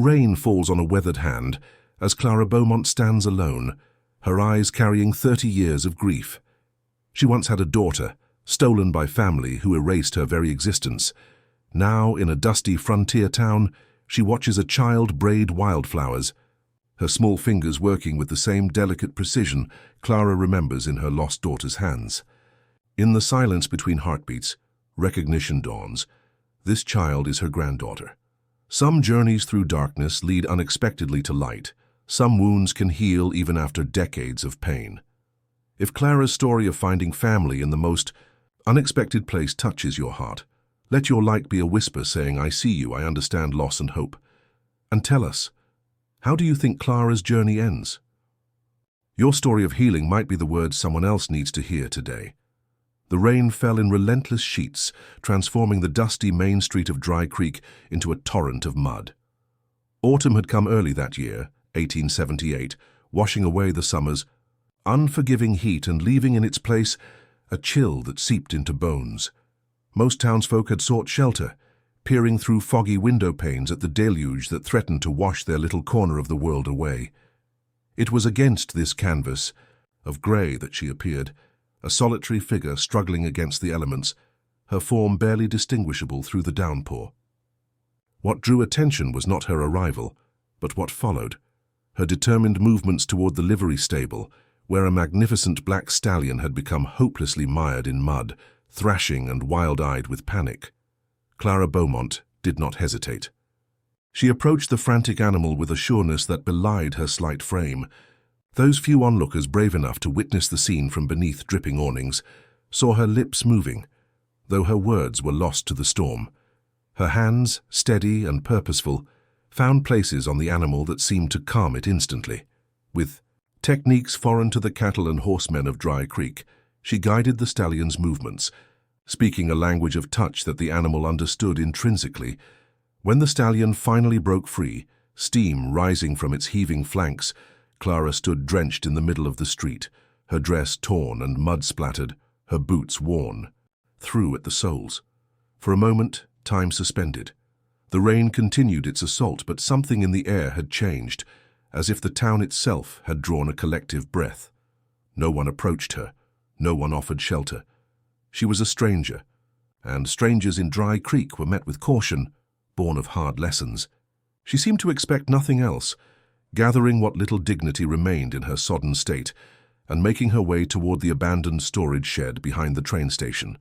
Rain falls on a weathered hand as Clara Beaumont stands alone, her eyes carrying 30 years of grief. She once had a daughter, stolen by family who erased her very existence. Now, in a dusty frontier town, she watches a child braid wildflowers, her small fingers working with the same delicate precision Clara remembers in her lost daughter's hands. In the silence between heartbeats, recognition dawns. This child is her granddaughter. Some journeys through darkness lead unexpectedly to light. Some wounds can heal even after decades of pain. If Clara's story of finding family in the most unexpected place touches your heart, let your light be a whisper saying, "I see you, I understand loss and hope." And tell us, how do you think Clara's journey ends? Your story of healing might be the words someone else needs to hear today. The rain fell in relentless sheets, transforming the dusty main street of Dry Creek into a torrent of mud. Autumn had come early that year, 1878, washing away the summer's unforgiving heat and leaving in its place a chill that seeped into bones. Most townsfolk had sought shelter, peering through foggy window panes at the deluge that threatened to wash their little corner of the world away. It was against this canvas of grey that she appeared, a solitary figure struggling against the elements, her form barely distinguishable through the downpour. What drew attention was not her arrival, but what followed, her determined movements toward the livery stable, where a magnificent black stallion had become hopelessly mired in mud, thrashing and wild-eyed with panic. Clara Beaumont did not hesitate. She approached the frantic animal with a sureness that belied her slight frame. Those few onlookers brave enough to witness the scene from beneath dripping awnings saw her lips moving, though her words were lost to the storm. Her hands, steady and purposeful, found places on the animal that seemed to calm it instantly. With techniques foreign to the cattle and horsemen of Dry Creek, she guided the stallion's movements, speaking a language of touch that the animal understood intrinsically. When the stallion finally broke free, steam rising from its heaving flanks, Clara stood drenched in the middle of the street, her dress torn and mud-splattered, her boots worn through at the soles. For a moment, time suspended. The rain continued its assault, but something in the air had changed, as if the town itself had drawn a collective breath. No one approached her, no one offered shelter. She was a stranger, and strangers in Dry Creek were met with caution, born of hard lessons. She seemed to expect nothing else, gathering what little dignity remained in her sodden state, and making her way toward the abandoned storage shed behind the train station.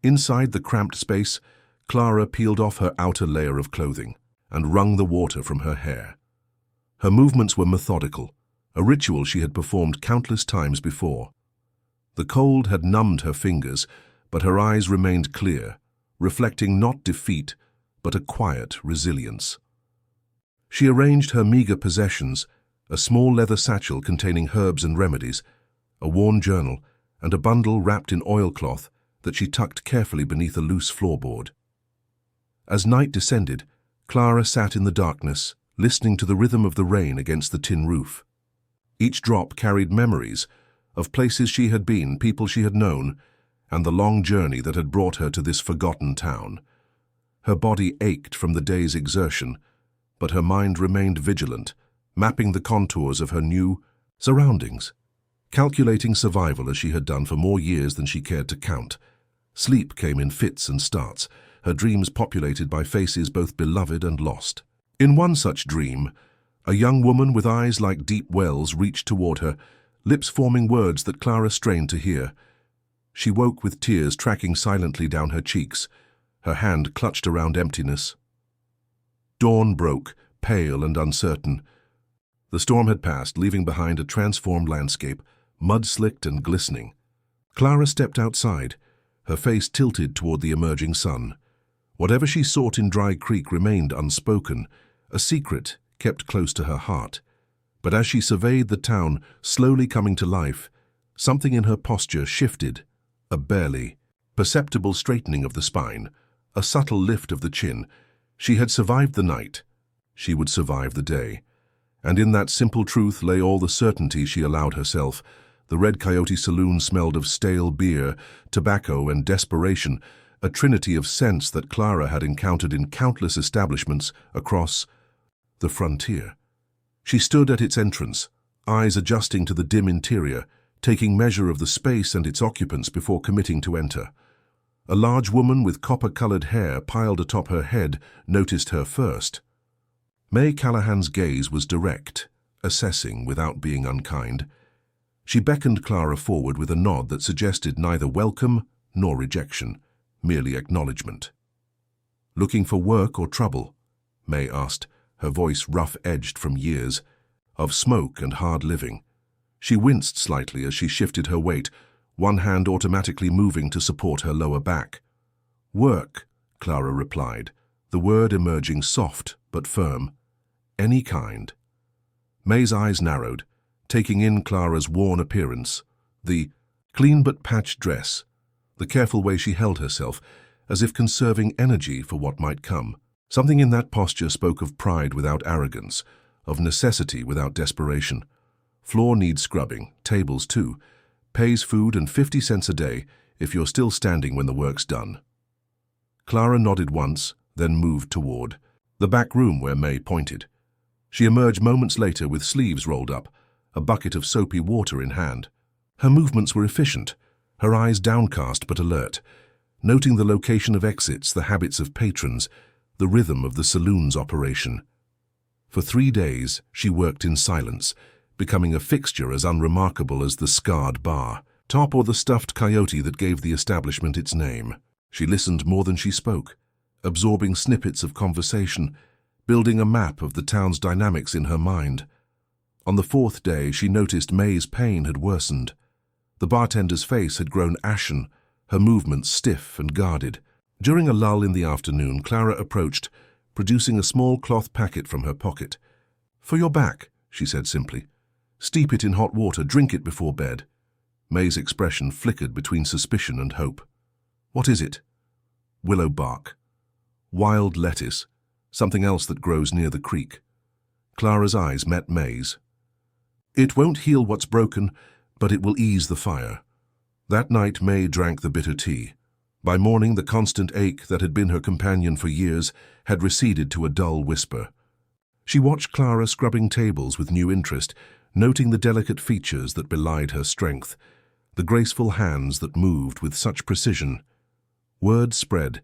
Inside the cramped space, Clara peeled off her outer layer of clothing and wrung the water from her hair. Her movements were methodical, a ritual she had performed countless times before. The cold had numbed her fingers, but her eyes remained clear, reflecting not defeat, but a quiet resilience. She arranged her meager possessions, a small leather satchel containing herbs and remedies, a worn journal, and a bundle wrapped in oilcloth that she tucked carefully beneath a loose floorboard. As night descended, Clara sat in the darkness, listening to the rhythm of the rain against the tin roof. Each drop carried memories of places she had been, people she had known, and the long journey that had brought her to this forgotten town. Her body ached from the day's exertion, but her mind remained vigilant, mapping the contours of her new surroundings, calculating survival as she had done for more years than she cared to count. Sleep came in fits and starts, her dreams populated by faces both beloved and lost. In one such dream, a young woman with eyes like deep wells reached toward her, lips forming words that Clara strained to hear. She woke with tears tracking silently down her cheeks, her hand clutched around emptiness. Dawn broke, pale and uncertain. The storm had passed, leaving behind a transformed landscape, mud-slicked and glistening. Clara stepped outside, her face tilted toward the emerging sun. Whatever she sought in Dry Creek remained unspoken, a secret kept close to her heart. But as she surveyed the town slowly coming to life, something in her posture shifted, a barely perceptible straightening of the spine, a subtle lift of the chin. She had survived the night. She would survive the day. And in that simple truth lay all the certainty she allowed herself. The Red Coyote Saloon smelled of stale beer, tobacco, and desperation, a trinity of scents that Clara had encountered in countless establishments across the frontier. She stood at its entrance, eyes adjusting to the dim interior, taking measure of the space and its occupants before committing to enter. A large woman with copper-colored hair piled atop her head noticed her first. May Callahan's gaze was direct, assessing without being unkind. She beckoned Clara forward with a nod that suggested neither welcome nor rejection, merely acknowledgement. "Looking for work or trouble?" May asked, her voice rough-edged from years of smoke and hard living. She winced slightly as she shifted her weight, one hand automatically moving to support her lower back. "Work," Clara replied, the word emerging soft but firm. "Any kind." May's eyes narrowed, taking in Clara's worn appearance, the clean but patched dress, the careful way she held herself, as if conserving energy for what might come. Something in that posture spoke of pride without arrogance, of necessity without desperation. Floor needs scrubbing, tables too. Pays food and 50 cents a day if you're still standing when the work's done. Clara nodded once, then moved toward the back room where May pointed. She emerged moments later with sleeves rolled up, a bucket of soapy water in hand. Her movements were efficient, her eyes downcast but alert, noting the location of exits, the habits of patrons, the rhythm of the saloon's operation. For 3 days, she worked in silence, becoming a fixture as unremarkable as the scarred bar top or the stuffed coyote that gave the establishment its name. She listened more than she spoke, absorbing snippets of conversation, building a map of the town's dynamics in her mind. On the 4th day, she noticed May's pain had worsened. The bartender's face had grown ashen, her movements stiff and guarded. During a lull in the afternoon, Clara approached, producing a small cloth packet from her pocket. "For your back," she said simply. "Steep it in hot water, drink it before bed." May's expression flickered between suspicion and hope. "What is it?" "Willow bark. Wild lettuce, something else that grows near the creek." Clara's eyes met May's. "It won't heal what's broken, but it will ease the fire." That night May drank the bitter tea. By morning the constant ache that had been her companion for years had receded to a dull whisper. She watched Clara scrubbing tables with new interest, noting the delicate features that belied her strength, the graceful hands that moved with such precision. Word spread,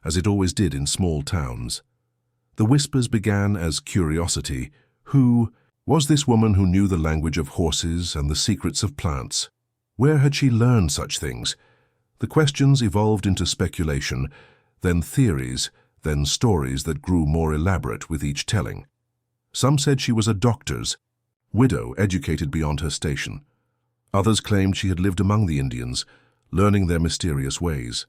as it always did in small towns. The whispers began as curiosity. Who was this woman who knew the language of horses and the secrets of plants? Where had she learned such things? The questions evolved into speculation, then theories, then stories that grew more elaborate with each telling. Some said she was a doctor's widow, educated beyond her station. Others claimed she had lived among the Indians, learning their mysterious ways.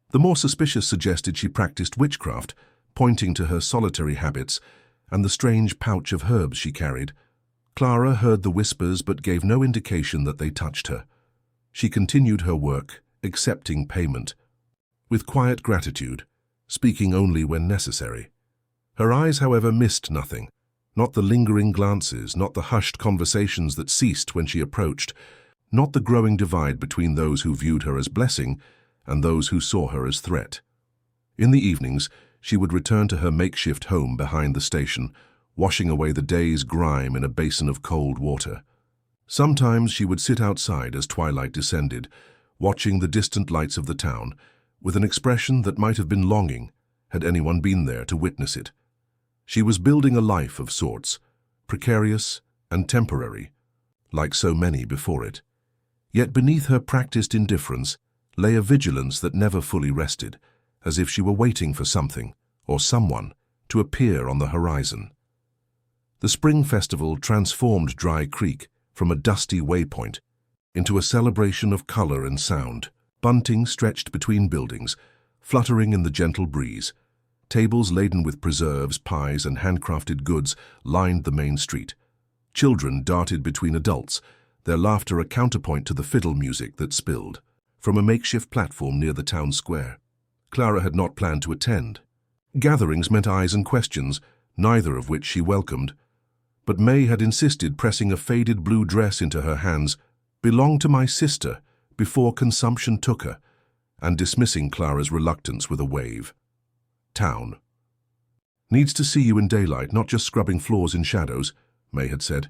The more suspicious suggested she practiced witchcraft, pointing to her solitary habits and the strange pouch of herbs she carried. Clara heard the whispers but gave no indication that they touched her. She continued her work, accepting payment, with quiet gratitude, speaking only when necessary. Her eyes, however, missed nothing. Not the lingering glances, not the hushed conversations that ceased when she approached, not the growing divide between those who viewed her as blessing and those who saw her as threat. In the evenings, she would return to her makeshift home behind the station, washing away the day's grime in a basin of cold water. Sometimes she would sit outside as twilight descended, watching the distant lights of the town, with an expression that might have been longing, had anyone been there to witness it. She was building a life of sorts, precarious and temporary, like so many before it. Yet beneath her practiced indifference lay a vigilance that never fully rested, as if she were waiting for something, or someone, to appear on the horizon. The spring festival transformed Dry Creek from a dusty waypoint into a celebration of color and sound. Bunting stretched between buildings, fluttering in the gentle breeze. Tables laden with preserves, pies, and handcrafted goods lined the main street. Children darted between adults, their laughter a counterpoint to the fiddle music that spilled from a makeshift platform near the town square. Clara had not planned to attend. Gatherings meant eyes and questions, neither of which she welcomed. But May had insisted, pressing a faded blue dress into her hands, "Belonged to my sister before consumption took her," and dismissing Clara's reluctance with a wave. Town. Needs to see you in daylight, not just scrubbing floors in shadows, May had said.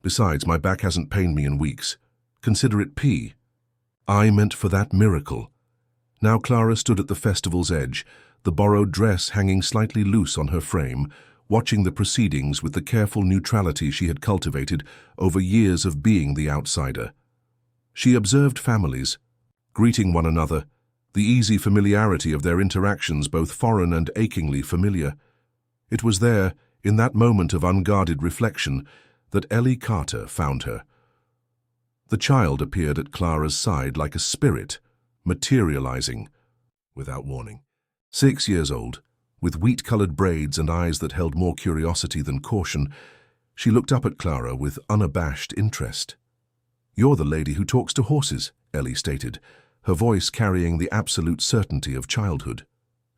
Besides, my back hasn't pained me in weeks. Consider it P. I meant for that miracle. Now Clara stood at the festival's edge, the borrowed dress hanging slightly loose on her frame, watching the proceedings with the careful neutrality she had cultivated over years of being the outsider. She observed families, greeting one another, the easy familiarity of their interactions both foreign and achingly familiar. It was there, in that moment of unguarded reflection, that Ellie Carter found her. The child appeared at Clara's side like a spirit, materializing without warning. 6 years old, with wheat-colored braids and eyes that held more curiosity than caution, she looked up at Clara with unabashed interest. "You're the lady who talks to horses," Ellie stated, her voice carrying the absolute certainty of childhood.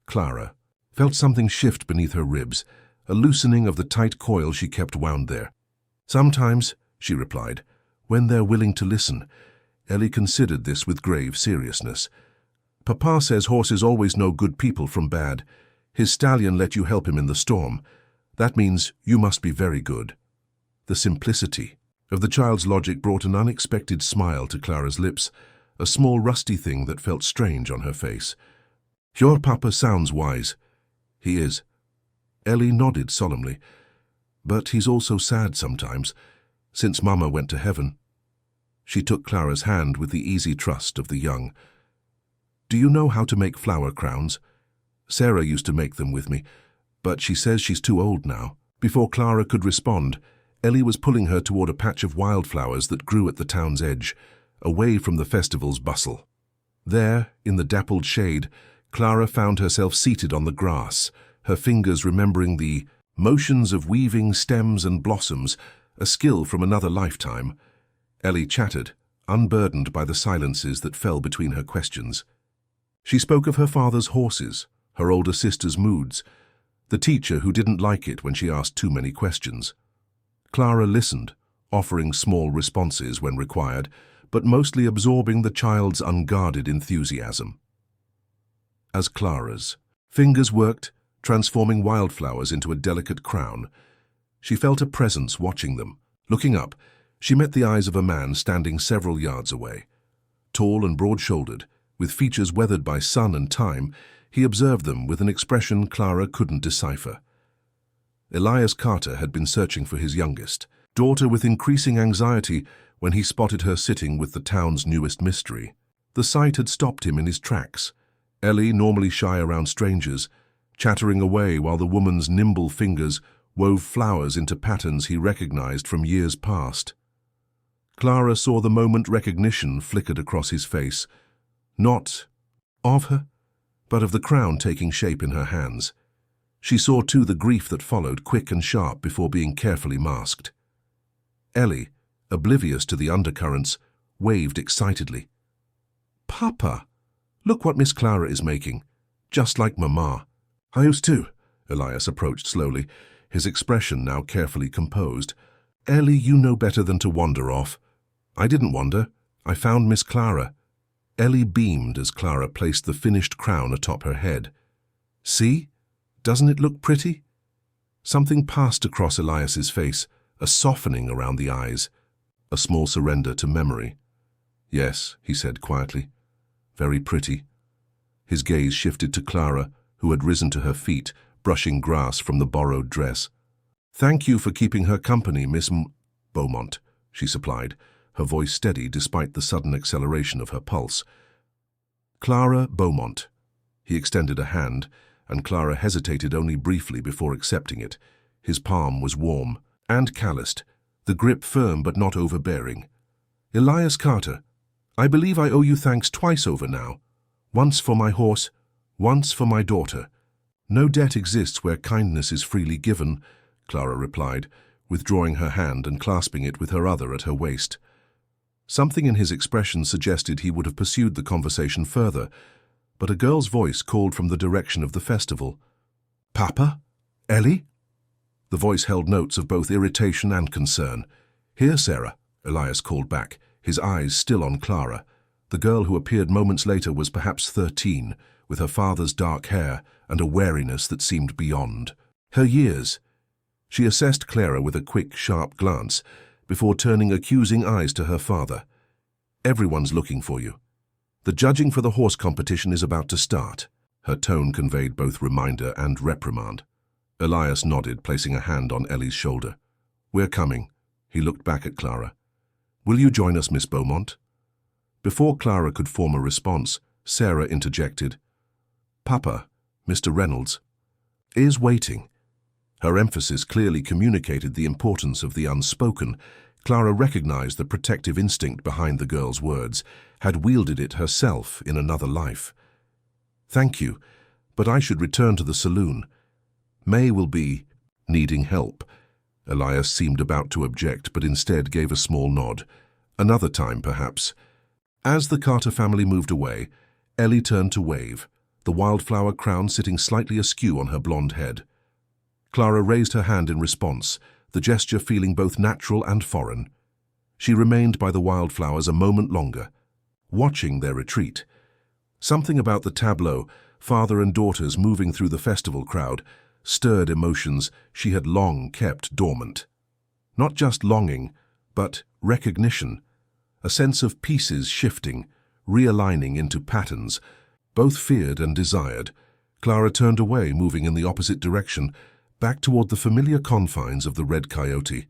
Clara felt something shift beneath her ribs, a loosening of the tight coil she kept wound there. "Sometimes," she replied, "when they're willing to listen." Ellie considered this with grave seriousness. "Papa says horses always know good people from bad. His stallion let you help him in the storm. That means you must be very good." The simplicity of the child's logic brought an unexpected smile to Clara's lips, a small rusty thing that felt strange on her face. "Your papa sounds wise." "He is." Ellie nodded solemnly. "But he's also sad sometimes, since Mama went to heaven." She took Clara's hand with the easy trust of the young. "Do you know how to make flower crowns? Sarah used to make them with me, but she says she's too old now." Before Clara could respond, Ellie was pulling her toward a patch of wildflowers that grew at the town's edge, away from the festival's bustle. There, in the dappled shade, Clara found herself seated on the grass, her fingers remembering the motions of weaving stems and blossoms, a skill from another lifetime. Ellie chattered, unburdened by the silences that fell between her questions. She spoke of her father's horses, her older sister's moods, the teacher who didn't like it when she asked too many questions. Clara listened, offering small responses when required, but mostly absorbing the child's unguarded enthusiasm. As Clara's fingers worked, transforming wildflowers into a delicate crown, she felt a presence watching them. Looking up, she met the eyes of a man standing several yards away. Tall and broad-shouldered, with features weathered by sun and time, he observed them with an expression Clara couldn't decipher. Elias Carter had been searching for his youngest daughter with increasing anxiety when he spotted her sitting with the town's newest mystery. The sight had stopped him in his tracks. Ellie, normally shy around strangers, chattering away while the woman's nimble fingers wove flowers into patterns he recognized from years past. Clara saw the moment recognition flickered across his face, not of her, but of the crown taking shape in her hands. She saw too the grief that followed, quick and sharp before being carefully masked. Ellie, oblivious to the undercurrents, waved excitedly. "Papa, look what Miss Clara is making, just like Mama." "I used to." Elias approached slowly, his expression now carefully composed. "Ellie, you know better than to wander off." "I didn't wander. I found Miss Clara." Ellie beamed as Clara placed the finished crown atop her head. "See? Doesn't it look pretty?" Something passed across Elias's face, a softening around the eyes, a small surrender to memory. "Yes," he said quietly. "Very pretty." His gaze shifted to Clara, who had risen to her feet, brushing grass from the borrowed dress. "Thank you for keeping her company, Miss Beaumont," she supplied, her voice steady despite the sudden acceleration of her pulse. "Clara Beaumont." He extended a hand, and Clara hesitated only briefly before accepting it. His palm was warm and calloused, the grip firm but not overbearing. "Elias Carter, I believe I owe you thanks twice over now. Once for my horse, once for my daughter." "No debt exists where kindness is freely given," Clara replied, withdrawing her hand and clasping it with her other at her waist. Something in his expression suggested he would have pursued the conversation further, but a girl's voice called from the direction of the festival. "Papa? Ellie?" The voice held notes of both irritation and concern. "Here, Sarah," Elias called back, his eyes still on Clara. The girl who appeared moments later was perhaps 13, with her father's dark hair and a wariness that seemed beyond Her years. She assessed Clara with a quick, sharp glance before turning accusing eyes to her father. Everyone's looking for you. The judging for the horse competition is about to start. Her tone conveyed both reminder and reprimand. Elias nodded, placing a hand on Ellie's shoulder. We're coming. He looked back at Clara. Will you join us, Miss Beaumont? Before Clara could form a response, Sarah interjected. Papa, Mr. Reynolds, is waiting. Her emphasis clearly communicated the importance of the unspoken. Clara recognized the protective instinct behind the girl's words, had wielded it herself in another life. Thank you, but I should return to the saloon. May will be needing help. Elias seemed about to object, but instead gave a small nod. Another time, perhaps. As the Carter family moved away, Ellie turned to wave, the wildflower crown sitting slightly askew on her blonde head. Clara raised her hand in response, the gesture feeling both natural and foreign. She remained by the wildflowers a moment longer, watching their retreat. Something about the tableau, father and daughters moving through the festival crowd, stirred emotions she had long kept dormant. Not just longing, but recognition, a sense of pieces shifting, realigning into patterns, both feared and desired. Clara turned away, moving in the opposite direction, back toward the familiar confines of the Red Coyote.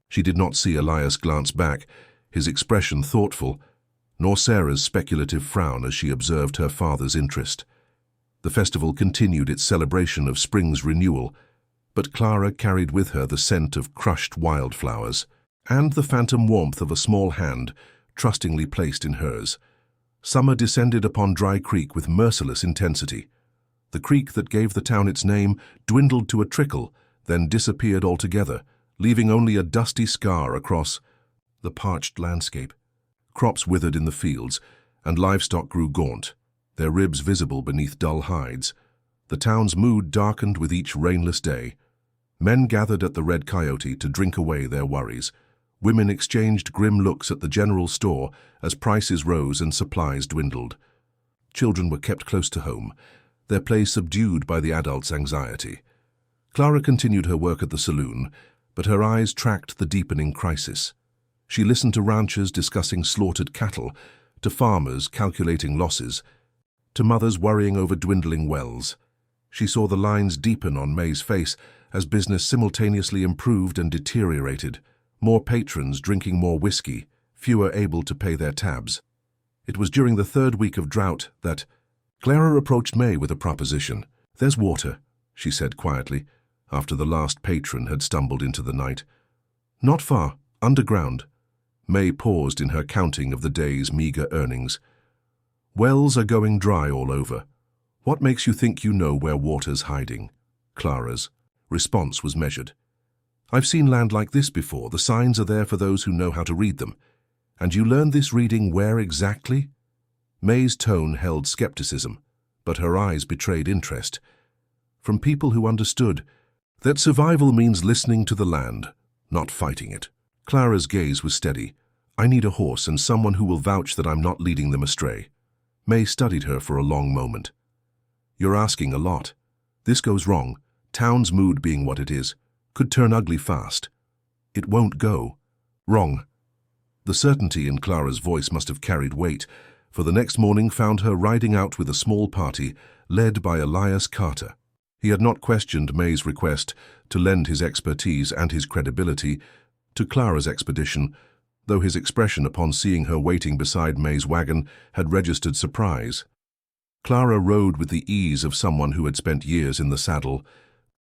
She did not see Elias glance back, his expression thoughtful, nor Sarah's speculative frown as she observed her father's interest. The festival continued its celebration of spring's renewal, but Clara carried with her the scent of crushed wildflowers and the phantom warmth of a small hand trustingly placed in hers. Summer descended upon Dry Creek with merciless intensity. The creek that gave the town its name dwindled to a trickle, then disappeared altogether, leaving only a dusty scar across the parched landscape. Crops withered in the fields, and livestock grew gaunt, their ribs visible beneath dull hides. The town's mood darkened with each rainless day. Men gathered at the Red Coyote to drink away their worries. Women exchanged grim looks at the general store as prices rose and supplies dwindled. Children were kept close to home, their play subdued by the adults' anxiety. Clara continued her work at the saloon, but her eyes tracked the deepening crisis. She listened to ranchers discussing slaughtered cattle, to farmers calculating losses, to mothers worrying over dwindling wells. She saw the lines deepen on May's face as business simultaneously improved and deteriorated, more patrons drinking more whiskey, fewer able to pay their tabs. It was during the third week of drought that Clara approached May with a proposition. "There's water," she said quietly, after the last patron had stumbled into the night. "Not far, underground." May paused in her counting of the day's meager earnings. "Wells are going dry all over. What makes you think you know where water's hiding?" Clara's response was measured. "I've seen land like this before. The signs are there for those who know how to read them. And you learned this reading where exactly?" May's tone held skepticism, but her eyes betrayed interest. "From people who understood that survival means listening to the land, not fighting it." Clara's gaze was steady. "I need a horse and someone who will vouch that I'm not leading them astray." May studied her for a long moment. "You're asking a lot. This goes wrong, town's mood being what it is, could turn ugly fast. It won't go wrong." The certainty in Clara's voice must have carried weight, for the next morning found her riding out with a small party led by Elias Carter. He had not questioned May's request to lend his expertise and his credibility to Clara's expedition, though his expression upon seeing her waiting beside May's wagon had registered surprise. Clara rode with the ease of someone who had spent years in the saddle.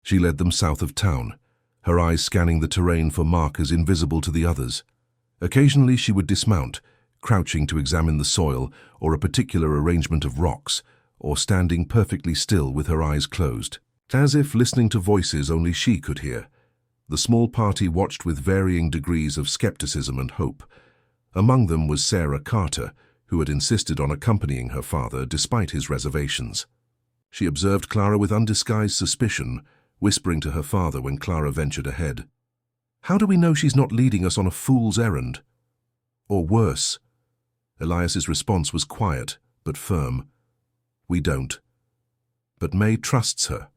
She led them south of town, her eyes scanning the terrain for markers invisible to the others. Occasionally she would dismount, crouching to examine the soil or a particular arrangement of rocks, or standing perfectly still with her eyes closed, as if listening to voices only she could hear. The small party watched with varying degrees of skepticism and hope. Among them was Sarah Carter, who had insisted on accompanying her father despite his reservations. She observed Clara with undisguised suspicion, whispering to her father when Clara ventured ahead. "How do we know she's not leading us on a fool's errand? Or worse?" Elias's response was quiet, but firm. "We don't. But May trusts her,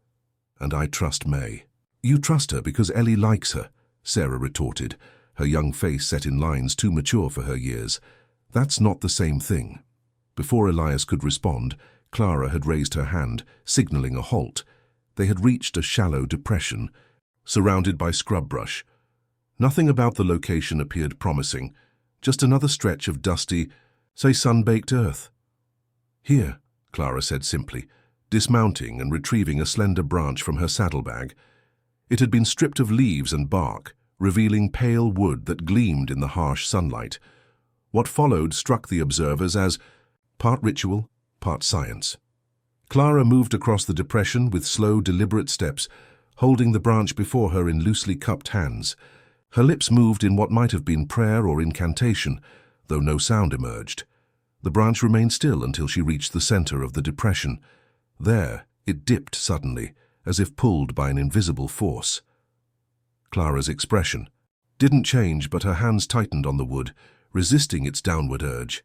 and I trust May." You trust her because Ellie likes her, Sarah retorted, her young face set in lines too mature for her years. That's not the same thing. Before Elias could respond, Clara had raised her hand, signaling a halt. They had reached a shallow depression, surrounded by scrub brush. Nothing about the location appeared promising, just another stretch of dusty, say sun-baked earth. Here, Clara said simply, dismounting and retrieving a slender branch from her saddlebag. It had been stripped of leaves and bark, revealing pale wood that gleamed in the harsh sunlight. What followed struck the observers as part ritual, part science. Clara moved across the depression with slow, deliberate steps, holding the branch before her in loosely cupped hands. Her lips moved in what might have been prayer or incantation, though no sound emerged. The branch remained still until she reached the center of the depression. There, it dipped suddenly, as if pulled by an invisible force. Clara's expression didn't change, but her hands tightened on the wood, resisting its downward urge.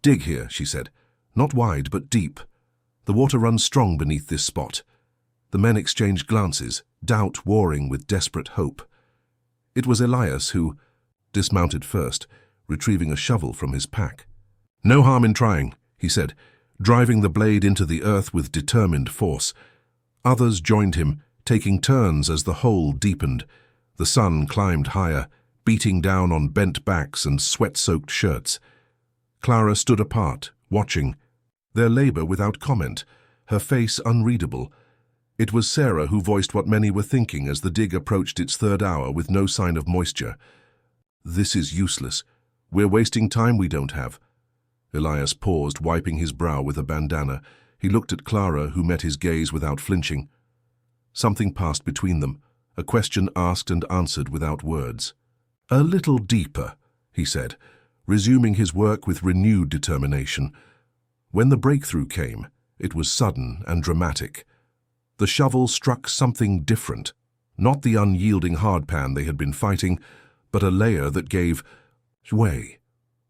"Dig here," she said. "Not wide, but deep. The water runs strong beneath this spot." The men exchanged glances, doubt warring with desperate hope. It was Elias who dismounted first, retrieving a shovel from his pack. "No harm in trying," he said, driving the blade into the earth with determined force. Others joined him, taking turns as the hole deepened. The sun climbed higher, beating down on bent backs and sweat-soaked shirts. Clara stood apart, watching, their labor without comment, her face unreadable. It was Sarah who voiced what many were thinking as the dig approached its third hour with no sign of moisture. "This is useless. We're wasting time we don't have." Elias paused, wiping his brow with a bandana. He looked at Clara, who met his gaze without flinching. Something passed between them, a question asked and answered without words. "A little deeper," he said, resuming his work with renewed determination. When the breakthrough came, it was sudden and dramatic. The shovel struck something different, not the unyielding hardpan they had been fighting, but a layer that gave way.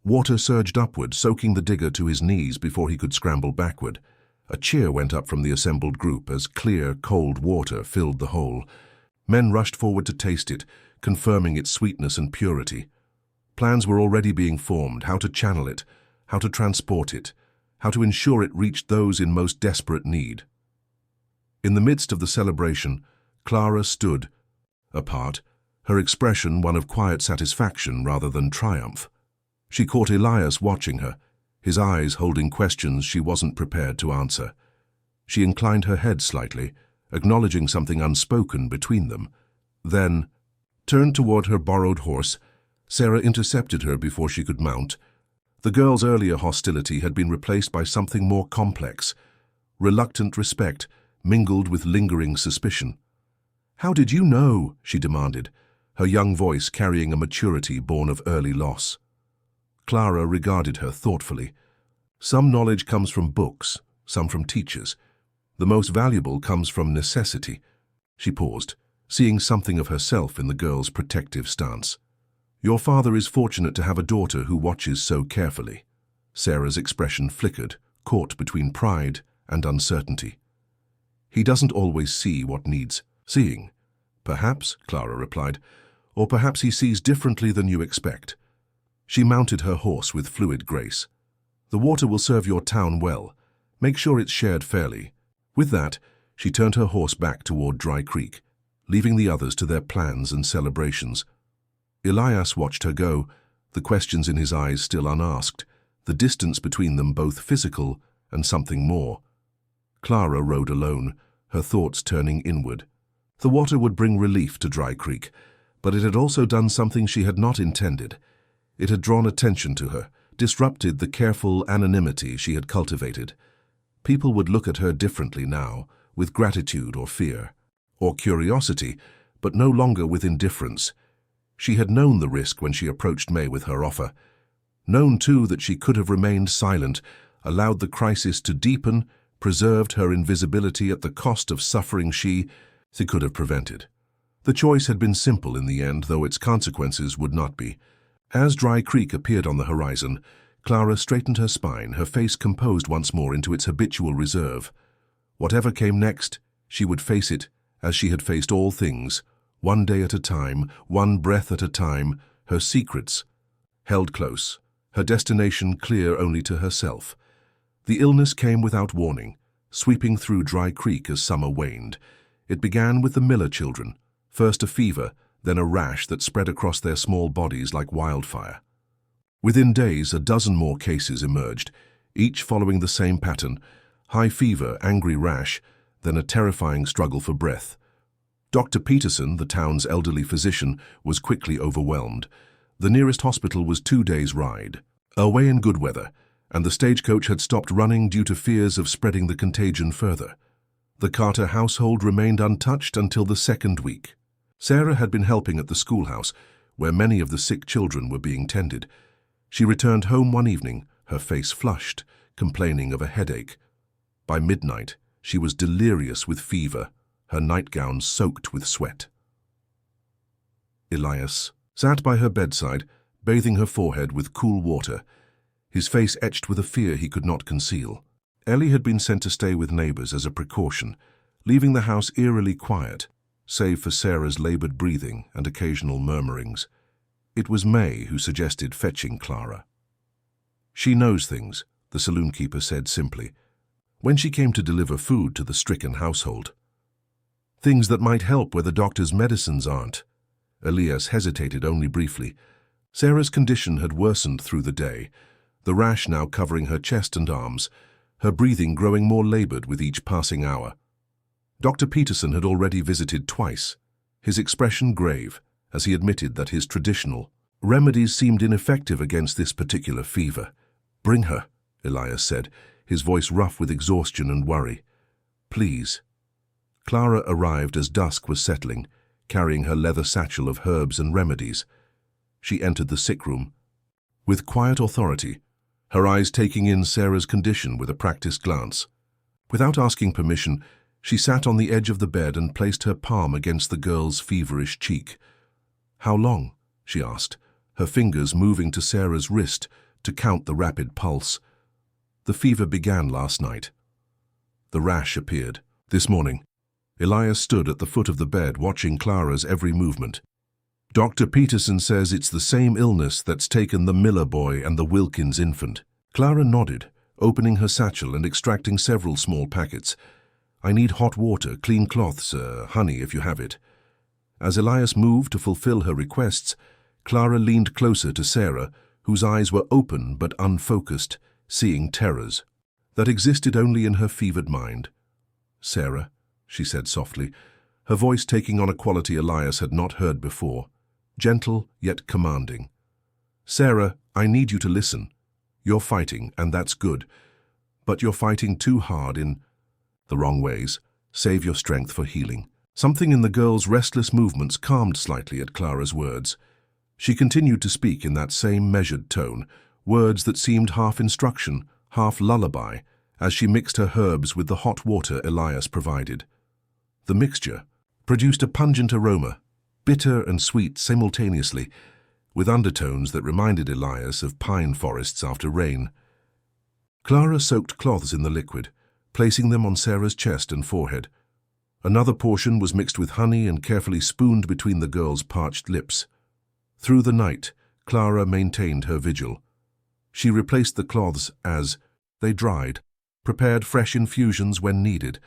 Water surged upward, soaking the digger to his knees before he could scramble backward. A cheer went up from the assembled group as clear, cold water filled the hole. Men rushed forward to taste it, confirming its sweetness and purity. Plans were already being formed: how to channel it, how to transport it, how to ensure it reached those in most desperate need. In the midst of the celebration, Clara stood, apart, her expression one of quiet satisfaction rather than triumph. She caught Elias watching her, his eyes holding questions she wasn't prepared to answer. She inclined her head slightly, acknowledging something unspoken between them. Then turned toward her borrowed horse. Sarah intercepted her before she could mount. The girl's earlier hostility had been replaced by something more complex. Reluctant respect mingled with lingering suspicion. "How did you know?" she demanded, her young voice carrying a maturity born of early loss. Clara regarded her thoughtfully. "Some knowledge comes from books, some from teachers. The most valuable comes from necessity." She paused, seeing something of herself in the girl's protective stance. "Your father is fortunate to have a daughter who watches so carefully." Sarah's expression flickered, caught between pride and uncertainty. "He doesn't always see what needs seeing." "Perhaps," Clara replied, "or perhaps he sees differently than you expect." She mounted her horse with fluid grace. "The water will serve your town well. Make sure it's shared fairly." With that, she turned her horse back toward Dry Creek, leaving the others to their plans and celebrations. Elias watched her go, the questions in his eyes still unasked, the distance between them both physical and something more. Clara rode alone, her thoughts turning inward. The water would bring relief to Dry Creek, but it had also done something she had not intended. It had drawn attention to her, disrupted the careful anonymity she had cultivated. People would look at her differently now, with gratitude or fear, or curiosity, but no longer with indifference. She had known the risk when she approached May with her offer. Known, too, that she could have remained silent, allowed the crisis to deepen, preserved her invisibility at the cost of suffering she could have prevented. The choice had been simple in the end, though its consequences would not be. As Dry Creek appeared on the horizon, Clara straightened her spine, her face composed once more into its habitual reserve. Whatever came next, she would face it as she had faced all things, one day at a time, one breath at a time, her secrets held close, her destination clear only to herself. The illness came without warning, sweeping through Dry Creek as summer waned. It began with the Miller children, first a fever, then a rash that spread across their small bodies like wildfire. Within days, a dozen more cases emerged, each following the same pattern: high fever, angry rash, then a terrifying struggle for breath. Dr. Peterson, the town's elderly physician, was quickly overwhelmed. The nearest hospital was 2 days' ride, away in good weather, and the stagecoach had stopped running due to fears of spreading the contagion further. The Carter household remained untouched until the second week. Sarah had been helping at the schoolhouse, where many of the sick children were being tended. She returned home one evening, her face flushed, complaining of a headache. By midnight, she was delirious with fever, her nightgown soaked with sweat. Elias sat by her bedside, bathing her forehead with cool water, his face etched with a fear he could not conceal. Ellie had been sent to stay with neighbors as a precaution, leaving the house eerily quiet, save for Sarah's labored breathing and occasional murmurings. It was May who suggested fetching Clara. "She knows things," the saloon-keeper said simply, when she came to deliver food to the stricken household. "Things that might help where the doctor's medicines aren't." Elias hesitated only briefly. Sarah's condition had worsened through the day, the rash now covering her chest and arms, her breathing growing more labored with each passing hour. Dr. Peterson had already visited twice, his expression grave, as he admitted that his traditional remedies seemed ineffective against this particular fever. "Bring her," Elias said, his voice rough with exhaustion and worry. "Please." Clara arrived as dusk was settling, carrying her leather satchel of herbs and remedies. She entered the sick room with quiet authority, her eyes taking in Sarah's condition with a practiced glance. Without asking permission, she sat on the edge of the bed and placed her palm against the girl's feverish cheek. "How long?" she asked, her fingers moving to Sarah's wrist to count the rapid pulse. "The fever began last night." The rash appeared this morning. Elias stood at the foot of the bed, watching Clara's every movement. "Dr. Peterson says it's the same illness that's taken the Miller boy and the Wilkins infant." Clara nodded, opening her satchel and extracting several small packets. "I need hot water, clean cloths, honey if you have it." As Elias moved to fulfill her requests, Clara leaned closer to Sarah, whose eyes were open but unfocused, seeing terrors that existed only in her fevered mind. "Sarah," she said softly, her voice taking on a quality Elias had not heard before, gentle yet commanding. "Sarah, I need you to listen. You're fighting, and that's good. But you're fighting too hard in the wrong ways. Save your strength for healing." Something in the girl's restless movements calmed slightly at Clara's words. She continued to speak in that same measured tone, words that seemed half instruction, half lullaby, as she mixed her herbs with the hot water Elias provided. The mixture produced a pungent aroma, bitter and sweet simultaneously, with undertones that reminded Elias of pine forests after rain. Clara soaked cloths in the liquid, placing them on Sarah's chest and forehead. Another portion was mixed with honey and carefully spooned between the girl's parched lips. Through the night, Clara maintained her vigil. She replaced the cloths as they dried, prepared fresh infusions when needed,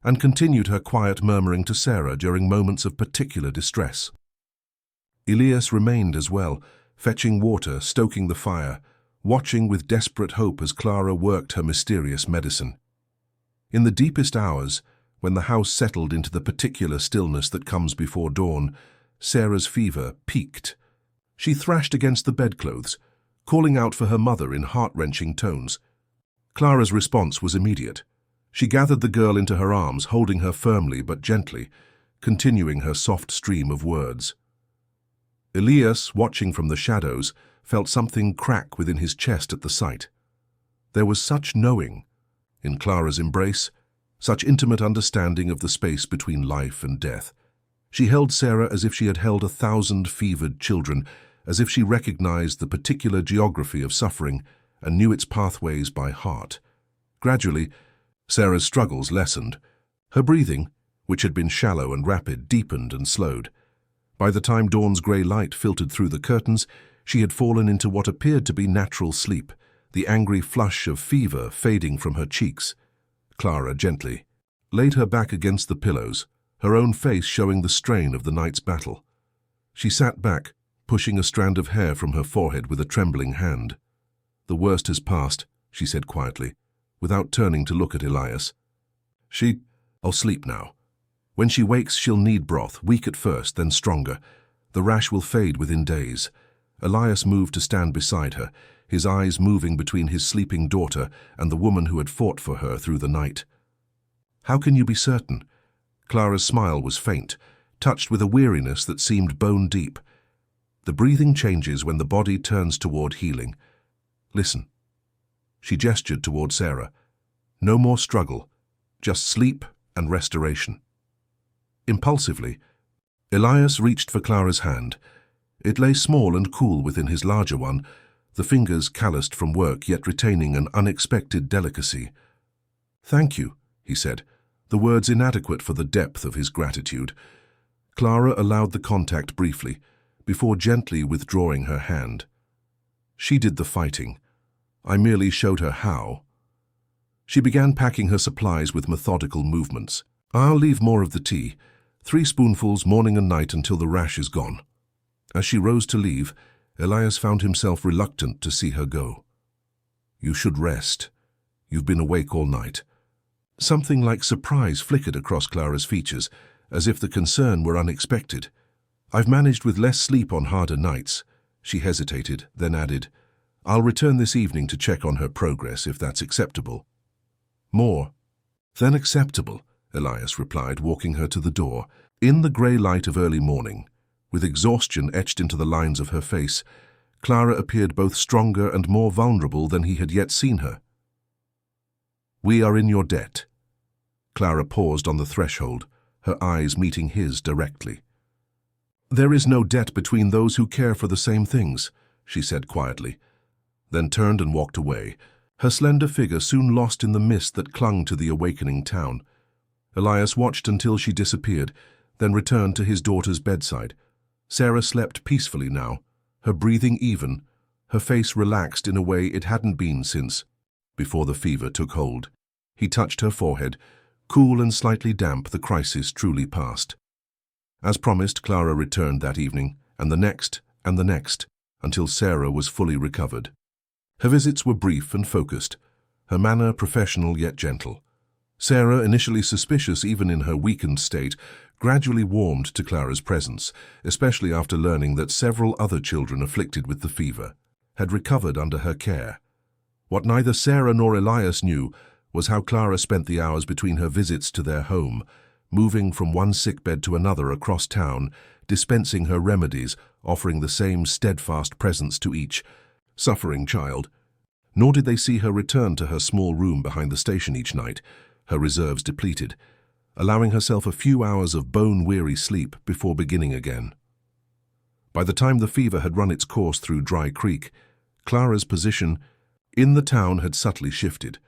and continued her quiet murmuring to Sarah during moments of particular distress. Elias remained as well, fetching water, stoking the fire, watching with desperate hope as Clara worked her mysterious medicine. In the deepest hours, when the house settled into the particular stillness that comes before dawn, Sarah's fever peaked. She thrashed against the bedclothes, calling out for her mother in heart-wrenching tones. Clara's response was immediate. She gathered the girl into her arms, holding her firmly but gently, continuing her soft stream of words. Elias, watching from the shadows, felt something crack within his chest at the sight. There was such knowing in Clara's embrace, such intimate understanding of the space between life and death. She held Sarah as if she had held 1,000 fevered children, as if she recognized the particular geography of suffering and knew its pathways by heart. Gradually, Sarah's struggles lessened. Her breathing, which had been shallow and rapid, deepened and slowed. By the time dawn's grey light filtered through the curtains, she had fallen into what appeared to be natural sleep, the angry flush of fever fading from her cheeks. Clara gently laid her back against the pillows, her own face showing the strain of the night's battle. She sat back, pushing a strand of hair from her forehead with a trembling hand. "The worst has passed," she said quietly, without turning to look at Elias. "I'll sleep now. When she wakes, she'll need broth, weak at first, then stronger. The rash will fade within days." Elias moved to stand beside her, his eyes moving between his sleeping daughter and the woman who had fought for her through the night. "How can you be certain?" Clara's smile was faint, touched with a weariness that seemed bone-deep. "The breathing changes when the body turns toward healing. Listen." She gestured toward Sarah. "No more struggle, just sleep and restoration." Impulsively, Elias reached for Clara's hand. It lay small and cool within his larger one, the fingers calloused from work yet retaining an unexpected delicacy. "Thank you," he said, the words inadequate for the depth of his gratitude. Clara allowed the contact briefly, before gently withdrawing her hand. "She did the fighting. I merely showed her how." She began packing her supplies with methodical movements. "I'll leave more of the tea, 3 spoonfuls morning and night until the rash is gone." As she rose to leave, Elias found himself reluctant to see her go. "You should rest. You've been awake all night." Something like surprise flickered across Clara's features, as if the concern were unexpected. "I've managed with less sleep on harder nights." She hesitated, then added, "I'll return this evening to check on her progress, if that's acceptable." "More than acceptable," Elias replied, walking her to the door. In the grey light of early morning, with exhaustion etched into the lines of her face, Clara appeared both stronger and more vulnerable than he had yet seen her. "We are in your debt." Clara paused on the threshold, her eyes meeting his directly. "There is no debt between those who care for the same things," she said quietly, then turned and walked away, her slender figure soon lost in the mist that clung to the awakening town. Elias watched until she disappeared, then returned to his daughter's bedside. Sarah slept peacefully now, her breathing even, her face relaxed in a way it hadn't been since before the fever took hold. He touched her forehead. Cool and slightly damp, the crisis truly passed. As promised, Clara returned that evening, and the next, until Sarah was fully recovered. Her visits were brief and focused, her manner professional yet gentle. Sarah, initially suspicious even in her weakened state, gradually warmed to Clara's presence, especially after learning that several other children afflicted with the fever had recovered under her care. What neither Sarah nor Elias knew was how Clara spent the hours between her visits to their home, moving from one sickbed to another across town, dispensing her remedies, offering the same steadfast presence to each suffering child. Nor did they see her return to her small room behind the station each night, her reserves depleted, allowing herself a few hours of bone-weary sleep before beginning again. By the time the fever had run its course through Dry Creek, Clara's position in the town had subtly shifted.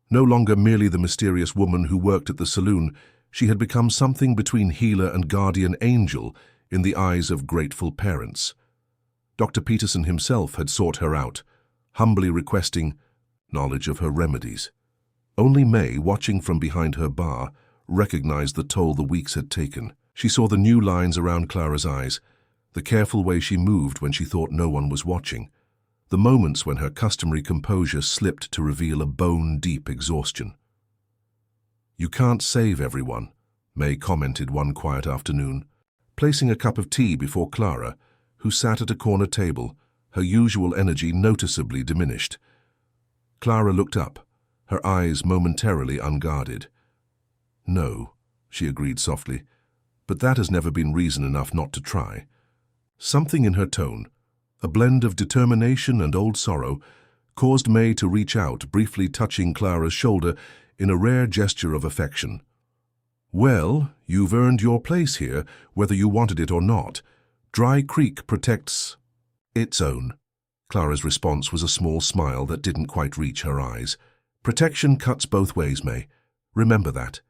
No longer merely the mysterious woman who worked at the saloon, she had become something between healer and guardian angel in the eyes of grateful parents. Dr. Peterson himself had sought her out, humbly requesting knowledge of her remedies. Only May, watching from behind her bar, recognized the toll the weeks had taken. She saw the new lines around Clara's eyes, the careful way she moved when she thought no one was watching, the moments when her customary composure slipped to reveal a bone-deep exhaustion. "You can't save everyone," May commented one quiet afternoon, placing a cup of tea before Clara, who sat at a corner table, her usual energy noticeably diminished. Clara looked up, her eyes momentarily unguarded. "No," she agreed softly, "but that has never been reason enough not to try." Something in her tone, a blend of determination and old sorrow, caused May to reach out, briefly touching Clara's shoulder in a rare gesture of affection. "Well, you've earned your place here, whether you wanted it or not. Dry Creek protects its own." Clara's response was a small smile that didn't quite reach her eyes. "Protection cuts both ways, May. Remember that."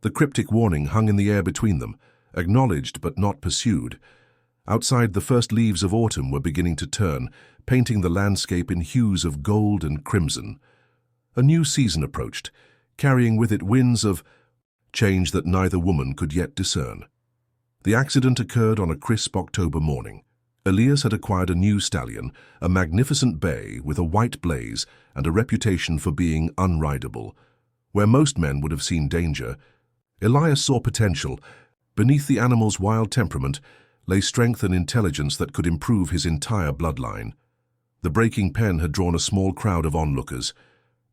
The cryptic warning hung in the air between them, acknowledged but not pursued. Outside, the first leaves of autumn were beginning to turn, painting the landscape in hues of gold and crimson. A new season approached, carrying with it winds of change that neither woman could yet discern. The accident occurred on a crisp October morning. Elias had acquired a new stallion, a magnificent bay with a white blaze and a reputation for being unrideable. Where most men would have seen danger, Elias saw potential. Beneath the animal's wild temperament lay strength and intelligence that could improve his entire bloodline. The breaking pen had drawn a small crowd of onlookers.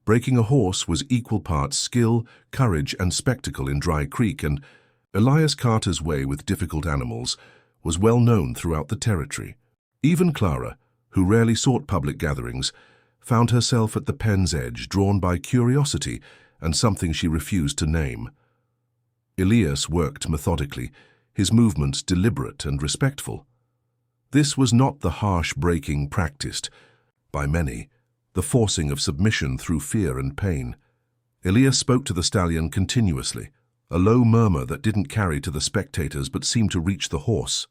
Breaking a horse was equal parts skill, courage, and spectacle in Dry Creek, and Elias Carter's way with difficult animals was well known throughout the territory. Even Clara, who rarely sought public gatherings, found herself at the pen's edge, drawn by curiosity and something she refused to name. Elias worked methodically, his movements deliberate and respectful. This was not the harsh breaking practiced by many, the forcing of submission through fear and pain. Elias spoke to the stallion continuously, a low murmur that didn't carry to the spectators but seemed to reach the horse,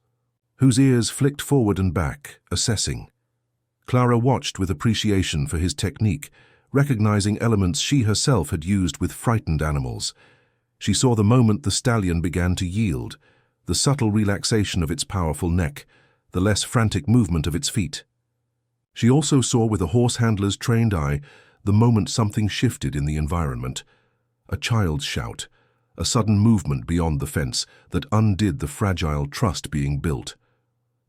whose ears flicked forward and back, assessing. Clara watched with appreciation for his technique, recognizing elements she herself had used with frightened animals. She saw the moment the stallion began to yield, the subtle relaxation of its powerful neck, the less frantic movement of its feet. She also saw with a horse handler's trained eye the moment something shifted in the environment. A child's shout, a sudden movement beyond the fence that undid the fragile trust being built.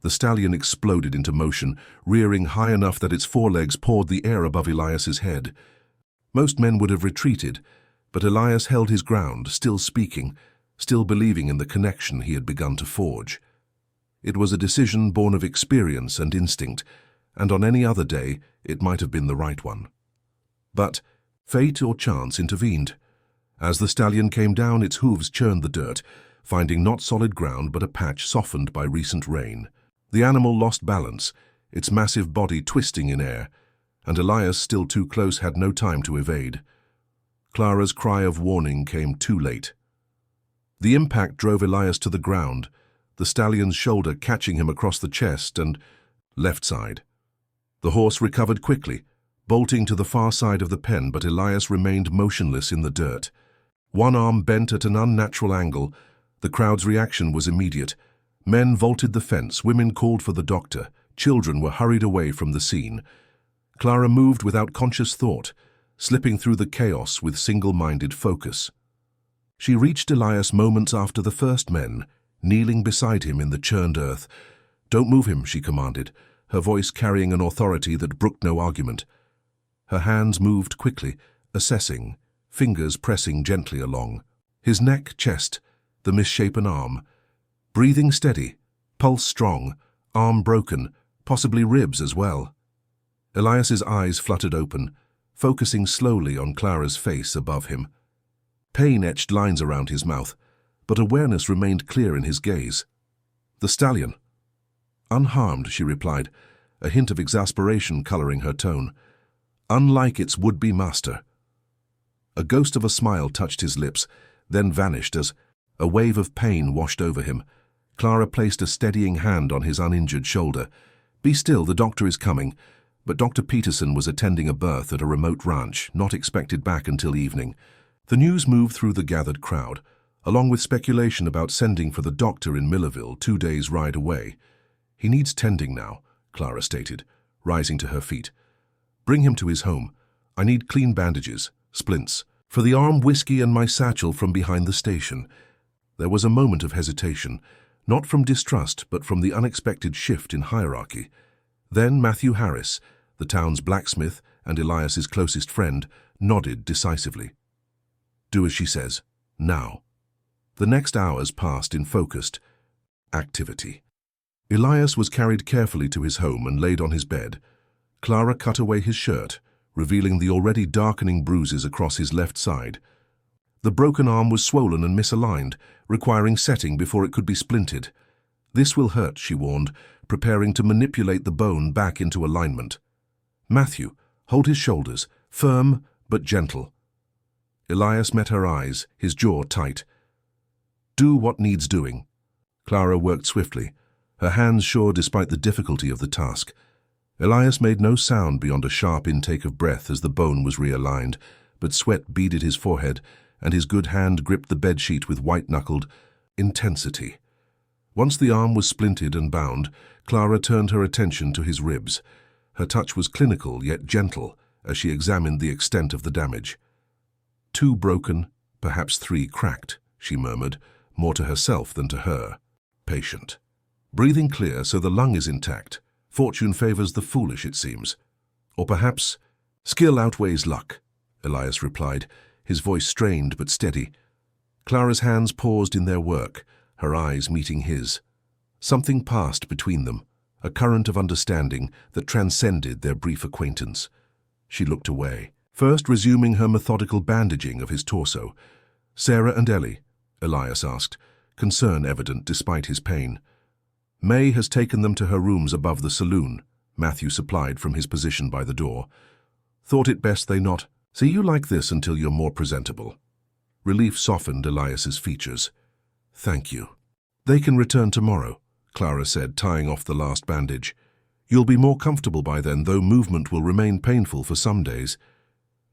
The stallion exploded into motion, rearing high enough that its forelegs pawed the air above Elias's head. Most men would have retreated, but Elias held his ground, still speaking, still believing in the connection he had begun to forge. It was a decision born of experience and instinct, and on any other day it might have been the right one. But fate or chance intervened. As the stallion came down, its hooves churned the dirt, finding not solid ground but a patch softened by recent rain. The animal lost balance, its massive body twisting in air, and Elias, still too close, had no time to evade. Clara's cry of warning came too late. The impact drove Elias to the ground, the stallion's shoulder catching him across the chest and left side. The horse recovered quickly, bolting to the far side of the pen, but Elias remained motionless in the dirt. One arm bent at an unnatural angle. The crowd's reaction was immediate. Men vaulted the fence, women called for the doctor, children were hurried away from the scene. Clara moved without conscious thought, slipping through the chaos with single-minded focus. She reached Elias moments after the first men, kneeling beside him in the churned earth. "Don't move him," she commanded, her voice carrying an authority that brooked no argument. Her hands moved quickly, assessing, fingers pressing gently along. His neck, chest, the misshapen arm. Breathing steady, pulse strong, arm broken, possibly ribs as well. Elias's eyes fluttered open, focusing slowly on Clara's face above him. Pain etched lines around his mouth, but awareness remained clear in his gaze. "The stallion." "Unharmed," she replied, a hint of exasperation coloring her tone. "Unlike its would-be master." A ghost of a smile touched his lips, then vanished as a wave of pain washed over him. Clara placed a steadying hand on his uninjured shoulder. "Be still, the doctor is coming." But Dr. Peterson was attending a birth at a remote ranch, not expected back until evening. The news moved through the gathered crowd, along with speculation about sending for the doctor in Millerville, 2 days' ride away. "He needs tending now," Clara stated, rising to her feet. "Bring him to his home. I need clean bandages, splints, for the arm, whiskey, and my satchel from behind the station." There was a moment of hesitation, not from distrust but from the unexpected shift in hierarchy. Then Matthew Harris, the town's blacksmith and Elias's closest friend, nodded decisively. "Do as she says, now." The next hours passed in focused activity. Elias was carried carefully to his home and laid on his bed. Clara cut away his shirt, revealing the already darkening bruises across his left side. The broken arm was swollen and misaligned, requiring setting before it could be splinted. "This will hurt," she warned, preparing to manipulate the bone back into alignment. "Matthew, hold his shoulders, firm but gentle." Elias met her eyes, his jaw tight. Do what needs doing. Clara worked swiftly, her hands sure despite the difficulty of the task. Elias made no sound beyond a sharp intake of breath as the bone was realigned, but sweat beaded his forehead, and his good hand gripped the bedsheet with white-knuckled intensity. Once the arm was splinted and bound, Clara turned her attention to his ribs. Her touch was clinical yet gentle as she examined the extent of the damage. 2 broken, perhaps 3 cracked, she murmured, more to herself than to her. Patient. Breathing clear so the lung is intact. Fortune favors the foolish, it seems. Or perhaps skill outweighs luck, Elias replied, his voice strained but steady. Clara's hands paused in their work, her eyes meeting his. Something passed between them, a current of understanding that transcended their brief acquaintance. She looked away, first resuming her methodical bandaging of his torso. "Sarah and Ellie?" Elias asked, concern evident despite his pain. "May has taken them to her rooms above the saloon," Matthew supplied from his position by the door. "Thought it best they not see you like this until you're more presentable." Relief softened Elias's features. "Thank you." "They can return tomorrow," Clara said, tying off the last bandage. "You'll be more comfortable by then, though movement will remain painful for some days."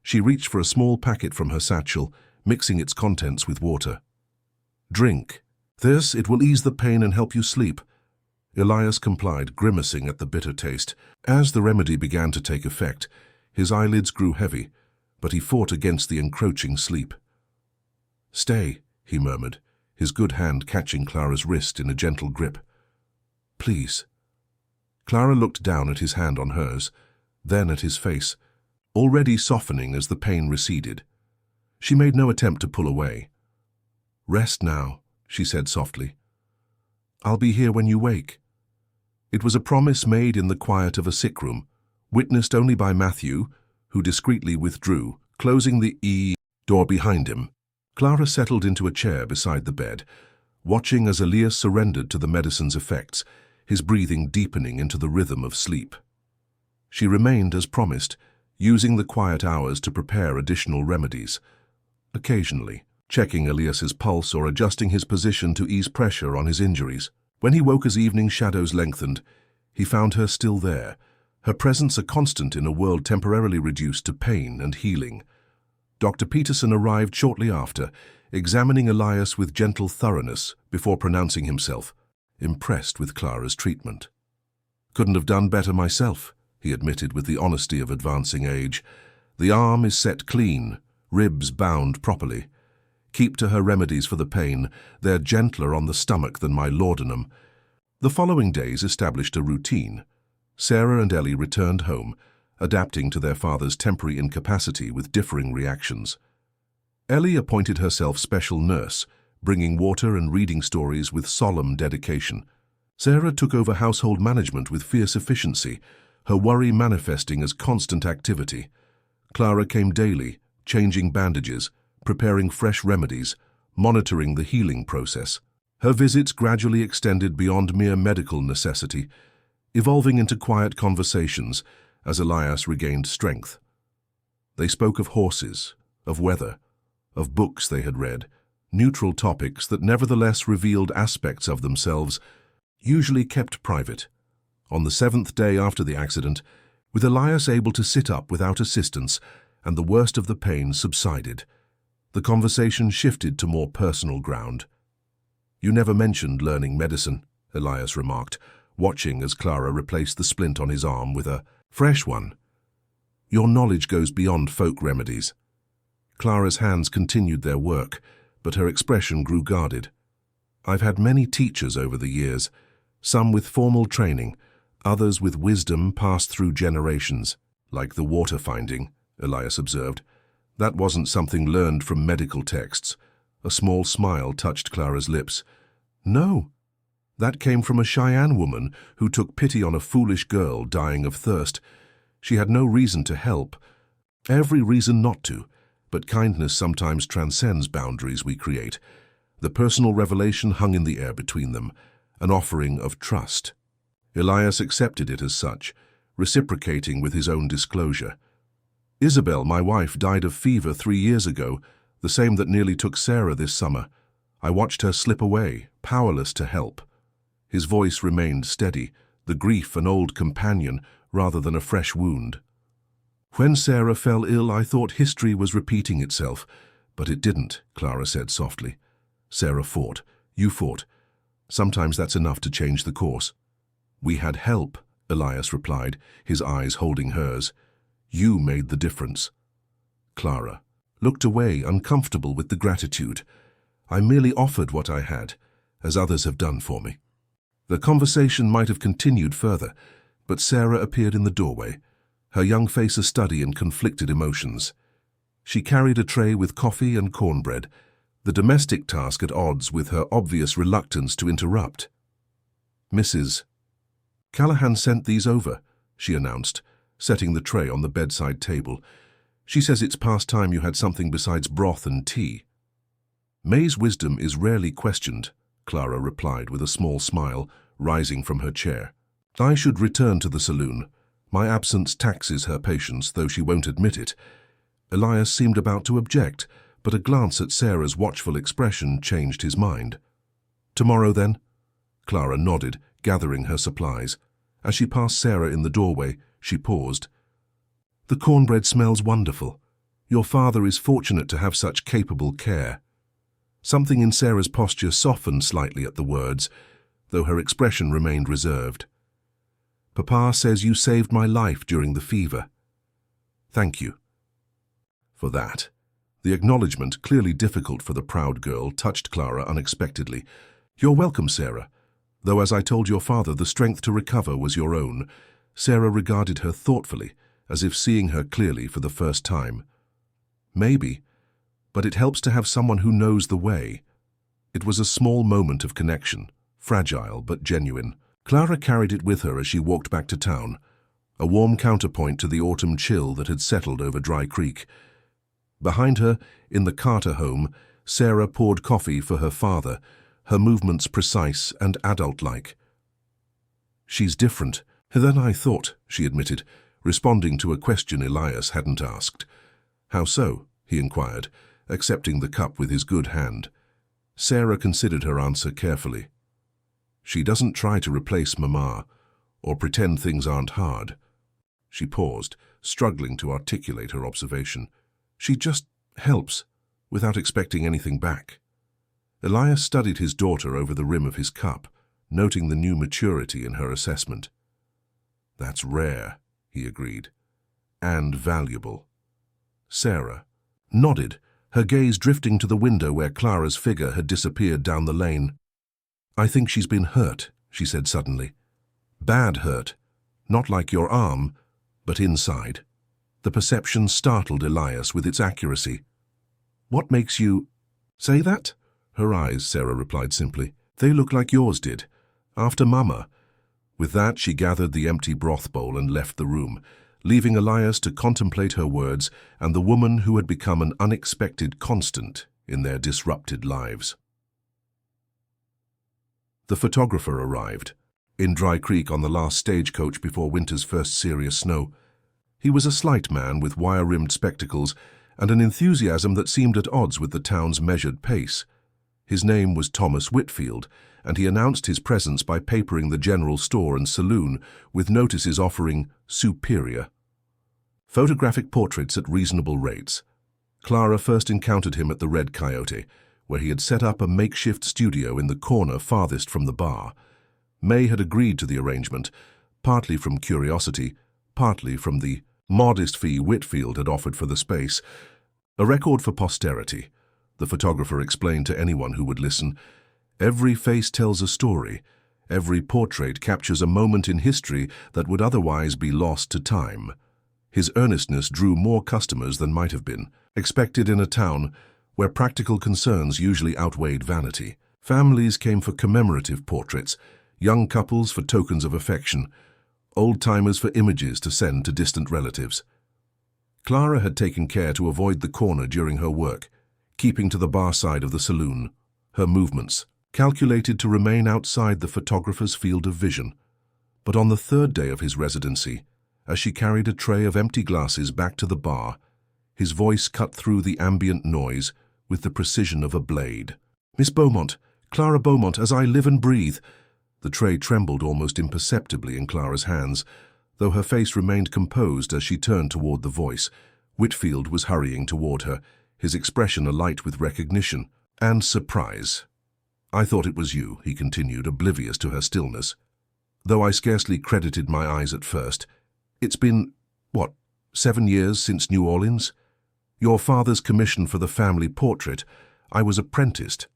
She reached for a small packet from her satchel, mixing its contents with water. "Drink. This, it will ease the pain and help you sleep." Elias complied, grimacing at the bitter taste. As the remedy began to take effect, his eyelids grew heavy, but he fought against the encroaching sleep. "Stay," he murmured, his good hand catching Clara's wrist in a gentle grip. "Please." Clara looked down at his hand on hers, then at his face, already softening as the pain receded. She made no attempt to pull away. "Rest now," she said softly. "I'll be here when you wake." It was a promise made in the quiet of a sick room, witnessed only by Matthew, who discreetly withdrew, closing the door behind him. Clara settled into a chair beside the bed, watching as Elias surrendered to the medicine's effects, his breathing deepening into the rhythm of sleep. She remained as promised, using the quiet hours to prepare additional remedies, occasionally checking Elias's pulse or adjusting his position to ease pressure on his injuries. When he woke as evening shadows lengthened, he found her still there, her presence a constant in a world temporarily reduced to pain and healing. Dr. Peterson arrived shortly after, examining Elias with gentle thoroughness before pronouncing himself, impressed with Clara's treatment. "Couldn't have done better myself," he admitted with the honesty of advancing age. "The arm is set clean, ribs bound properly. Keep to her remedies for the pain. They're gentler on the stomach than my laudanum." The following days established a routine. Sarah and Ellie returned home, adapting to their father's temporary incapacity with differing reactions. Ellie appointed herself special nurse, bringing water and reading stories with solemn dedication. Sarah took over household management with fierce efficiency, her worry manifesting as constant activity. Clara came daily, changing bandages, preparing fresh remedies, monitoring the healing process. Her visits gradually extended beyond mere medical necessity, evolving into quiet conversations as Elias regained strength. They spoke of horses, of weather, of books they had read, neutral topics that nevertheless revealed aspects of themselves, usually kept private. On the 7th day after the accident, with Elias able to sit up without assistance and the worst of the pain subsided, the conversation shifted to more personal ground. "You never mentioned learning medicine," Elias remarked, watching as Clara replaced the splint on his arm with a fresh one. "Your knowledge goes beyond folk remedies." Clara's hands continued their work, but her expression grew guarded. "I've had many teachers over the years, some with formal training, others with wisdom passed through generations, like the water finding," Elias observed. "That wasn't something learned from medical texts." A small smile touched Clara's lips. "No, that came from a Cheyenne woman who took pity on a foolish girl dying of thirst. She had no reason to help, every reason not to, but kindness sometimes transcends boundaries we create. The personal revelation hung in the air between them, an offering of trust. Elias accepted it as such, reciprocating with his own disclosure. "Isabel, my wife, died of fever 3 years ago, the same that nearly took Sarah this summer. I watched her slip away, powerless to help. His voice remained steady, the grief an old companion rather than a fresh wound. When Sarah fell ill, I thought history was repeating itself, but it didn't, Clara said softly. Sarah fought. You fought. Sometimes that's enough to change the course. We had help, Elias replied, his eyes holding hers. You made the difference. Clara looked away, uncomfortable with the gratitude. I merely offered what I had, as others have done for me. The conversation might have continued further, but Sarah appeared in the doorway, her young face a study in conflicted emotions. She carried a tray with coffee and cornbread, the domestic task at odds with her obvious reluctance to interrupt. Mrs. Callahan sent these over, she announced, setting the tray on the bedside table. She says it's past time you had something besides broth and tea. May's wisdom is rarely questioned, Clara replied with a small smile, rising from her chair. I should return to the saloon. My absence taxes her patience, though she won't admit it. Elias seemed about to object, but a glance at Sarah's watchful expression changed his mind. Tomorrow, then? Clara nodded, gathering her supplies. As she passed Sarah in the doorway, she paused. The cornbread smells wonderful. Your father is fortunate to have such capable care. Something in Sarah's posture softened slightly at the words, though her expression remained reserved. Papa says you saved my life during the fever. Thank you. For that. The acknowledgement, clearly difficult for the proud girl, touched Clara unexpectedly. You're welcome, Sarah. Though, as I told your father, the strength to recover was your own. Sarah regarded her thoughtfully, as if seeing her clearly for the first time. Maybe, but it helps to have someone who knows the way. It was a small moment of connection, fragile but genuine. Clara carried it with her as she walked back to town, a warm counterpoint to the autumn chill that had settled over Dry Creek. Behind her, in the Carter home, Sarah poured coffee for her father, her movements precise and adult-like. She's different than I thought, she admitted, responding to a question Elias hadn't asked. How so? He inquired, accepting the cup with his good hand. Sarah considered her answer carefully. She doesn't try to replace Mama, or pretend things aren't hard. She paused, struggling to articulate her observation. She just helps, without expecting anything back. Elias studied his daughter over the rim of his cup, noting the new maturity in her assessment. That's rare, he agreed, and valuable. Sarah nodded, her gaze drifting to the window where Clara's figure had disappeared down the lane. I think she's been hurt, she said suddenly. Bad hurt, not like your arm, but inside. The perception startled Elias with its accuracy. What makes you say that? Her eyes, Sarah replied simply. They look like yours did, after Mama. With that, she gathered the empty broth bowl and left the room, leaving Elias to contemplate her words and the woman who had become an unexpected constant in their disrupted lives. The photographer arrived, in Dry Creek on the last stagecoach before winter's first serious snow. He was a slight man with wire-rimmed spectacles and an enthusiasm that seemed at odds with the town's measured pace. His name was Thomas Whitfield, and he announced his presence by papering the general store and saloon with notices offering superior photographic portraits at reasonable rates. Clara first encountered him at the Red Coyote, where he had set up a makeshift studio in the corner farthest from the bar. May had agreed to the arrangement, partly from curiosity, partly from the modest fee Whitfield had offered for the space. A record for posterity, the photographer explained to anyone who would listen. Every face tells a story. Every portrait captures a moment in history that would otherwise be lost to time. His earnestness drew more customers than might have been expected in a town where practical concerns usually outweighed vanity. Families came for commemorative portraits, young couples for tokens of affection, old-timers for images to send to distant relatives. Clara had taken care to avoid the corner during her work, keeping to the bar side of the saloon, her movements calculated to remain outside the photographer's field of vision. But on the third day of his residency, as she carried a tray of empty glasses back to the bar, his voice cut through the ambient noise with the precision of a blade. Miss Beaumont, Clara Beaumont, as I live and breathe." The tray trembled almost imperceptibly in Clara's hands, though her face remained composed as she turned toward the voice. Whitfield was hurrying toward her, his expression alight with recognition and surprise. "I thought it was you," he continued, oblivious to her stillness. "Though I scarcely credited my eyes at first. It's been, 7 years since New Orleans? Your father's commission for the family portrait. I was apprenticed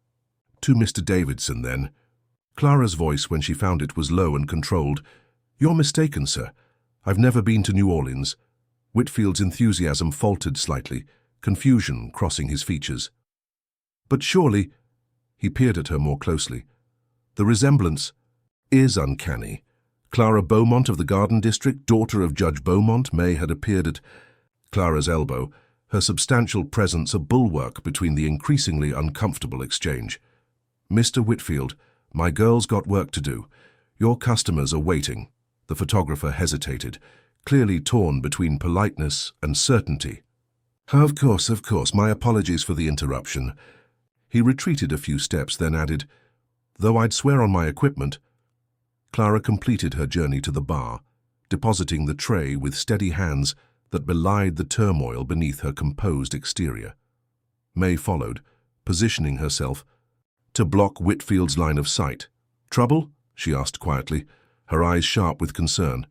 to Mr. Davidson then." Clara's voice, when she found it, was low and controlled. "You're mistaken, sir. I've never been to New Orleans." Whitfield's enthusiasm faltered slightly, confusion crossing his features. "But surely—" He peered at her more closely. "The resemblance is uncanny. Clara Beaumont of the Garden District, daughter of Judge Beaumont, May had appeared at Clara's elbow, her substantial presence a bulwark between the increasingly uncomfortable exchange. "Mr. Whitfield, my girl's got work to do. Your customers are waiting." The photographer hesitated, clearly torn between politeness and certainty. Of course, my apologies for the interruption." He retreated a few steps, then added, "Though I'd swear on my equipment." Clara completed her journey to the bar, depositing the tray with steady hands that belied the turmoil beneath her composed exterior. May followed, positioning herself to block Whitfield's line of sight. "Trouble?" she asked quietly, her eyes sharp with concern.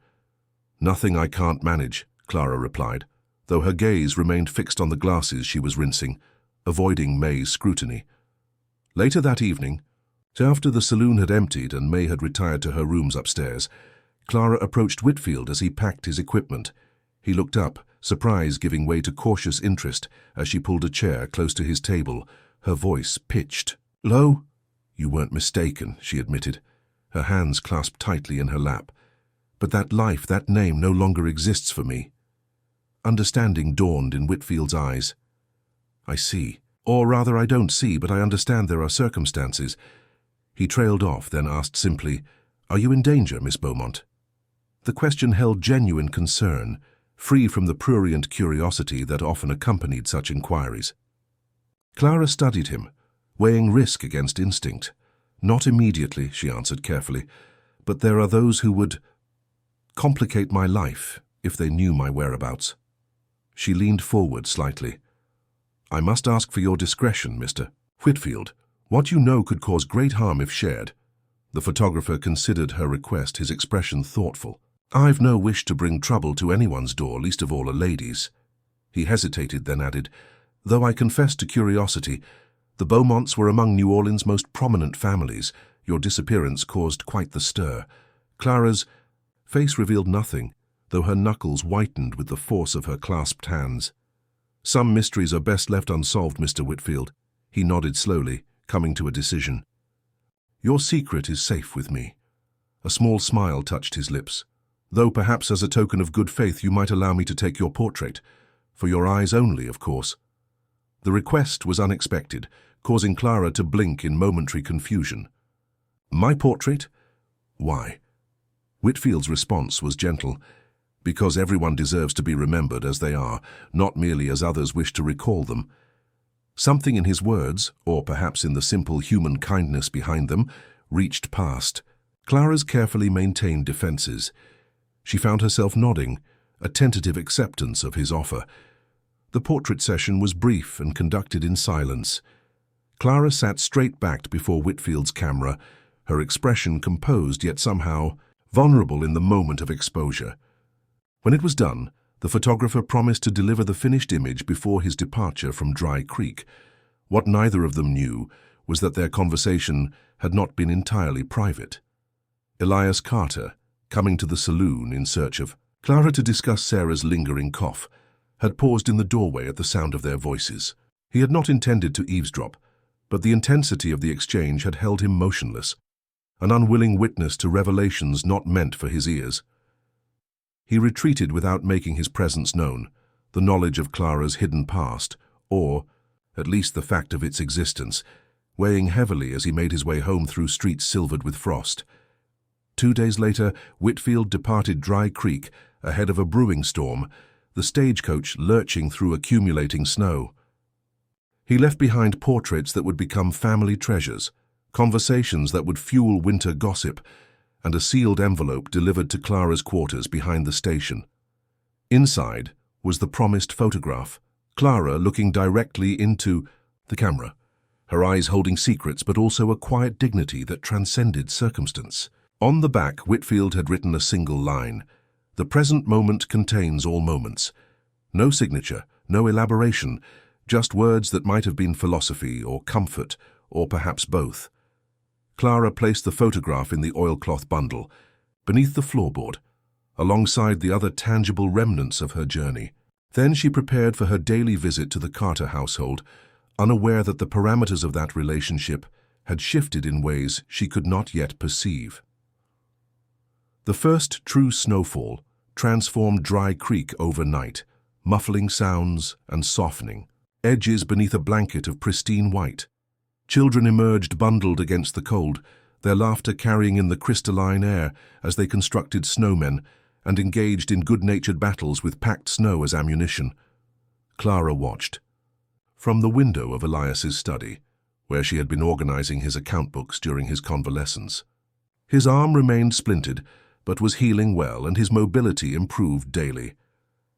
"Nothing I can't manage," Clara replied, though her gaze remained fixed on the glasses she was rinsing, avoiding May's scrutiny. Later that evening, after the saloon had emptied and May had retired to her rooms upstairs, Clara approached Whitfield as he packed his equipment. He looked up, surprise giving way to cautious interest as she pulled a chair close to his table, her voice pitched. "Lo?" "You weren't mistaken," she admitted, her hands clasped tightly in her lap. "But that life, that name, no longer exists for me." Understanding dawned in Whitfield's eyes. "I see. Or rather, I don't see, but I understand there are circumstances." He trailed off, then asked simply, "Are you in danger, Miss Beaumont?" The question held genuine concern, free from the prurient curiosity that often accompanied such inquiries. Clara studied him, weighing risk against instinct. "Not immediately," she answered carefully, "but there are those who would complicate my life if they knew my whereabouts." She leaned forward slightly. "I must ask for your discretion, Mr. Whitfield. What you know could cause great harm if shared." The photographer considered her request, his expression thoughtful. "I've no wish to bring trouble to anyone's door, least of all a lady's." He hesitated, then added, "Though I confess to curiosity, the Beaumonts were among New Orleans' most prominent families. Your disappearance caused quite the stir." Clara's face revealed nothing, though her knuckles whitened with the force of her clasped hands. "Some mysteries are best left unsolved, Mr. Whitfield." He nodded slowly, coming to a decision. "Your secret is safe with me." A small smile touched his lips. "Though perhaps as a token of good faith you might allow me to take your portrait. For your eyes only, of course." The request was unexpected, causing Clara to blink in momentary confusion. "My portrait? Why?" Whitfield's response was gentle. "Because everyone deserves to be remembered as they are, not merely as others wish to recall them." Something in his words, or perhaps in the simple human kindness behind them, reached past Clara's carefully maintained defenses. She found herself nodding, a tentative acceptance of his offer. The portrait session was brief and conducted in silence. Clara sat straight-backed before Whitfield's camera, her expression composed yet somehow vulnerable in the moment of exposure. When it was done, the photographer promised to deliver the finished image before his departure from Dry Creek. What neither of them knew was that their conversation had not been entirely private. Elias Carter, coming to the saloon in search of Clara to discuss Sarah's lingering cough, had paused in the doorway at the sound of their voices. He had not intended to eavesdrop, but the intensity of the exchange had held him motionless, an unwilling witness to revelations not meant for his ears. He retreated without making his presence known, the knowledge of Clara's hidden past, or at least the fact of its existence, weighing heavily as he made his way home through streets silvered with frost. 2 days later, Whitfield departed Dry Creek ahead of a brewing storm, the stagecoach lurching through accumulating snow. He left behind portraits that would become family treasures, conversations that would fuel winter gossip, and a sealed envelope delivered to Clara's quarters behind the station. Inside was the promised photograph, Clara looking directly into the camera, her eyes holding secrets but also a quiet dignity that transcended circumstance. On the back, Whitfield had written a single line: "The present moment contains all moments." No signature, no elaboration, just words that might have been philosophy or comfort, or perhaps both. Clara placed the photograph in the oilcloth bundle, beneath the floorboard, alongside the other tangible remnants of her journey. Then she prepared for her daily visit to the Carter household, unaware that the parameters of that relationship had shifted in ways she could not yet perceive. The first true snowfall transformed Dry Creek overnight, muffling sounds and softening edges beneath a blanket of pristine white. Children emerged bundled against the cold, their laughter carrying in the crystalline air as they constructed snowmen and engaged in good-natured battles with packed snow as ammunition. Clara watched. From the window of Elias's study, where she had been organizing his account books during his convalescence. His arm remained splintered, but was healing well, and his mobility improved daily.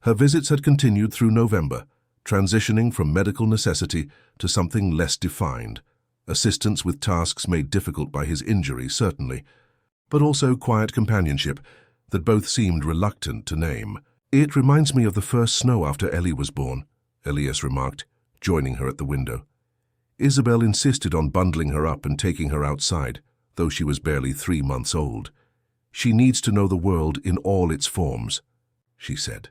Her visits had continued through November, transitioning from medical necessity to something less defined. Assistance with tasks made difficult by his injury, certainly, but also quiet companionship that both seemed reluctant to name. "It reminds me of the first snow after Ellie was born," Elias remarked, joining her at the window. Isabel insisted on bundling her up and taking her outside, though she was barely 3 months old. "She needs to know the world in all its forms," she said.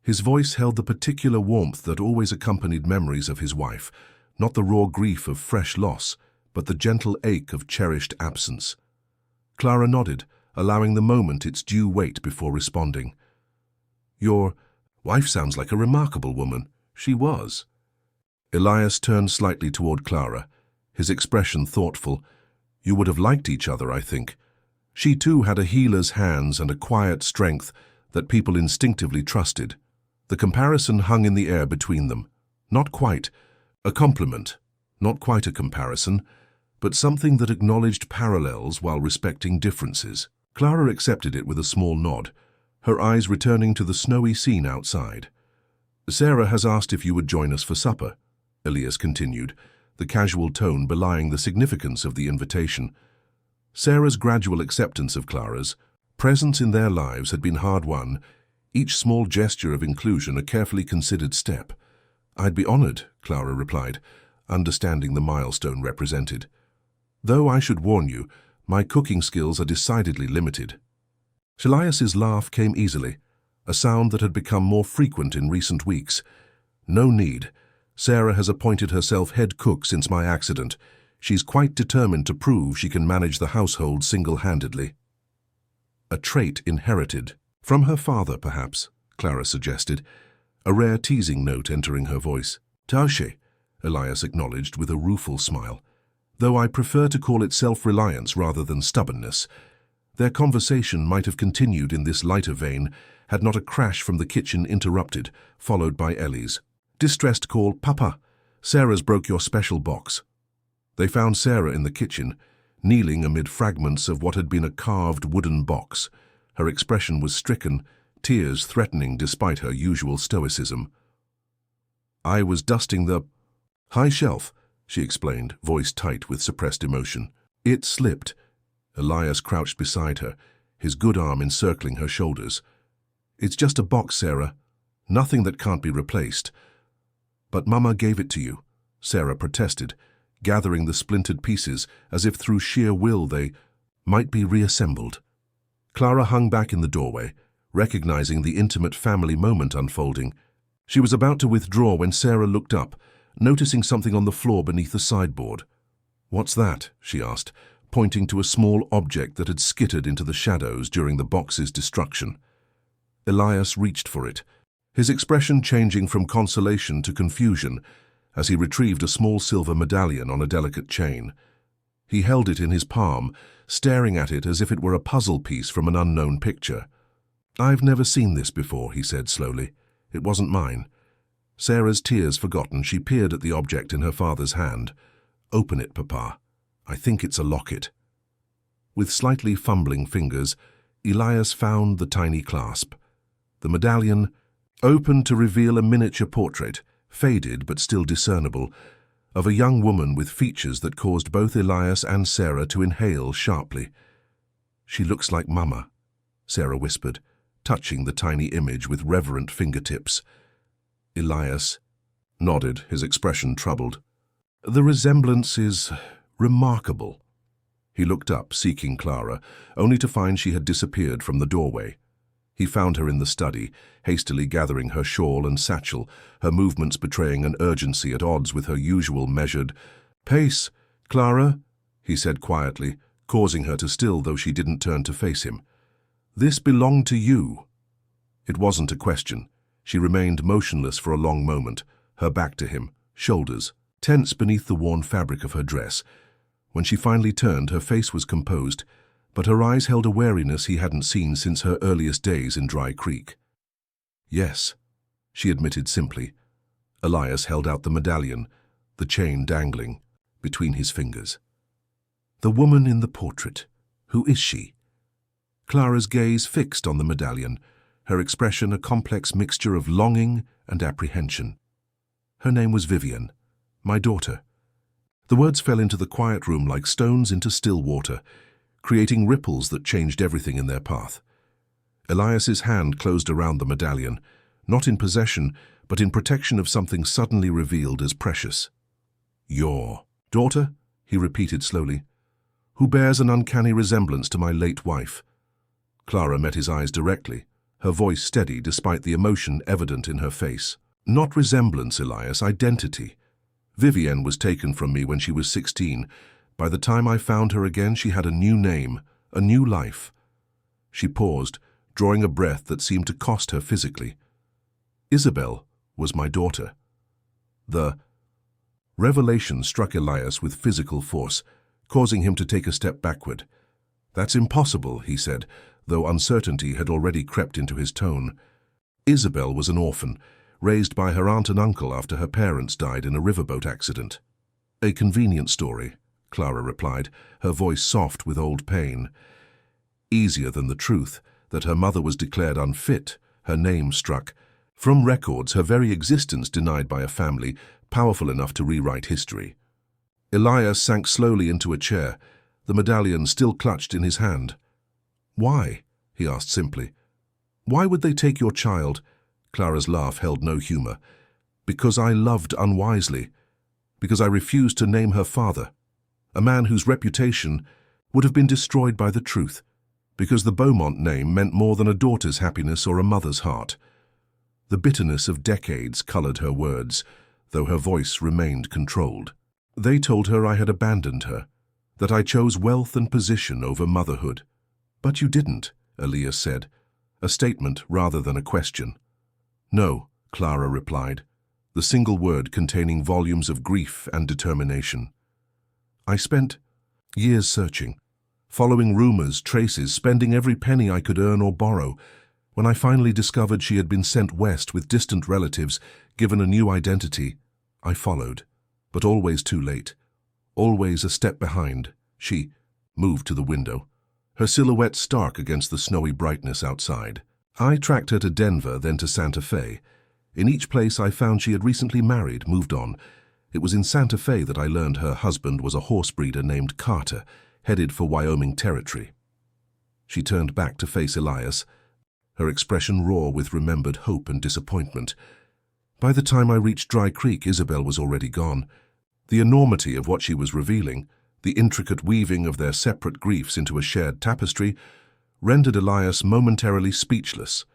His voice held the particular warmth that always accompanied memories of his wife, not the raw grief of fresh loss, but the gentle ache of cherished absence. Clara nodded, allowing the moment its due weight before responding. "Your wife sounds like a remarkable woman." "She was." Elias turned slightly toward Clara, his expression thoughtful. "You would have liked each other, I think. She too had a healer's hands and a quiet strength that people instinctively trusted." The comparison hung in the air between them. Not quite a compliment, not quite a comparison, but something that acknowledged parallels while respecting differences. Clara accepted it with a small nod, her eyes returning to the snowy scene outside. "Sarah has asked if you would join us for supper," Elias continued, the casual tone belying the significance of the invitation. Sarah's gradual acceptance of Clara's presence in their lives had been hard-won, each small gesture of inclusion a carefully considered step. "I'd be honored," Clara replied, understanding the milestone represented. "Though I should warn you, my cooking skills are decidedly limited." Elias's laugh came easily, a sound that had become more frequent in recent weeks. "No need. Sarah has appointed herself head cook since my accident. She's quite determined to prove she can manage the household single-handedly." A trait inherited. From her father, perhaps, Clara suggested, a rare teasing note entering her voice. "Tausche," Elias acknowledged with a rueful smile, "though I prefer to call it self-reliance rather than stubbornness." Their conversation might have continued in this lighter vein had not a crash from the kitchen interrupted, followed by Ellie's. Distressed call, "Papa, Sarah's broke your special box." They found Sarah in the kitchen, kneeling amid fragments of what had been a carved wooden box. Her expression was stricken, tears threatening despite her usual stoicism. "I was dusting the high shelf," she explained, voice tight with suppressed emotion. "It slipped." Elias crouched beside her, his good arm encircling her shoulders. "It's just a box, Sarah. Nothing that can't be replaced." "But Mama gave it to you," Sarah protested, gathering the splintered pieces as if through sheer will they might be reassembled. Clara hung back in the doorway, recognizing the intimate family moment unfolding. She was about to withdraw when Sarah looked up, noticing something on the floor beneath the sideboard. "What's that?" she asked, pointing to a small object that had skittered into the shadows during the box's destruction. Elias reached for it, his expression changing from consolation to confusion as he retrieved a small silver medallion on a delicate chain. He held it in his palm, staring at it as if it were a puzzle piece from an unknown picture. "I've never seen this before," he said slowly. "It wasn't mine." Sarah's tears forgotten, she peered at the object in her father's hand. "Open it, Papa. I think it's a locket." With slightly fumbling fingers, Elias found the tiny clasp. The medallion opened to reveal a miniature portrait, faded but still discernible, of a young woman with features that caused both Elias and Sarah to inhale sharply. "She looks like Mama," Sarah whispered, touching the tiny image with reverent fingertips. Elias nodded, his expression troubled. "The resemblance is remarkable." He looked up, seeking Clara, only to find she had disappeared from the doorway. He found her in the study, hastily gathering her shawl and satchel, her movements betraying an urgency at odds with her usual measured pace. "Clara," he said quietly, causing her to still, though she didn't turn to face him. "This belonged to you." It wasn't a question. She remained motionless for a long moment, her back to him, shoulders tense beneath the worn fabric of her dress. When she finally turned, her face was composed, but her eyes held a wariness he hadn't seen since her earliest days in Dry Creek. "Yes," she admitted simply. Elias held out the medallion, the chain dangling between his fingers. "The woman in the portrait. Who is she?" Clara's gaze fixed on the medallion, her expression a complex mixture of longing and apprehension. "Her name was Vivian, my daughter." The words fell into the quiet room like stones into still water, creating ripples that changed everything in their path. Elias's hand closed around the medallion, not in possession, but in protection of something suddenly revealed as precious. "Your daughter?" he repeated slowly. "Who bears an uncanny resemblance to my late wife." Clara met his eyes directly, her voice steady despite the emotion evident in her face. "Not resemblance, Elias, identity. Vivienne was taken from me when she was 16. By the time I found her again, she had a new name, a new life." She paused, drawing a breath that seemed to cost her physically. "Isabel was my daughter." The revelation struck Elias with physical force, causing him to take a step backward. "That's impossible," he said, though uncertainty had already crept into his tone. "Isabel was an orphan, raised by her aunt and uncle after her parents died in a riverboat accident." "A convenient story," Clara replied, her voice soft with old pain. Easier than the truth that her mother was declared unfit, her name struck. From records, her very existence denied by a family powerful enough to rewrite history. Elias sank slowly into a chair, the medallion still clutched in his hand. "Why?" he asked simply. "Why would they take your child?" Clara's laugh held no humor. "Because I loved unwisely. Because I refused to name her father. A man whose reputation would have been destroyed by the truth. Because the Beaumont name meant more than a daughter's happiness or a mother's heart." The bitterness of decades colored her words, though her voice remained controlled. "They told her I had abandoned her, that I chose wealth and position over motherhood." "But you didn't," Elias said, a statement rather than a question. "No," Clara replied, the single word containing volumes of grief and determination. "I spent years searching, following rumors, traces, spending every penny I could earn or borrow. When I finally discovered she had been sent west with distant relatives, given a new identity, I followed, but always too late, always a step behind." She moved to the window, her silhouette stark against the snowy brightness outside. "I tracked her to Denver, then to Santa Fe. In each place I found she had recently married, moved on. It was in Santa Fe that I learned her husband was a horse breeder named Carter, headed for Wyoming Territory." She turned back to face Elias, her expression raw with remembered hope and disappointment. "By the time I reached Dry Creek, Isabel was already gone." The enormity of what she was revealing, the intricate weaving of their separate griefs into a shared tapestry, rendered Elias momentarily speechless.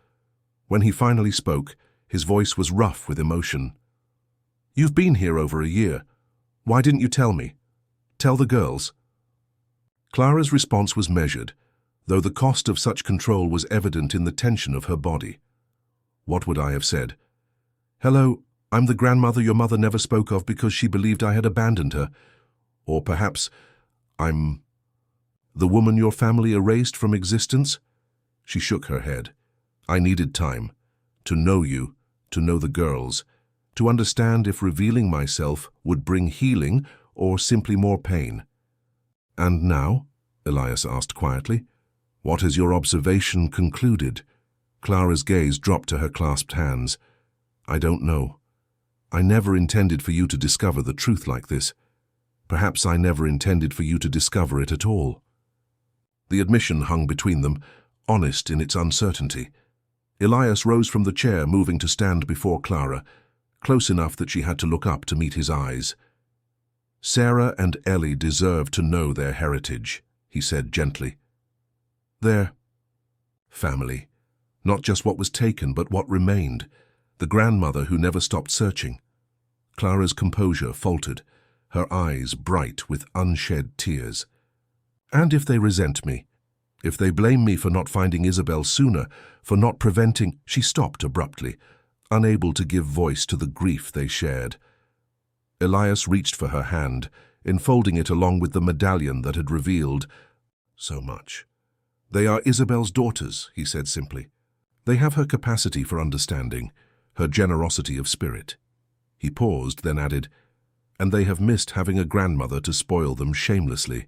When he finally spoke, his voice was rough with emotion. "You've been here over a year. Why didn't you tell me? Tell the girls?" Clara's response was measured, though the cost of such control was evident in the tension of her body. "What would I have said? Hello, I'm the grandmother your mother never spoke of because she believed I had abandoned her. Or perhaps, I'm the woman your family erased from existence?" She shook her head. "I needed time. To know you, to know the girls, to understand if revealing myself would bring healing or simply more pain. "And now?" Elias asked quietly. "What has your observation concluded?" Clara's gaze dropped to her clasped hands. "I don't know. I never intended for you to discover the truth like this. Perhaps I never intended for you to discover it at all." The admission hung between them, honest in its uncertainty. Elias rose from the chair, moving to stand before Clara, close enough that she had to look up to meet his eyes. "Sarah and Ellie deserve to know their heritage," he said gently. "Their family. Not just what was taken, but what remained. The grandmother who never stopped searching." Clara's composure faltered, her eyes bright with unshed tears. "And if they resent me, if they blame me for not finding Isabel sooner, for not preventing—" She stopped abruptly, unable to give voice to the grief they shared. Elias reached for her hand, enfolding it along with the medallion that had revealed so much. "They are Isabel's daughters," he said simply. "They have her capacity for understanding, her generosity of spirit." He paused, then added, "And they have missed having a grandmother to spoil them shamelessly."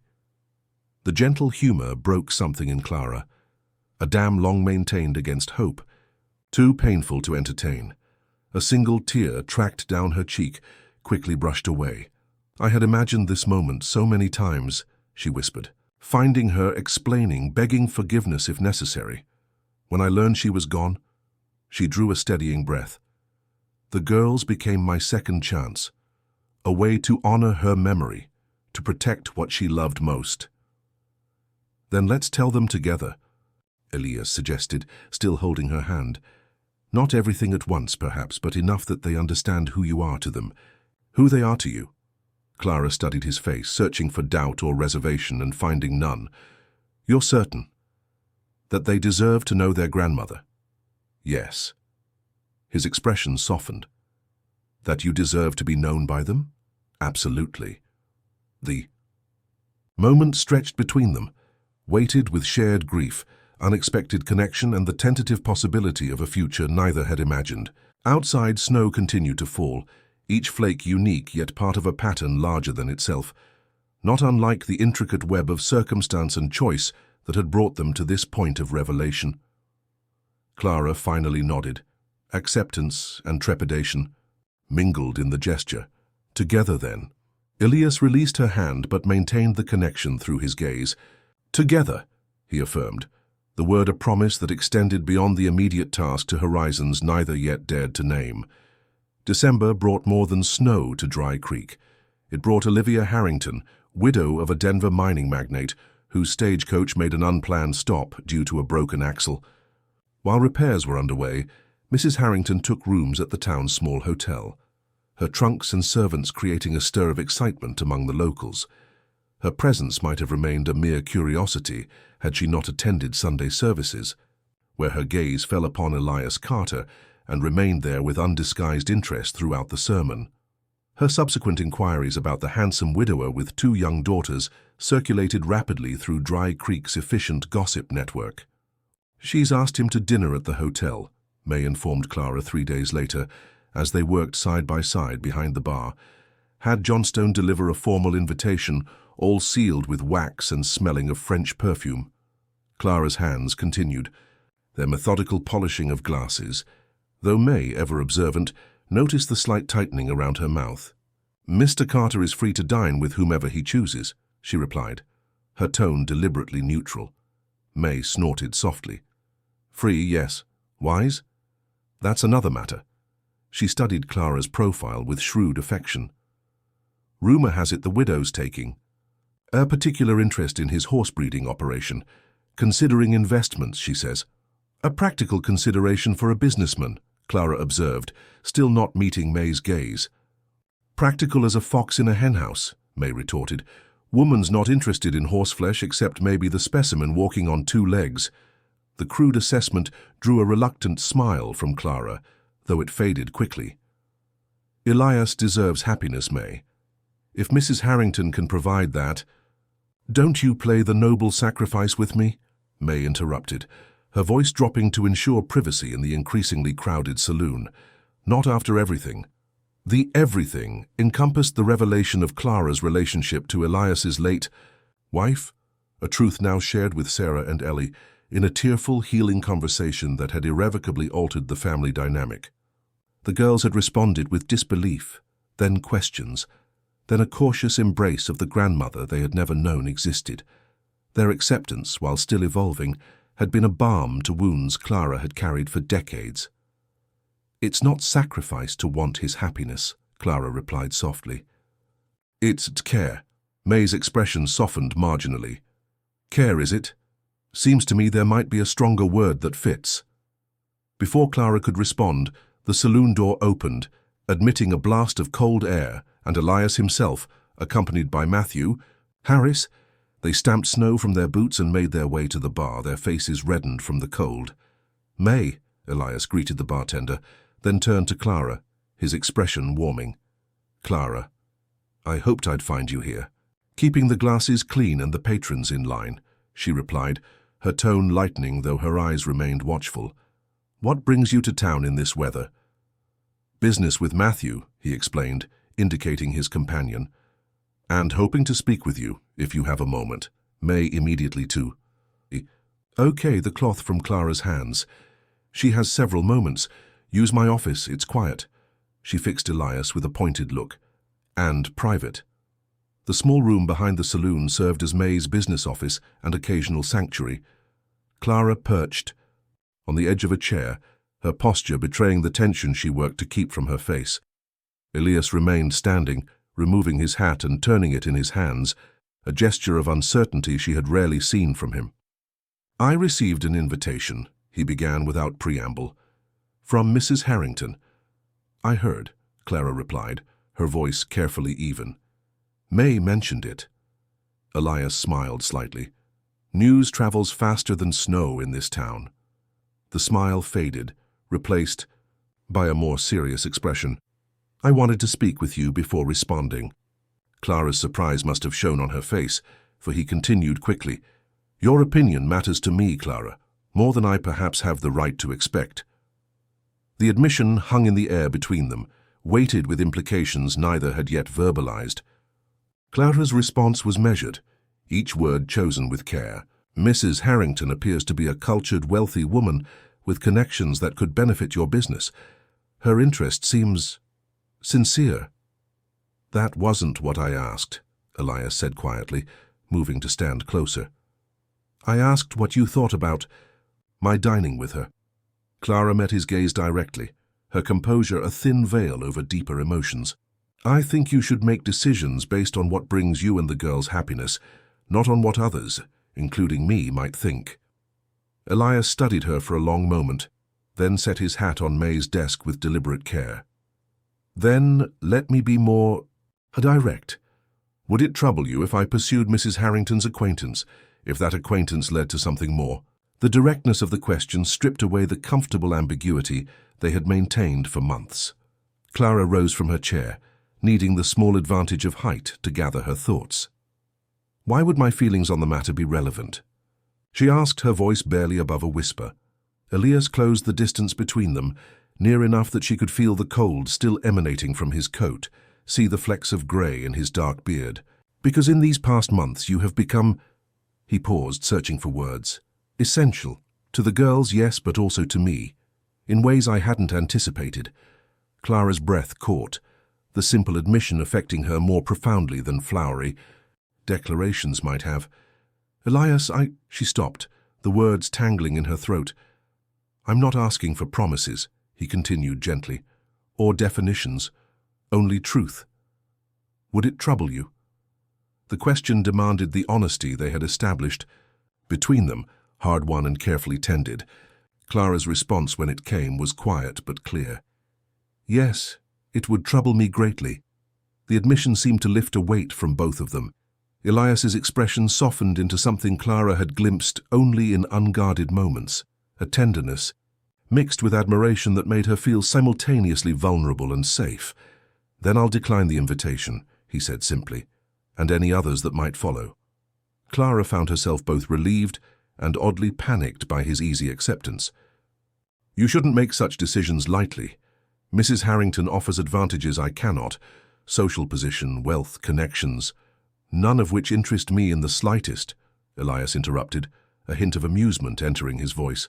The gentle humor broke something in Clara, a dam long maintained against hope, too painful to entertain. A single tear tracked down her cheek, quickly brushed away. "I had imagined this moment so many times," she whispered, finding her explaining, begging forgiveness if necessary. "When I learned she was gone," she drew a steadying breath. "The girls became my second chance, a way to honor her memory, to protect what she loved most." "Then let's tell them together," Elias suggested, still holding her hand. "Not everything at once, perhaps, but enough that they understand who you are to them, who they are to you." Clara studied his face, searching for doubt or reservation and finding none. "You're certain that they deserve to know their grandmother?" "Yes." His expression softened. "That you deserve to be known by them?" "Absolutely." The moment stretched between them, weighted with shared grief, unexpected connection, and the tentative possibility of a future neither had imagined. Outside, snow continued to fall, each flake unique yet part of a pattern larger than itself, not unlike the intricate web of circumstance and choice that had brought them to this point of revelation. Clara finally nodded. Acceptance and trepidation mingled in the gesture. "Together, then." Elias released her hand but maintained the connection through his gaze. "Together," he affirmed, the word a promise that extended beyond the immediate task to horizons neither yet dared to name. December brought more than snow to Dry Creek. It brought Olivia Harrington, widow of a Denver mining magnate, whose stagecoach made an unplanned stop due to a broken axle. While repairs were underway, Mrs. Harrington took rooms at the town's small hotel, her trunks and servants creating a stir of excitement among the locals. Her presence might have remained a mere curiosity had she not attended Sunday services, where her gaze fell upon Elias Carter and remained there with undisguised interest throughout the sermon. Her subsequent inquiries about the handsome widower with 2 young daughters circulated rapidly through Dry Creek's efficient gossip network. "She's asked him to dinner at the hotel," May informed Clara 3 days later, as they worked side by side behind the bar. "Had Johnstone deliver a formal invitation, all sealed with wax and smelling of French perfume." Clara's hands continued their methodical polishing of glasses, though May, ever observant, noticed the slight tightening around her mouth. "Mr. Carter is free to dine with whomever he chooses," she replied, her tone deliberately neutral. May snorted softly. "Free, yes. Wise? That's another matter." She studied Clara's profile with shrewd affection. "Rumor has it the widow's taking a particular interest in his horse-breeding operation, considering investments, she says." "A practical consideration for a businessman," Clara observed, still not meeting May's gaze. "Practical as a fox in a henhouse," May retorted. "Woman's not interested in horseflesh except maybe the specimen walking on 2 legs. The crude assessment drew a reluctant smile from Clara, though it faded quickly. "Elias deserves happiness, May. If Mrs. Harrington can provide that—" "Don't you play the noble sacrifice with me?" May interrupted, her voice dropping to ensure privacy in the increasingly crowded saloon. "Not after everything. The everything encompassed the revelation of Clara's relationship to Elias's late wife, a truth now shared with Sarah and Ellie in a tearful, healing conversation that had irrevocably altered the family dynamic. The girls had responded with disbelief, then questions, then a cautious embrace of the grandmother they had never known existed. Their acceptance, while still evolving, had been a balm to wounds Clara had carried for decades. "It's not sacrifice to want his happiness," Clara replied softly. "It's care." May's expression softened marginally. "Care, is it? Seems to me there might be a stronger word that fits." Before Clara could respond, the saloon door opened, admitting a blast of cold air, and Elias himself, accompanied by Matthew, Harris. They stamped snow from their boots and made their way to the bar, their faces reddened from the cold. "May," Elias greeted the bartender, then turned to Clara, his expression warming. "Clara, I hoped I'd find you here." "Keeping the glasses clean and the patrons in line," she replied, her tone lightening though her eyes remained watchful. "What brings you to town in this weather?" "Business with Matthew," he explained, indicating his companion. "And hoping to speak with you, if you have a moment." May immediately too. "Okay," the cloth from Clara's hands. "She has several moments. Use my office, it's quiet." She fixed Elias with a pointed look. "And private." The small room behind the saloon served as May's business office and occasional sanctuary. Clara perched on the edge of a chair, her posture betraying the tension she worked to keep from her face. Elias remained standing, removing his hat and turning it in his hands, a gesture of uncertainty she had rarely seen from him. "I received an invitation," he began without preamble, "from Mrs. Harrington." "I heard," Clara replied, her voice carefully even. "May mentioned it." Elias smiled slightly. "News travels faster than snow in this town." The smile faded, replaced by a more serious expression. "I wanted to speak with you before responding." Clara's surprise must have shown on her face, for he continued quickly. "Your opinion matters to me, Clara, more than I perhaps have the right to expect." The admission hung in the air between them, weighted with implications neither had yet verbalized. Clara's response was measured, each word chosen with care. "Mrs. Harrington appears to be a cultured, wealthy woman with connections that could benefit your business. Her interest seems sincere." "That wasn't what I asked," Elias said quietly, moving to stand closer. "I asked what you thought about my dining with her." Clara met his gaze directly, her composure a thin veil over deeper emotions. "I think you should make decisions based on what brings you and the girls happiness, not on what others, including me, might think." Elias studied her for a long moment, then set his hat on May's desk with deliberate care. "Then let me be more direct. Would it trouble you if I pursued Mrs. Harrington's acquaintance, if that acquaintance led to something more?" The directness of the question stripped away the comfortable ambiguity they had maintained for months. Clara rose from her chair, needing the small advantage of height to gather her thoughts. "Why would my feelings on the matter be relevant?" she asked, her voice barely above a whisper. Elias closed the distance between them, near enough that she could feel the cold still emanating from his coat, see the flecks of grey in his dark beard. "Because in these past months you have become—" He paused, searching for words. "Essential. To the girls, yes, but also to me. In ways I hadn't anticipated." Clara's breath caught, the simple admission affecting her more profoundly than flowery declarations might have. "Elias, She stopped, the words tangling in her throat. "I'm not asking for promises," he continued gently, "or definitions, only truth. Would it trouble you?" The question demanded the honesty they had established between them, hard-won and carefully tended. Clara's response when it came was quiet but clear. "Yes, it would trouble me greatly." The admission seemed to lift a weight from both of them. Elias's expression softened into something Clara had glimpsed only in unguarded moments, a tenderness, mixed with admiration that made her feel simultaneously vulnerable and safe. "Then I'll decline the invitation," he said simply, "and any others that might follow." Clara found herself both relieved and oddly panicked by his easy acceptance. "You shouldn't make such decisions lightly. Mrs. Harrington offers advantages I cannot, social position, wealth, connections, none of which interest me in the slightest, Elias interrupted, a hint of amusement entering his voice.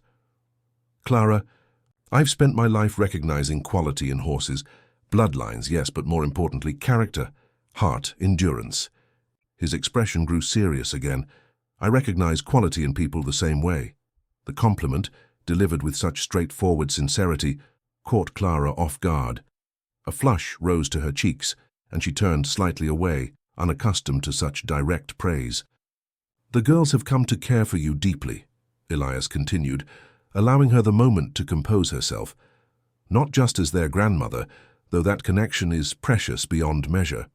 Clara, I've spent my life recognizing quality in horses, bloodlines, yes, but more importantly, character, heart, endurance. His expression grew serious again. I recognize quality in people the same way. The compliment, delivered with such straightforward sincerity, caught Clara off guard. A flush rose to her cheeks, and she turned slightly away, unaccustomed to such direct praise. The girls have come to care for you deeply, Elias continued, allowing her the moment to compose herself. Not just as their grandmother, though that connection is precious beyond measure.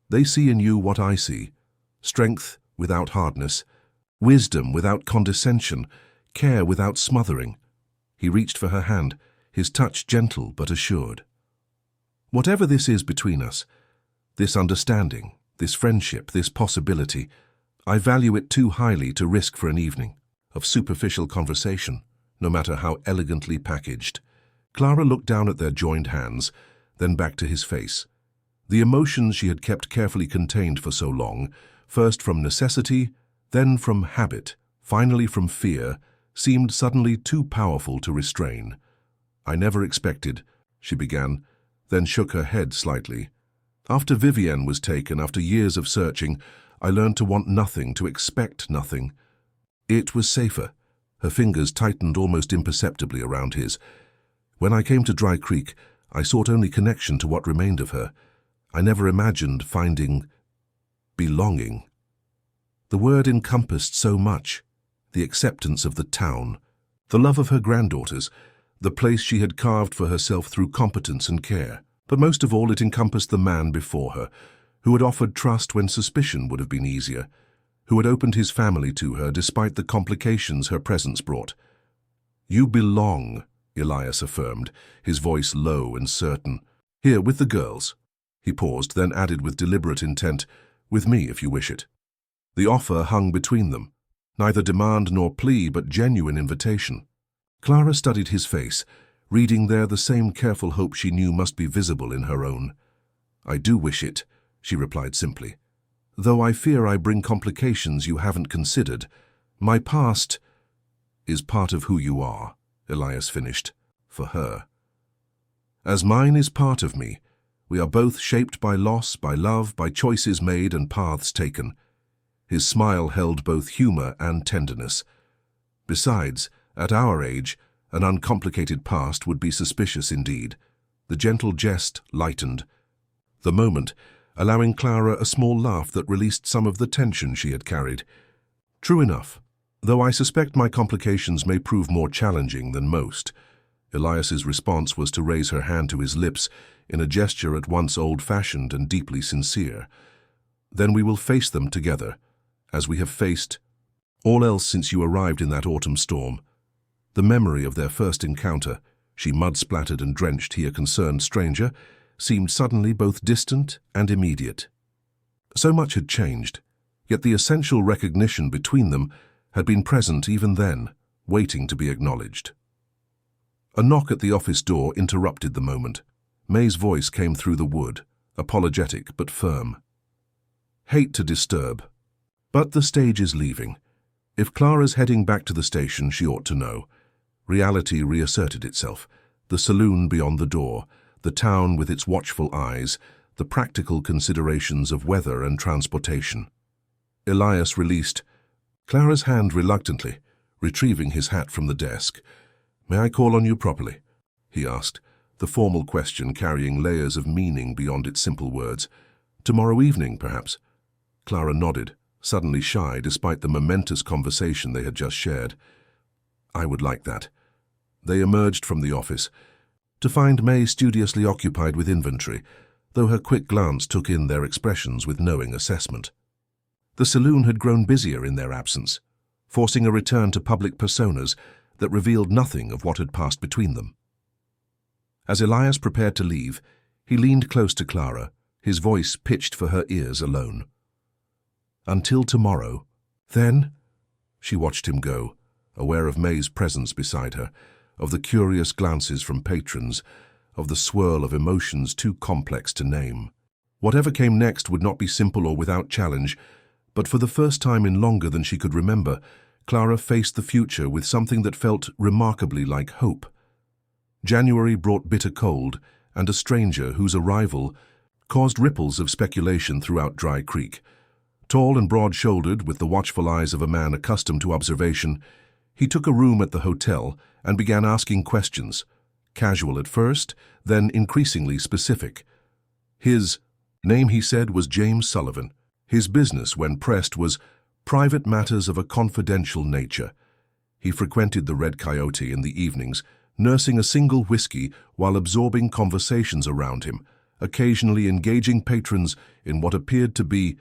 They see in you what I see: strength without hardness, wisdom without condescension, care without smothering. He reached for her hand, his touch gentle but assured. Whatever this is between us, this understanding, this friendship, this possibility, I value it too highly to risk for an evening of superficial conversation, no matter how elegantly packaged. Clara looked down at their joined hands, then back to his face. The emotions she had kept carefully contained for so long, first from necessity, then from habit, finally from fear, seemed suddenly too powerful to restrain. I never expected, she began, then shook her head slightly. After Vivienne was taken, after years of searching, I learned to want nothing, to expect nothing. It was safer. Her fingers tightened almost imperceptibly around his. When I came to Dry Creek, I sought only connection to what remained of her. I never imagined finding belonging. The word encompassed so much: the acceptance of the town, the love of her granddaughters, the place she had carved for herself through competence and care. But most of all, it encompassed the man before her, who had offered trust when suspicion would have been easier, who had opened his family to her despite the complications her presence brought. You belong, Elias affirmed, his voice low and certain. Here, with the girls. He paused, then added with deliberate intent, with me if you wish it. The offer hung between them, neither demand nor plea, but genuine invitation. Clara studied his face, reading there the same careful hope she knew must be visible in her own. I do wish it, she replied simply. Though I fear I bring complications you haven't considered. My past is part of who you are, Elias finished, for her. As mine is part of me, we are both shaped by loss, by love, by choices made and paths taken. His smile held both humor and tenderness. Besides, at our age, an uncomplicated past would be suspicious indeed. The gentle jest lightened the moment, allowing Clara a small laugh that released some of the tension she had carried. True enough, though I suspect my complications may prove more challenging than most. Elias's response was to raise her hand to his lips in a gesture at once old-fashioned and deeply sincere. Then we will face them together, as we have faced all else since you arrived in that autumn storm. The memory of their first encounter, she mud-splattered and drenched he a concerned stranger, seemed suddenly both distant and immediate. So much had changed, yet the essential recognition between them had been present even then, waiting to be acknowledged. A knock at the office door interrupted the moment. May's voice came through the wood, apologetic but firm. Hate to disturb, but the stage is leaving. If Clara's heading back to the station, she ought to know. Reality reasserted itself. The saloon beyond the door, the town with its watchful eyes, the practical considerations of weather and transportation. Elias released Clara's hand reluctantly, retrieving his hat from the desk. "May I call on you properly?" he asked, the formal question carrying layers of meaning beyond its simple words. "Tomorrow evening, perhaps?" Clara nodded, suddenly shy despite the momentous conversation they had just shared. "I would like that." They emerged from the office, to find May studiously occupied with inventory, though her quick glance took in their expressions with knowing assessment. The saloon had grown busier in their absence, forcing a return to public personas that revealed nothing of what had passed between them. As Elias prepared to leave, he leaned close to Clara, his voice pitched for her ears alone. "Until tomorrow. Then?" She watched him go, aware of May's presence beside her, of the curious glances from patrons, of the swirl of emotions too complex to name. Whatever came next would not be simple or without challenge, but for the first time in longer than she could remember, Clara faced the future with something that felt remarkably like hope. January brought bitter cold, and a stranger whose arrival caused ripples of speculation throughout Dry Creek. Tall and broad-shouldered, with the watchful eyes of a man accustomed to observation, he took a room at the hotel and began asking questions, casual at first, then increasingly specific. His name, he said, was James Sullivan. His business, when pressed, was private matters of a confidential nature. He frequented the Red Coyote in the evenings, nursing a single whiskey while absorbing conversations around him, occasionally engaging patrons in what appeared to be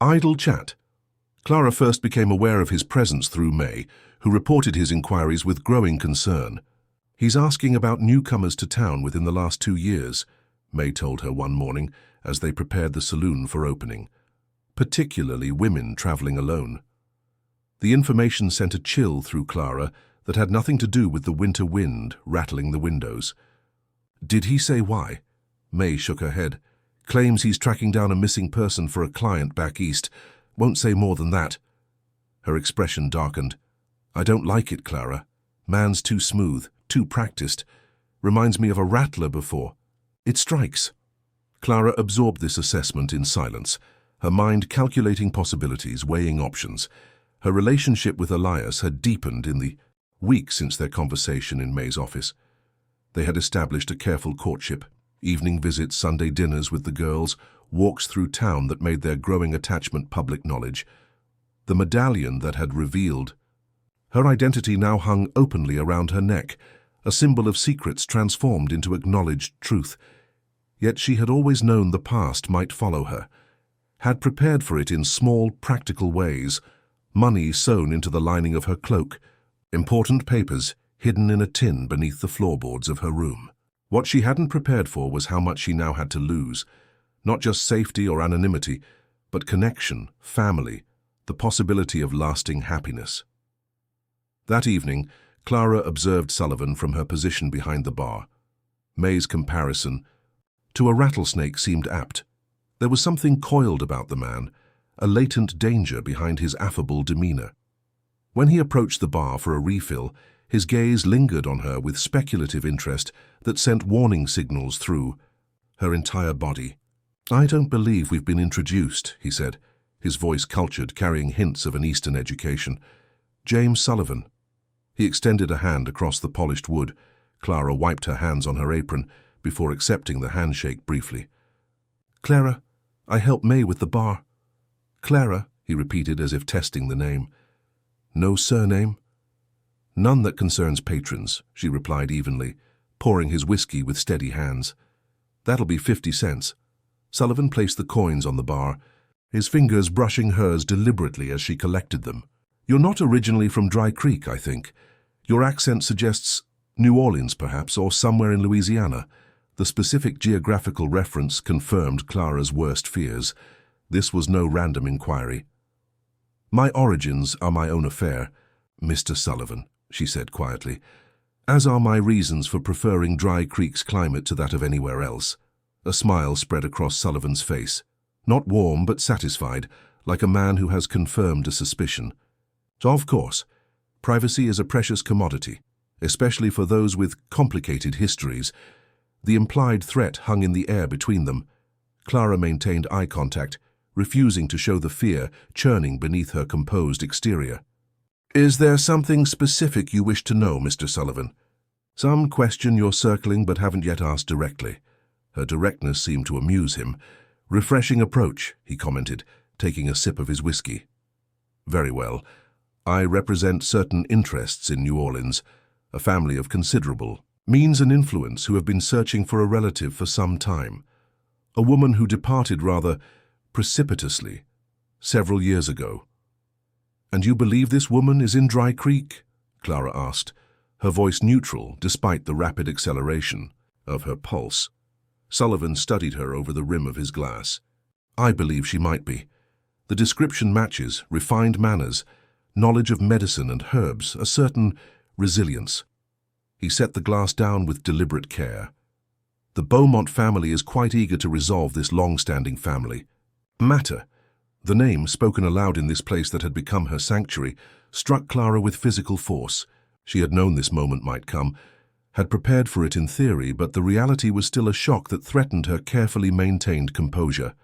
idle chat. Clara first became aware of his presence through May, who reported his inquiries with growing concern. "He's asking about newcomers to town within the last 2 years," May told her one morning as they prepared the saloon for opening, "particularly women traveling alone." The information sent a chill through Clara that had nothing to do with the winter wind rattling the windows. "Did he say why?" May shook her head. "Claims he's tracking down a missing person for a client back east. Won't say more than that." Her expression darkened. "I don't like it, Clara. Man's too smooth, too practiced. Reminds me of a rattler before. It strikes." Clara absorbed this assessment in silence, her mind calculating possibilities, weighing options. Her relationship with Elias had deepened in the weeks since their conversation in May's office. They had established a careful courtship, evening visits, Sunday dinners with the girls, walks through town that made their growing attachment public knowledge. The medallion that had revealed her identity now hung openly around her neck, a symbol of secrets transformed into acknowledged truth. Yet she had always known the past might follow her, had prepared for it in small, practical ways, money sewn into the lining of her cloak, important papers hidden in a tin beneath the floorboards of her room. What she hadn't prepared for was how much she now had to lose, not just safety or anonymity, but connection, family, the possibility of lasting happiness. That evening, Clara observed Sullivan from her position behind the bar. May's comparison to a rattlesnake seemed apt. There was something coiled about the man, a latent danger behind his affable demeanor. When he approached the bar for a refill, his gaze lingered on her with speculative interest that sent warning signals through her entire body. "I don't believe we've been introduced," he said, his voice cultured, carrying hints of an Eastern education. "James Sullivan." He extended a hand across the polished wood. Clara wiped her hands on her apron before accepting the handshake briefly. "Clara, I help May with the bar." "Clara," he repeated as if testing the name. "No surname?" "None that concerns patrons," she replied evenly, pouring his whiskey with steady hands. "That'll be 50 cents. Sullivan placed the coins on the bar, his fingers brushing hers deliberately as she collected them. "You're not originally from Dry Creek, I think. Your accent suggests New Orleans, perhaps, or somewhere in Louisiana." The specific geographical reference confirmed Clara's worst fears. This was no random inquiry. "My origins are my own affair, Mr. Sullivan," she said quietly, "as are my reasons for preferring Dry Creek's climate to that of anywhere else." A smile spread across Sullivan's face, not warm but satisfied, like a man who has confirmed a suspicion. "Of course, privacy is a precious commodity, especially for those with complicated histories." The implied threat hung in the air between them. Clara maintained eye contact, refusing to show the fear churning beneath her composed exterior. "Is there something specific you wish to know, Mr. Sullivan? Some question you're circling but haven't yet asked directly." Her directness seemed to amuse him. "Refreshing approach," he commented, taking a sip of his whiskey. "Very well. I represent certain interests in New Orleans, a family of considerable means and influence who have been searching for a relative for some time. A woman who departed rather precipitously several years ago." "And you believe this woman is in Dry Creek?" Clara asked, her voice neutral despite the rapid acceleration of her pulse. Sullivan studied her over the rim of his glass. "I believe she might be. The description matches refined manners, knowledge of medicine and herbs, a certain resilience." He set the glass down with deliberate care. The Beaumont family is quite eager to resolve this long-standing family matter. The name, spoken aloud in this place that had become her sanctuary, struck Clara with physical force. She had known this moment might come, had prepared for it in theory, but the reality was still a shock that threatened her carefully maintained composure.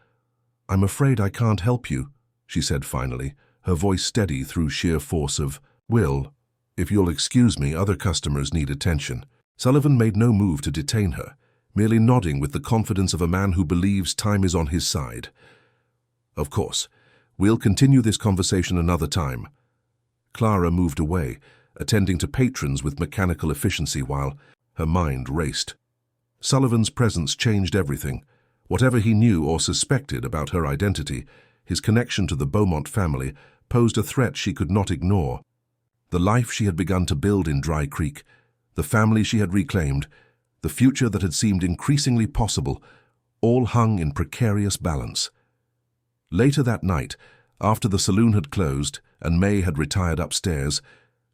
"I'm afraid I can't help you," she said finally, her voice steady through sheer force of will. "If you'll excuse me, other customers need attention." Sullivan made no move to detain her, merely nodding with the confidence of a man who believes time is on his side. "Of course, we'll continue this conversation another time." Clara moved away, attending to patrons with mechanical efficiency while her mind raced. Sullivan's presence changed everything. Whatever he knew or suspected about her identity, his connection to the Beaumont family, posed a threat she could not ignore. The life she had begun to build in Dry Creek, the family she had reclaimed, the future that had seemed increasingly possible, all hung in precarious balance. Later that night, after the saloon had closed and May had retired upstairs,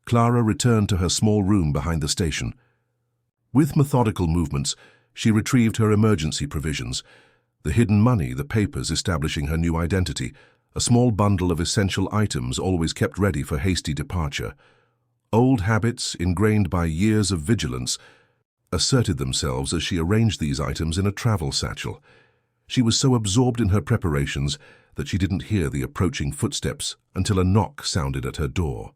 Clara returned to her small room behind the station. With methodical movements, she retrieved her emergency provisions, the hidden money, the papers establishing her new identity, a small bundle of essential items always kept ready for hasty departure. Old habits, ingrained by years of vigilance, asserted themselves as she arranged these items in a travel satchel. She was so absorbed in her preparations that she didn't hear the approaching footsteps until a knock sounded at her door.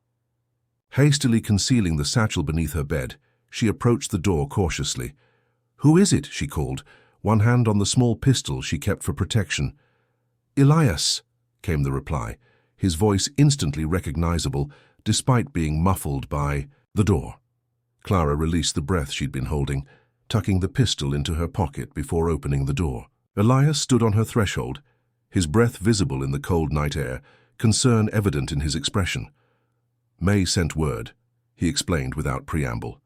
Hastily concealing the satchel beneath her bed, she approached the door cautiously. "Who is it?" she called, one hand on the small pistol she kept for protection. "Elias," came the reply, his voice instantly recognizable, despite being muffled by the door. Clara released the breath she'd been holding, tucking the pistol into her pocket before opening the door. Elias stood on her threshold, his breath visible in the cold night air, concern evident in his expression. "May sent word," he explained without preamble.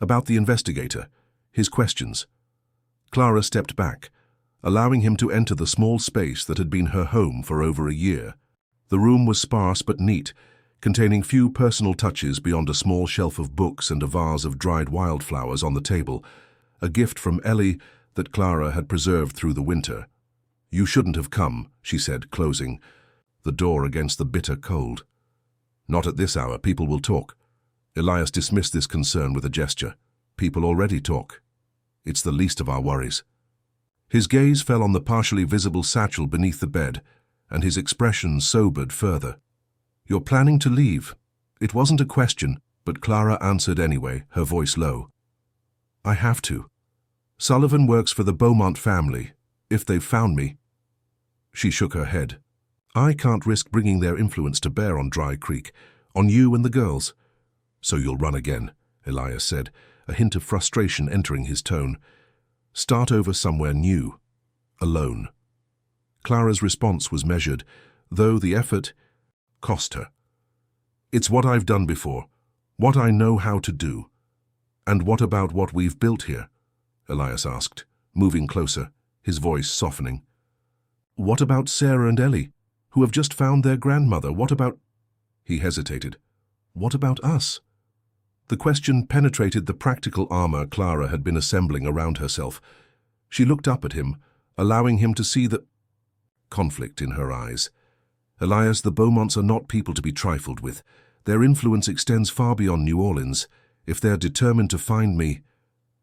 "About the investigator, his questions." Clara stepped back, allowing him to enter the small space that had been her home for over a year. The room was sparse but neat, containing few personal touches beyond a small shelf of books and a vase of dried wildflowers on the table, a gift from Ellie that Clara had preserved through the winter. "You shouldn't have come," she said, closing the door against the bitter cold. "Not at this hour, people will talk." Elias dismissed this concern with a gesture. "People already talk. It's the least of our worries." His gaze fell on the partially visible satchel beneath the bed, and his expression sobered further. "You're planning to leave?" It wasn't a question, but Clara answered anyway, her voice low. "I have to. Sullivan works for the Beaumont family, if they've found me." She shook her head. "I can't risk bringing their influence to bear on Dry Creek, on you and the girls." "So you'll run again," Elias said, a hint of frustration entering his tone. "Start over somewhere new, alone." Clara's response was measured, though the effort cost her. "It's what I've done before, what I know how to do." "And what about what we've built here?" Elias asked, moving closer, his voice softening. "What about Sarah and Ellie, who have just found their grandmother? What about—" He hesitated. "What about us?" The question penetrated the practical armor Clara had been assembling around herself. She looked up at him, allowing him to see the conflict in her eyes. "Elias, the Beaumonts are not people to be trifled with. Their influence extends far beyond New Orleans. If they're determined to find me—"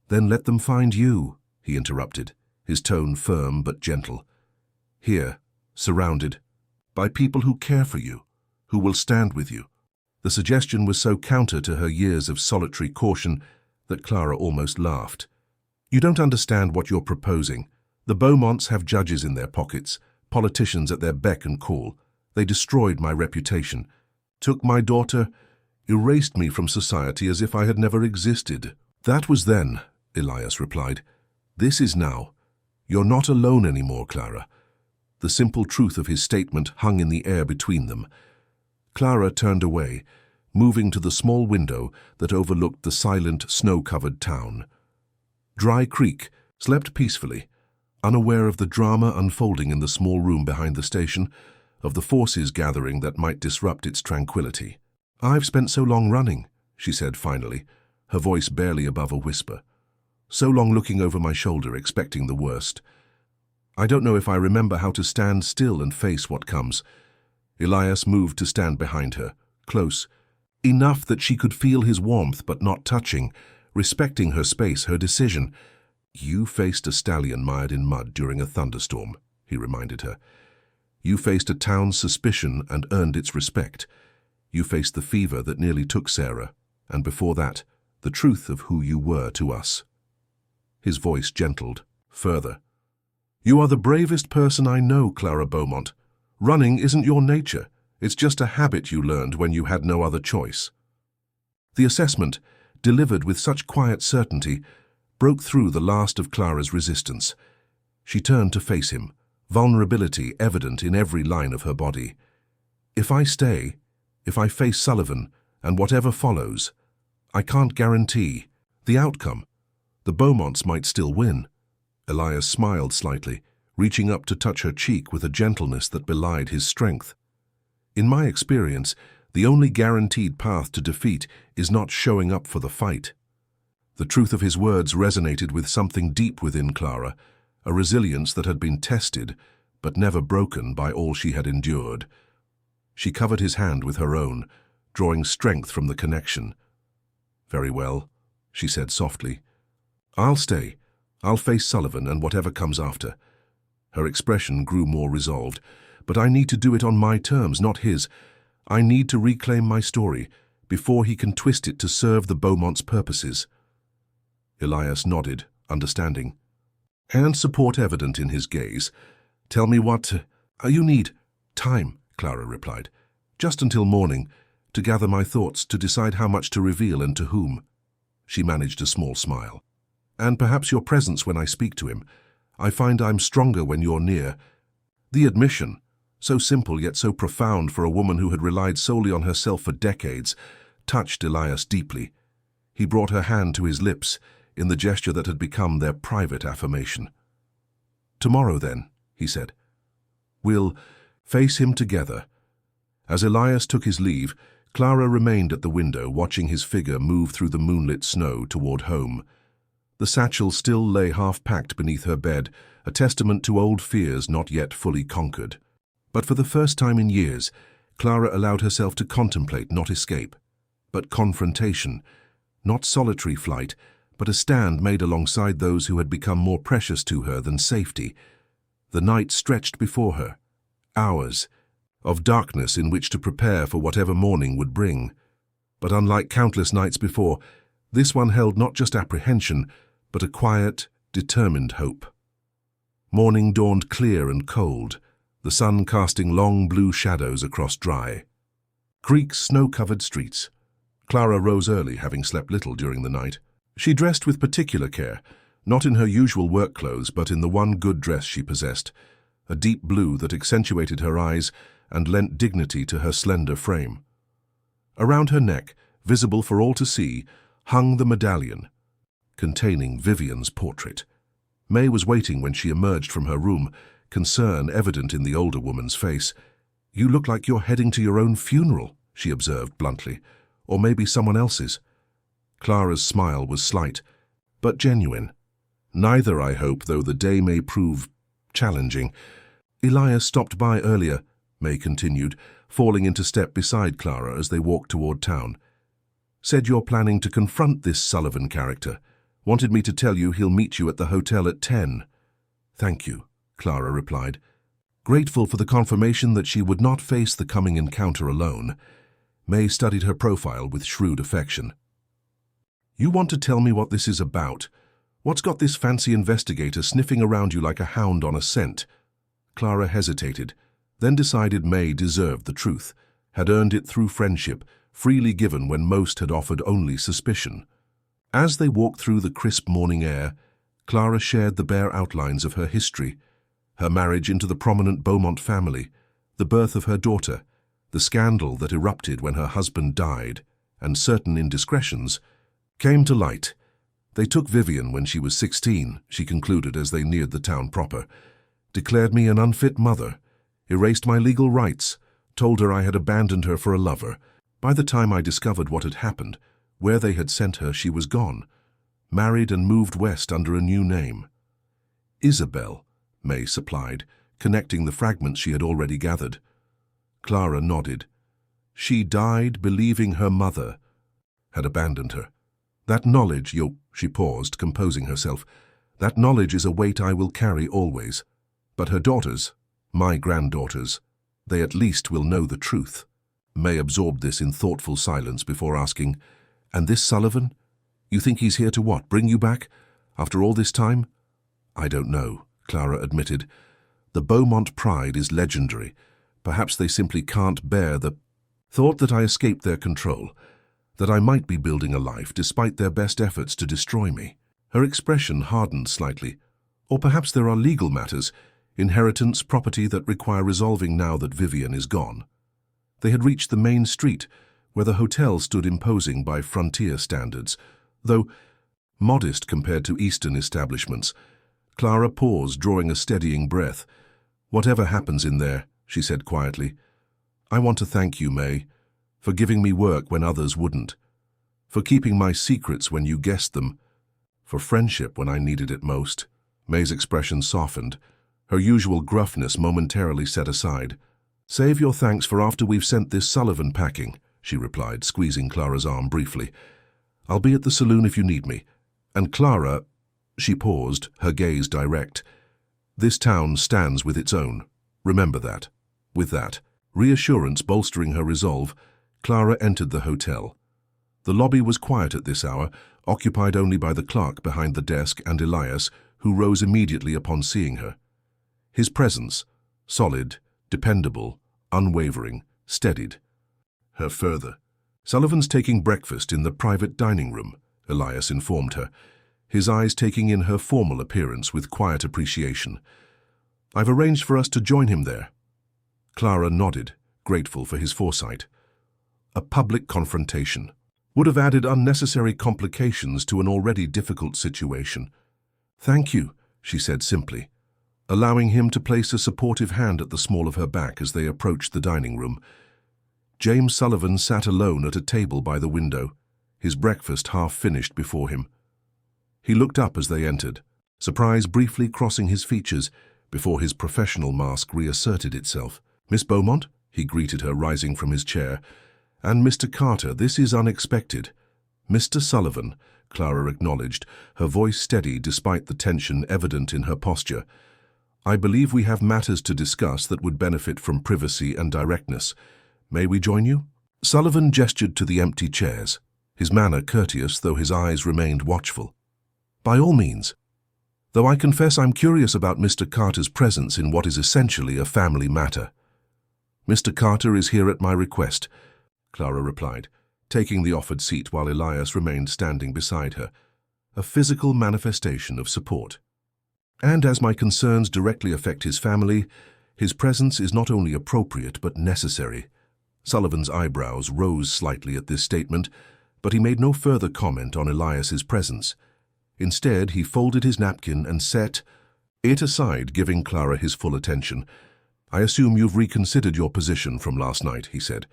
"Then let them find you," he interrupted, his tone firm but gentle. "Here, surrounded by people who care for you, who will stand with you." The suggestion was so counter to her years of solitary caution that Clara almost laughed. "You don't understand what you're proposing. The Beaumonts have judges in their pockets, politicians at their beck and call. They destroyed my reputation, took my daughter, erased me from society as if I had never existed." "That was then," Elias replied. "This is now. You're not alone anymore, Clara." The simple truth of his statement hung in the air between them. Clara turned away, moving to the small window that overlooked the silent, snow-covered town. Dry Creek slept peacefully, unaware of the drama unfolding in the small room behind the station, of the forces gathering that might disrupt its tranquility. "I've spent so long running," she said finally, her voice barely above a whisper. so long looking over my shoulder, expecting the worst. I don't know if I remember how to stand still and face what comes. Elias moved to stand behind her, close, enough that she could feel his warmth but not touching, respecting her space, her decision. You faced a stallion mired in mud during a thunderstorm, he reminded her. You faced a town's suspicion and earned its respect. You faced the fever that nearly took Sarah, and before that, the truth of who you were to us. His voice gentled, further. You are the bravest person I know, Clara Beaumont. Running isn't your nature. It's just a habit you learned when you had no other choice. The assessment, delivered with such quiet certainty, broke through the last of Clara's resistance. She turned to face him, vulnerability evident in every line of her body. If I stay, if I face Sullivan, and whatever follows, I can't guarantee the outcome. The Beaumonts might still win. Elias smiled slightly, reaching up to touch her cheek with a gentleness that belied his strength. In my experience, the only guaranteed path to defeat is not showing up for the fight. The truth of his words resonated with something deep within Clara, a resilience that had been tested, but never broken by all she had endured. She covered his hand with her own, drawing strength from the connection. Very well, she said softly. I'll stay. I'll face Sullivan and whatever comes after. Her expression grew more resolved. But I need to do it on my terms, not his. I need to reclaim my story before he can twist it to serve the Beaumonts' purposes. Elias nodded, understanding. And support evident in his gaze. Tell me what... you need time, Clara replied. Just until morning, to gather my thoughts, to decide how much to reveal and to whom. She managed a small smile. And perhaps your presence when I speak to him. I find I'm stronger when you're near. The admission, so simple yet so profound for a woman who had relied solely on herself for decades, touched Elias deeply. He brought her hand to his lips in the gesture that had become their private affirmation. Tomorrow then, he said. We'll face him together. As Elias took his leave, Clara remained at the window watching his figure move through the moonlit snow toward home. The satchel still lay half-packed beneath her bed, a testament to old fears not yet fully conquered. But for the first time in years, Clara allowed herself to contemplate not escape, but confrontation, not solitary flight, but a stand made alongside those who had become more precious to her than safety. The night stretched before her, hours of darkness in which to prepare for whatever morning would bring. But unlike countless nights before, this one held not just apprehension, but a quiet, determined hope. Morning dawned clear and cold, the sun casting long blue shadows across dry creeks, snow-covered streets. Clara rose early, having slept little during the night. She dressed with particular care, not in her usual work clothes, but in the one good dress she possessed, a deep blue that accentuated her eyes and lent dignity to her slender frame. Around her neck, visible for all to see, hung the medallion, containing Vivian's portrait. May was waiting when she emerged from her room, concern evident in the older woman's face. You look like you're heading to your own funeral, she observed bluntly, or maybe someone else's. Clara's smile was slight, but genuine. Neither, I hope, though the day may prove challenging. Elias stopped by earlier, May continued, falling into step beside Clara as they walked toward town. Said you're planning to confront this Sullivan character. Wanted me to tell you he'll meet you at the hotel at 10. Thank you, Clara replied, grateful for the confirmation that she would not face the coming encounter alone. May studied her profile with shrewd affection. You want to tell me what this is about? What's got this fancy investigator sniffing around you like a hound on a scent? Clara hesitated, then decided May deserved the truth, had earned it through friendship, freely given when most had offered only suspicion. As they walked through the crisp morning air, Clara shared the bare outlines of her history, her marriage into the prominent Beaumont family, the birth of her daughter, the scandal that erupted when her husband died, and certain indiscretions, came to light. They took Vivian when she was 16, she concluded as they neared the town proper, declared me an unfit mother, erased my legal rights, told her I had abandoned her for a lover. By the time I discovered what had happened, where they had sent her, she was gone. married and moved west under a new name. Isabel, May supplied, connecting the fragments she had already gathered. Clara nodded. She died believing her mother had abandoned her. That knowledge, she paused, composing herself. That knowledge is a weight I will carry always. But her daughters, my granddaughters, they at least will know the truth. May absorbed this in thoughtful silence before asking, "And this Sullivan? You think he's here to what, bring you back? After all this time?" "I don't know," Clara admitted. "The Beaumont pride is legendary. Perhaps they simply can't bear the thought that I escaped their control, that I might be building a life despite their best efforts to destroy me." Her expression hardened slightly. "Or perhaps there are legal matters, inheritance, property that require resolving now that Vivian is gone." They had reached the main street, where the hotel stood imposing by frontier standards, though modest compared to Eastern establishments. Clara paused, drawing a steadying breath. "Whatever happens in there," she said quietly, "I want to thank you, May, for giving me work when others wouldn't, for keeping my secrets when you guessed them, for friendship when I needed it most." May's expression softened, her usual gruffness momentarily set aside. "Save your thanks for after we've sent this Sullivan packing," she replied, squeezing Clara's arm briefly. "I'll be at the saloon if you need me. And Clara," she paused, her gaze direct, "this town stands with its own. Remember that." With that, reassurance bolstering her resolve, Clara entered the hotel. The lobby was quiet at this hour, occupied only by the clerk behind the desk and Elias, who rose immediately upon seeing her. His presence, solid, dependable, unwavering, steadied her further. "Sullivan's taking breakfast in the private dining room," Elias informed her, his eyes taking in her formal appearance with quiet appreciation. "I've arranged for us to join him there." Clara nodded, grateful for his foresight. A public confrontation would have added unnecessary complications to an already difficult situation. "Thank you," she said simply, allowing him to place a supportive hand at the small of her back as they approached the dining room. James Sullivan sat alone at a table by the window, his breakfast half finished before him. He looked up as they entered, surprise briefly crossing his features before his professional mask reasserted itself. "Miss Beaumont," he greeted her, rising from his chair, "and Mr. Carter, this is unexpected." "Mr. Sullivan," Clara acknowledged, her voice steady despite the tension evident in her posture. "I believe we have matters to discuss that would benefit from privacy and directness. May we join you?" Sullivan gestured to the empty chairs, his manner courteous though his eyes remained watchful. "By all means. Though I confess I'm curious about Mr. Carter's presence in what is essentially a family matter." "Mr. Carter is here at my request," Clara replied, taking the offered seat while Elias remained standing beside her, a physical manifestation of support. "And as my concerns directly affect his family, his presence is not only appropriate but necessary." Sullivan's eyebrows rose slightly at this statement, but he made no further comment on Elias's presence. Instead, he folded his napkin and set it aside, giving Clara his full attention. "I assume you've reconsidered your position from last night," he said.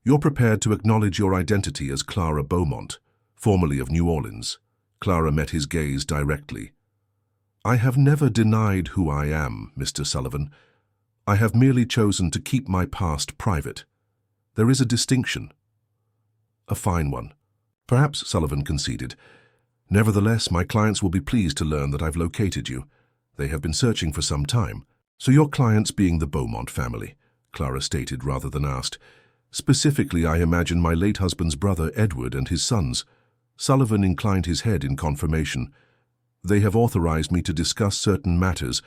"You're prepared to acknowledge your identity as Clara Beaumont, formerly of New Orleans." Clara met his gaze directly. "I have never denied who I am, Mr. Sullivan. I have merely chosen to keep my past private. There is a distinction." "A fine one." "Perhaps," Sullivan conceded. "Nevertheless, my clients will be pleased to learn that I've located you. They have been searching for some time." "So your clients being the Beaumont family," Clara stated rather than asked. "Specifically, I imagine my late husband's brother Edward and his sons." Sullivan inclined his head in confirmation. "They have authorized me to discuss certain matters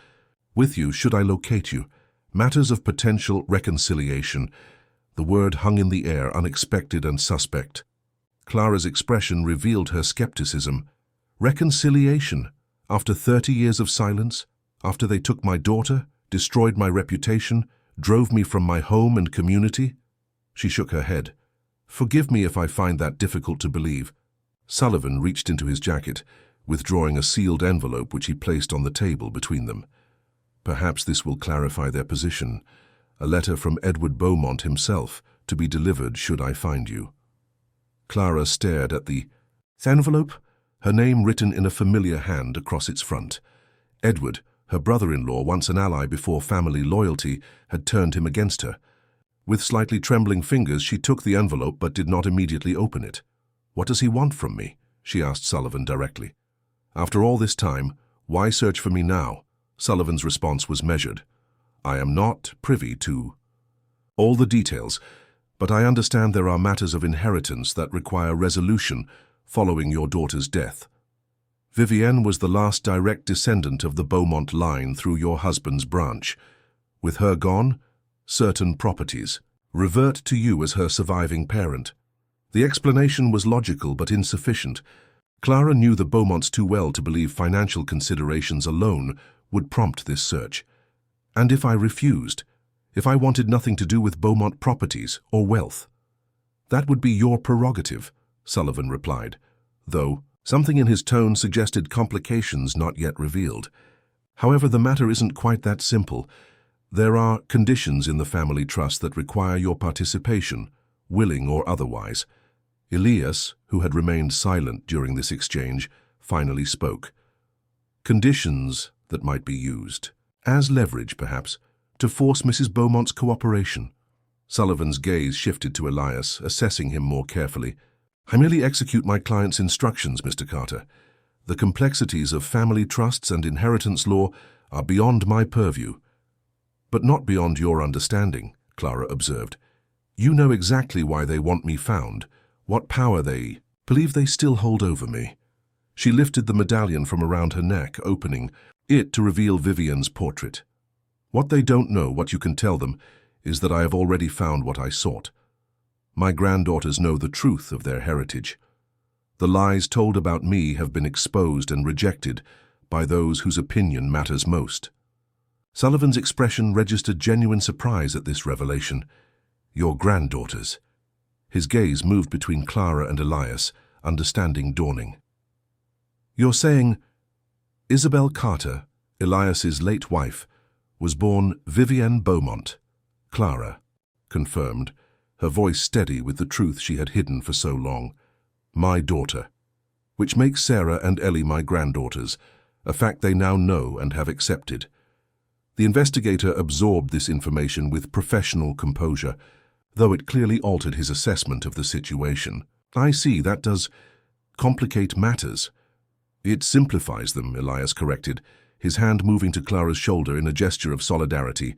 with you should I locate you. Matters of potential reconciliation." The word hung in the air, unexpected and suspect. Clara's expression revealed her skepticism. "Reconciliation? After 30 years of silence? After they took my daughter, destroyed my reputation, drove me from my home and community?" She shook her head. "Forgive me if I find that difficult to believe." Sullivan reached into his jacket, withdrawing a sealed envelope which he placed on the table between them. "Perhaps this will clarify their position. A letter from Edward Beaumont himself, to be delivered should I find you." Clara stared at the envelope, her name written in a familiar hand across its front. Edward, her brother-in-law, once an ally before family loyalty, had turned him against her. With slightly trembling fingers, she took the envelope but did not immediately open it. "What does he want from me?" she asked Sullivan directly. "After all this time, why search for me now?" Sullivan's response was measured. "I am not privy to all the details, but I understand there are matters of inheritance that require resolution following your daughter's death. Vivienne was the last direct descendant of the Beaumont line through your husband's branch. With her gone, certain properties revert to you as her surviving parent." The explanation was logical but insufficient. Clara knew the Beaumonts too well to believe financial considerations alone would prompt this search. "And if I refused? If I wanted nothing to do with Beaumont properties or wealth?" "That would be your prerogative," Sullivan replied, though something in his tone suggested complications not yet revealed. "However, the matter isn't quite that simple. There are conditions in the family trust that require your participation, willing or otherwise." Elias, who had remained silent during this exchange, finally spoke. "Conditions that might be used, as leverage perhaps, to force Mrs. Beaumont's cooperation." Sullivan's gaze shifted to Elias, assessing him more carefully. "I merely execute my client's instructions, Mr. Carter. The complexities of family trusts and inheritance law are beyond my purview." "But not beyond your understanding," Clara observed. "You know exactly why they want me found, what power they believe they still hold over me." She lifted the medallion from around her neck, opening it to reveal Vivienne's portrait. "What they don't know, what you can tell them, is that I have already found what I sought. My granddaughters know the truth of their heritage. The lies told about me have been exposed and rejected by those whose opinion matters most." Sullivan's expression registered genuine surprise at this revelation. "Your granddaughters." His gaze moved between Clara and Elias, understanding dawning. "You're saying Isabel Carter, Elias's late wife, was born Vivienne Beaumont?" Clara confirmed, her voice steady with the truth she had hidden for so long. "My daughter, which makes Sarah and Ellie my granddaughters, a fact they now know and have accepted." The investigator absorbed this information with professional composure, though it clearly altered his assessment of the situation. "I see, that does complicate matters." "It simplifies them," Elias corrected, his hand moving to Clara's shoulder in a gesture of solidarity.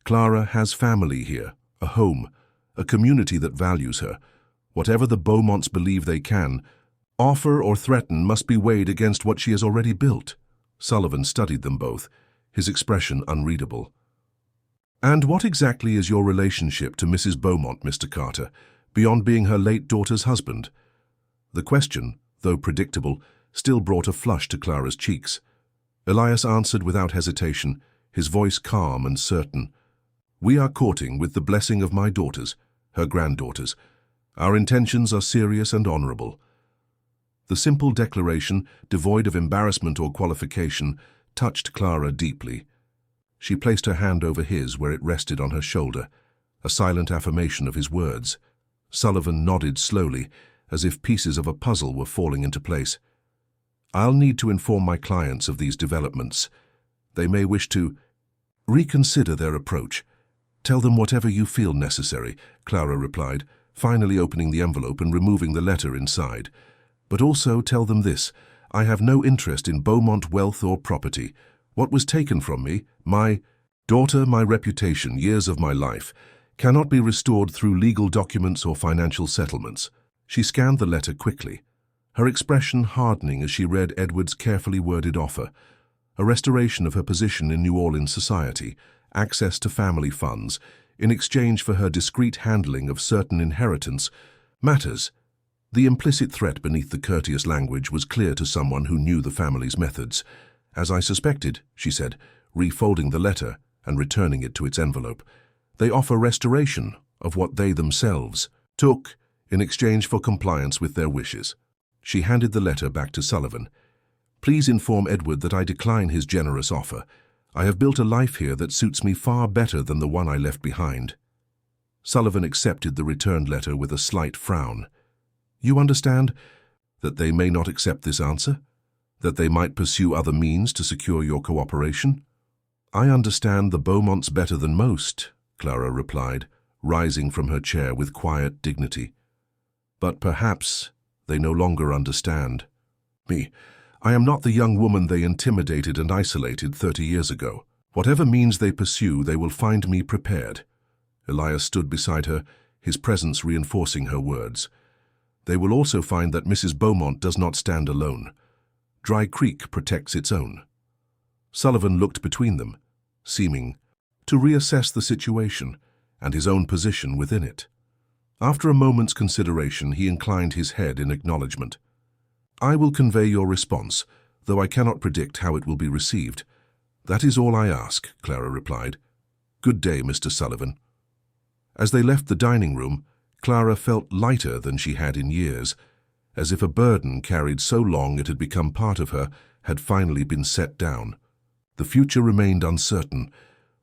"Clara has family here, a home, a community that values her. Whatever the Beaumonts believe they can offer or threaten must be weighed against what she has already built." Sullivan studied them both, his expression unreadable. "And what exactly is your relationship to Mrs. Beaumont, Mr. Carter, beyond being her late daughter's husband?" The question, though predictable, still brought a flush to Clara's cheeks. Elias answered without hesitation, his voice calm and certain. "We are courting with the blessing of my daughters, her granddaughters. Our intentions are serious and honorable." The simple declaration, devoid of embarrassment or qualification, touched Clara deeply. She placed her hand over his where it rested on her shoulder, a silent affirmation of his words. Sullivan nodded slowly, as if pieces of a puzzle were falling into place. "I'll need to inform my clients of these developments. They may wish to reconsider their approach." "Tell them whatever you feel necessary," Clara replied, finally opening the envelope and removing the letter inside. "But also tell them this: I have no interest in Beaumont wealth or property. What was taken from me, my daughter, my reputation, years of my life, cannot be restored through legal documents or financial settlements." She scanned the letter quickly, her expression hardening as she read Edward's carefully worded offer: a restoration of her position in New Orleans society, access to family funds, in exchange for her discreet handling of certain inheritance matters. The implicit threat beneath the courteous language was clear to someone who knew the family's methods. "As I suspected," she said, refolding the letter and returning it to its envelope. "They offer restoration of what they themselves took in exchange for compliance with their wishes." She handed the letter back to Sullivan. "Please inform Edward that I decline his generous offer. I have built a life here that suits me far better than the one I left behind." Sullivan accepted the returned letter with a slight frown. "You understand? That they may not accept this answer? That they might pursue other means to secure your cooperation? I understand the Beaumonts better than most, Clara replied, rising from her chair with quiet dignity. But perhaps they no longer understand me. I am not the young woman they intimidated and isolated 30 years ago. Whatever means they pursue, they will find me prepared. Elias stood beside her, his presence reinforcing her words. They will also find that Mrs. Beaumont does not stand alone. Dry Creek protects its own. Sullivan looked between them, seeming to reassess the situation and his own position within it. After a moment's consideration, he inclined his head in acknowledgement. I will convey your response, though I cannot predict how it will be received. That is all I ask, Clara replied. Good day, Mr. Sullivan. As they left the dining room, Clara felt lighter than she had in years, as if a burden carried so long it had become part of her had finally been set down. The future remained uncertain,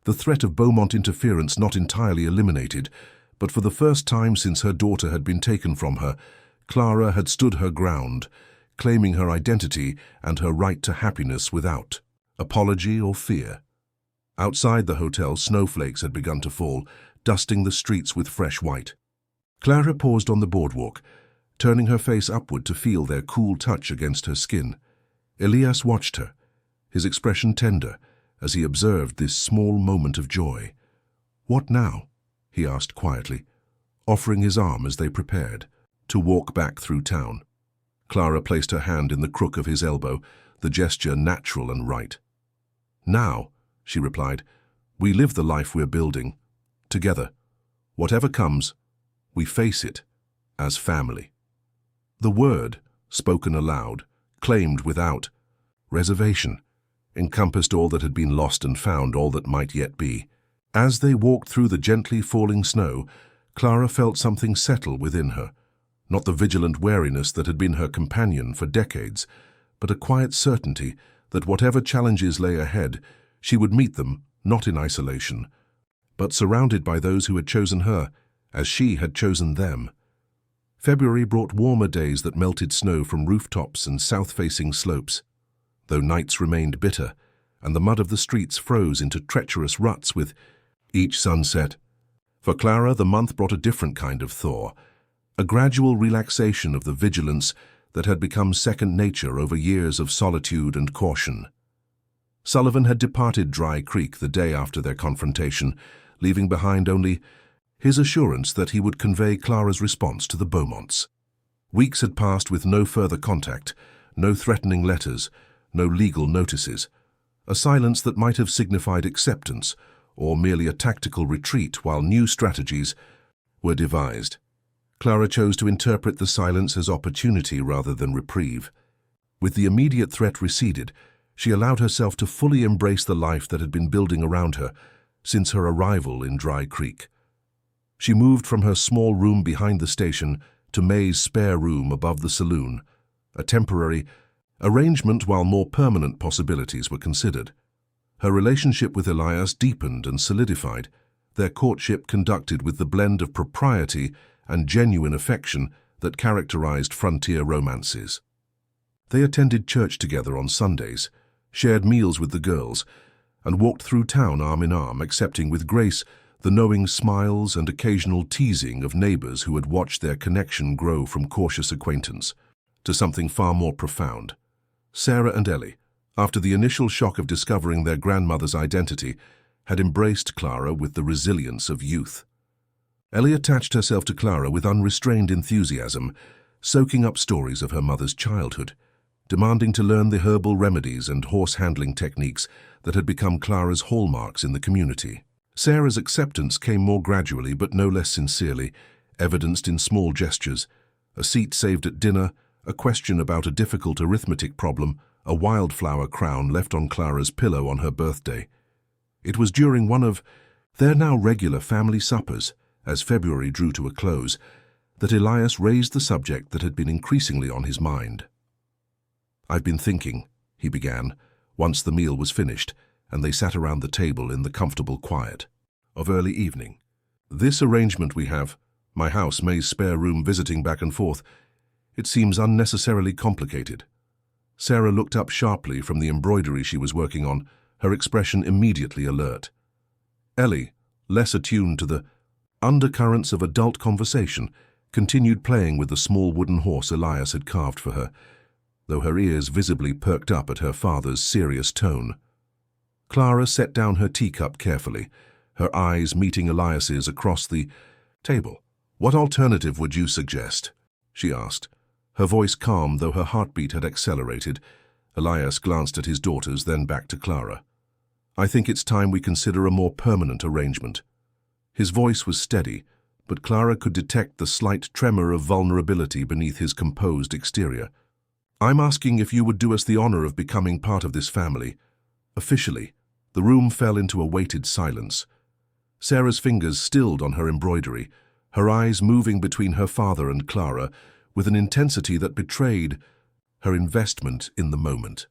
the threat of Beaumont interference not entirely eliminated, but for the first time since her daughter had been taken from her, Clara had stood her ground, claiming her identity and her right to happiness without apology or fear. Outside the hotel, snowflakes had begun to fall, dusting the streets with fresh white. Clara paused on the boardwalk, turning her face upward to feel their cool touch against her skin. Elias watched her, his expression tender, as he observed this small moment of joy. What now? He asked quietly, offering his arm as they prepared to walk back through town. Clara placed her hand in the crook of his elbow, the gesture natural and right. Now, she replied, we live the life we're building, together. Whatever comes, we face it as family. The word, spoken aloud, claimed without reservation, encompassed all that had been lost and found all that might yet be. As they walked through the gently falling snow, Clara felt something settle within her, not the vigilant wariness that had been her companion for decades, but a quiet certainty that whatever challenges lay ahead, she would meet them not in isolation, but surrounded by those who had chosen her, as she had chosen them. February brought warmer days that melted snow from rooftops and south-facing slopes, though nights remained bitter, and the mud of the streets froze into treacherous ruts with each sunset. For Clara, the month brought a different kind of thaw, a gradual relaxation of the vigilance that had become second nature over years of solitude and caution. Sullivan had departed Dry Creek the day after their confrontation, leaving behind only his assurance that he would convey Clara's response to the Beaumonts. Weeks had passed with no further contact, no threatening letters, no legal notices, a silence that might have signified acceptance or merely a tactical retreat while new strategies were devised. Clara chose to interpret the silence as opportunity rather than reprieve. With the immediate threat receded, she allowed herself to fully embrace the life that had been building around her since her arrival in Dry Creek. She moved from her small room behind the station to May's spare room above the saloon, a temporary arrangement while more permanent possibilities were considered. Her relationship with Elias deepened and solidified, their courtship conducted with the blend of propriety and genuine affection that characterized frontier romances. They attended church together on Sundays, shared meals with the girls, and walked through town arm in arm, accepting with grace the knowing smiles and occasional teasing of neighbors who had watched their connection grow from cautious acquaintance to something far more profound. Sarah and Ellie, after the initial shock of discovering their grandmother's identity, had embraced Clara with the resilience of youth. Ellie attached herself to Clara with unrestrained enthusiasm, soaking up stories of her mother's childhood, demanding to learn the herbal remedies and horse-handling techniques that had become Clara's hallmarks in the community. Sarah's acceptance came more gradually but no less sincerely, evidenced in small gestures: a seat saved at dinner, a question about a difficult arithmetic problem, a wildflower crown left on Clara's pillow on her birthday. It was during one of their now regular family suppers, as February drew to a close, that Elias raised the subject that had been increasingly on his mind. "I've been thinking," he began, once the meal was finished and they sat around the table in the comfortable quiet of early evening. "This arrangement we have, my house, May's spare room, visiting back and forth, It seems unnecessarily complicated." Sarah looked up sharply from the embroidery she was working on, her expression immediately alert. Ellie, less attuned to the undercurrents of adult conversation, continued playing with the small wooden horse Elias had carved for her, though her ears visibly perked up at her father's serious tone. Clara set down her teacup carefully, her eyes meeting Elias's across the table. "What alternative would you suggest?" she asked. Her voice calm, though her heartbeat had accelerated. Elias glanced at his daughters, then back to Clara. "I think it's time we consider a more permanent arrangement." His voice was steady, but Clara could detect the slight tremor of vulnerability beneath his composed exterior. "I'm asking if you would do us the honor of becoming part of this family. Officially." The room fell into a weighted silence. Sarah's fingers stilled on her embroidery, her eyes moving between her father and Clara with an intensity that betrayed her investment in the moment.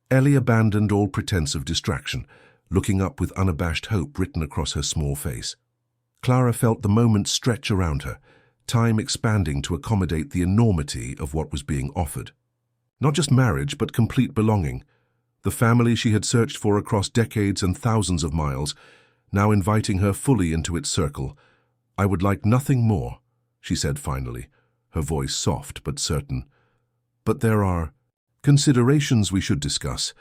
Ellie abandoned all pretense of distraction, looking up with unabashed hope written across her small face. Clara felt the moment stretch around her, time expanding to accommodate the enormity of what was being offered. Not just marriage, but complete belonging. The family she had searched for across decades and thousands of miles, now inviting her fully into its circle. "I would like nothing more," she said finally, her voice soft but certain. "But there are considerations we should discuss.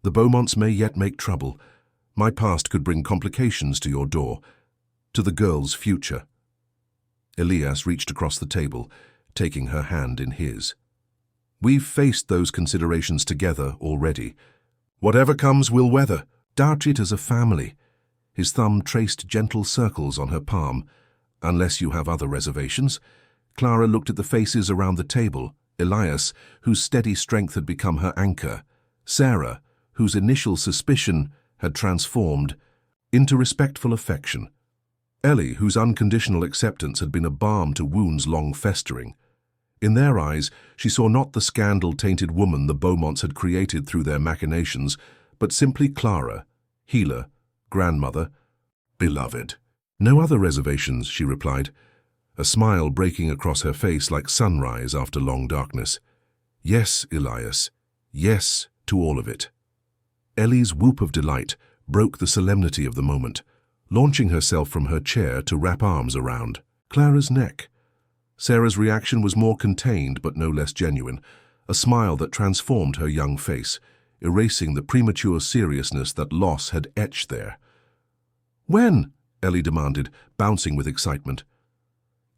The Beaumonts may yet make trouble. My past could bring complications to your door, to the girl's future." Elias reached across the table, taking her hand in his. "We've faced those considerations together already. Whatever comes, we'll weather. Doubt it as a family." His thumb traced gentle circles on her palm. "Unless you have other reservations." Clara looked at the faces around the table. Elias, whose steady strength had become her anchor. Sarah, whose initial suspicion had transformed into respectful affection. Ellie, whose unconditional acceptance had been a balm to wounds long festering. In their eyes, she saw not the scandal-tainted woman the Beaumonts had created through their machinations, but simply Clara, healer, grandmother, beloved. "No other reservations," she replied, a smile breaking across her face like sunrise after long darkness. "Yes, Elias, yes to all of it." Ellie's whoop of delight broke the solemnity of the moment, launching herself from her chair to wrap arms around Clara's neck. Sarah's reaction was more contained but no less genuine, a smile that transformed her young face, erasing the premature seriousness that loss had etched there. "When?" Ellie demanded, bouncing with excitement.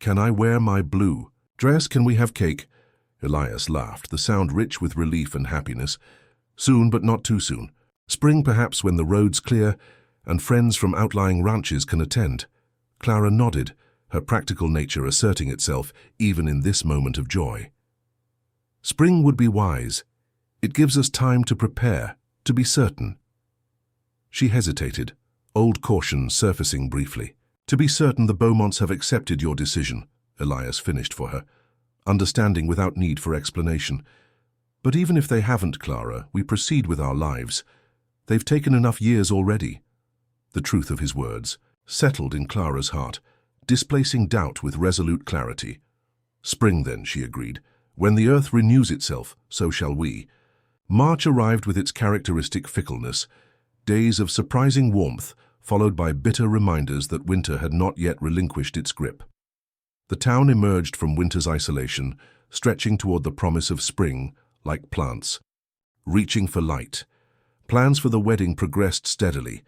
"Can I wear my blue dress? Can we have cake?" Elias laughed, the sound rich with relief and happiness. "Soon, but not too soon. Spring perhaps, when the road's clear and friends from outlying ranches can attend." Clara nodded, her practical nature asserting itself even in this moment of joy. "Spring would be wise. It gives us time to prepare, to be certain." She hesitated, old caution surfacing briefly. "To be certain the Beaumonts have accepted your decision," Elias finished for her, understanding without need for explanation. "But even if they haven't, Clara, we proceed with our lives. They've taken enough years already." The truth of his words settled in Clara's heart, displacing doubt with resolute clarity. "Spring, then," she agreed. "When the earth renews itself, so shall we." March arrived with its characteristic fickleness, days of surprising warmth, followed by bitter reminders that winter had not yet relinquished its grip. The town emerged from winter's isolation, stretching toward the promise of spring, like plants. Reaching for light. Plans for the wedding progressed steadily.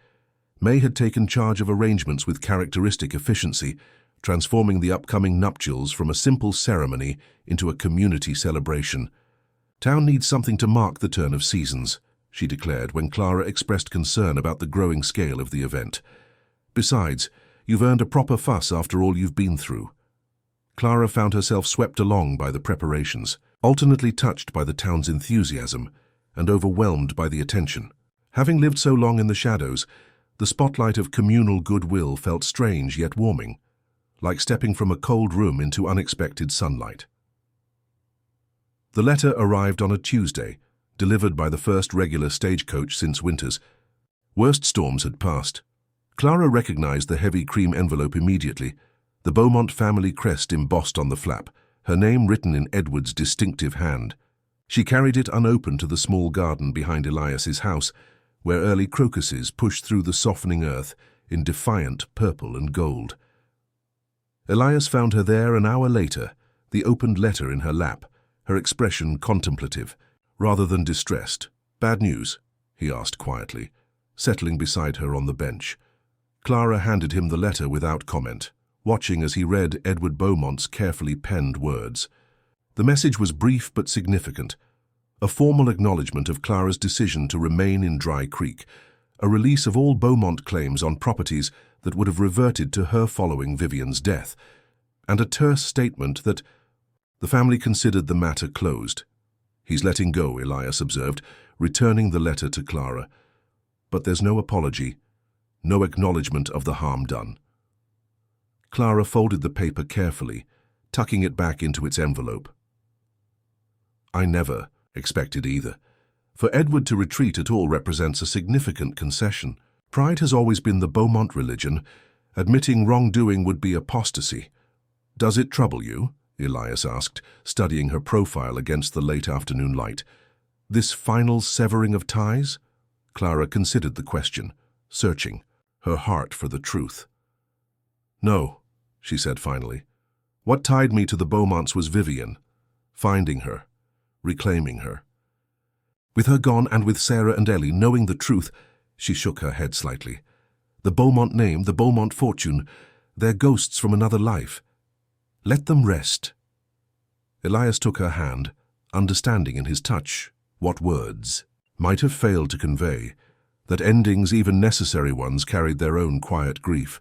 May had taken charge of arrangements with characteristic efficiency, transforming the upcoming nuptials from a simple ceremony into a community celebration. "Town needs something to mark the turn of seasons," she declared when Clara expressed concern about the growing scale of the event. "Besides, you've earned a proper fuss after all you've been through." Clara found herself swept along by the preparations, alternately touched by the town's enthusiasm and overwhelmed by the attention. Having lived so long in the shadows, the spotlight of communal goodwill felt strange yet warming, like stepping from a cold room into unexpected sunlight. The letter arrived on a Tuesday, delivered by the first regular stagecoach since winter's. Worst storms had passed. Clara recognized the heavy cream envelope immediately, the Beaumont family crest embossed on the flap, her name written in Edward's distinctive hand. She carried it unopened to the small garden behind Elias's house, where early crocuses pushed through the softening earth in defiant purple and gold. Elias found her there an hour later, the opened letter in her lap, her expression contemplative, rather than distressed. "Bad news?" he asked quietly, settling beside her on the bench. Clara handed him the letter without comment, watching as he read Edward Beaumont's carefully penned words. The message was brief but significant, a formal acknowledgement of Clara's decision to remain in Dry Creek, a release of all Beaumont claims on properties that would have reverted to her following Vivian's death, and a terse statement that the family considered the matter closed. "He's letting go," Elias observed, returning the letter to Clara. "But there's no apology, no acknowledgement of the harm done." Clara folded the paper carefully, tucking it back into its envelope. "I never expected either. For Edward to retreat at all represents a significant concession. Pride has always been the Beaumont religion. Admitting wrongdoing would be apostasy. Does it trouble you?" Elias asked, studying her profile against the late afternoon light. "This final severing of ties?" Clara considered the question, searching, her heart for the truth. "No," she said finally. "What tied me to the Beaumonts was Vivian, finding her, reclaiming her. With her gone and with Sarah and Ellie knowing the truth," she shook her head slightly. "The Beaumont name, the Beaumont fortune, they're ghosts from another life. Let them rest." Elias took her hand, understanding in his touch what words might have failed to convey, that endings, even necessary ones, carried their own quiet grief.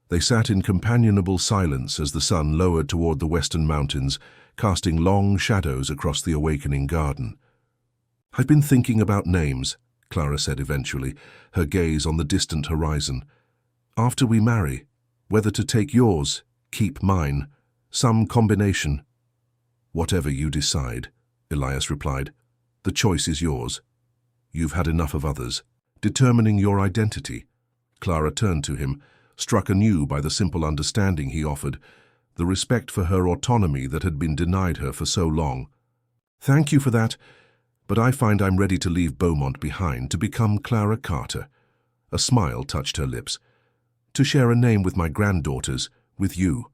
They sat in companionable silence as the sun lowered toward the western mountains, casting long shadows across the awakening garden. "I've been thinking about names," Clara said eventually, her gaze on the distant horizon. "After we marry, whether to take yours, keep mine, some combination." "Whatever you decide," Elias replied. "The choice is yours. You've had enough of others. Determining your identity." Clara turned to him, struck anew by the simple understanding he offered, the respect for her autonomy that had been denied her for so long. "Thank you for that, but I find I'm ready to leave Beaumont behind to become Clara Carter." A smile touched her lips. "To share a name with my granddaughters, with you."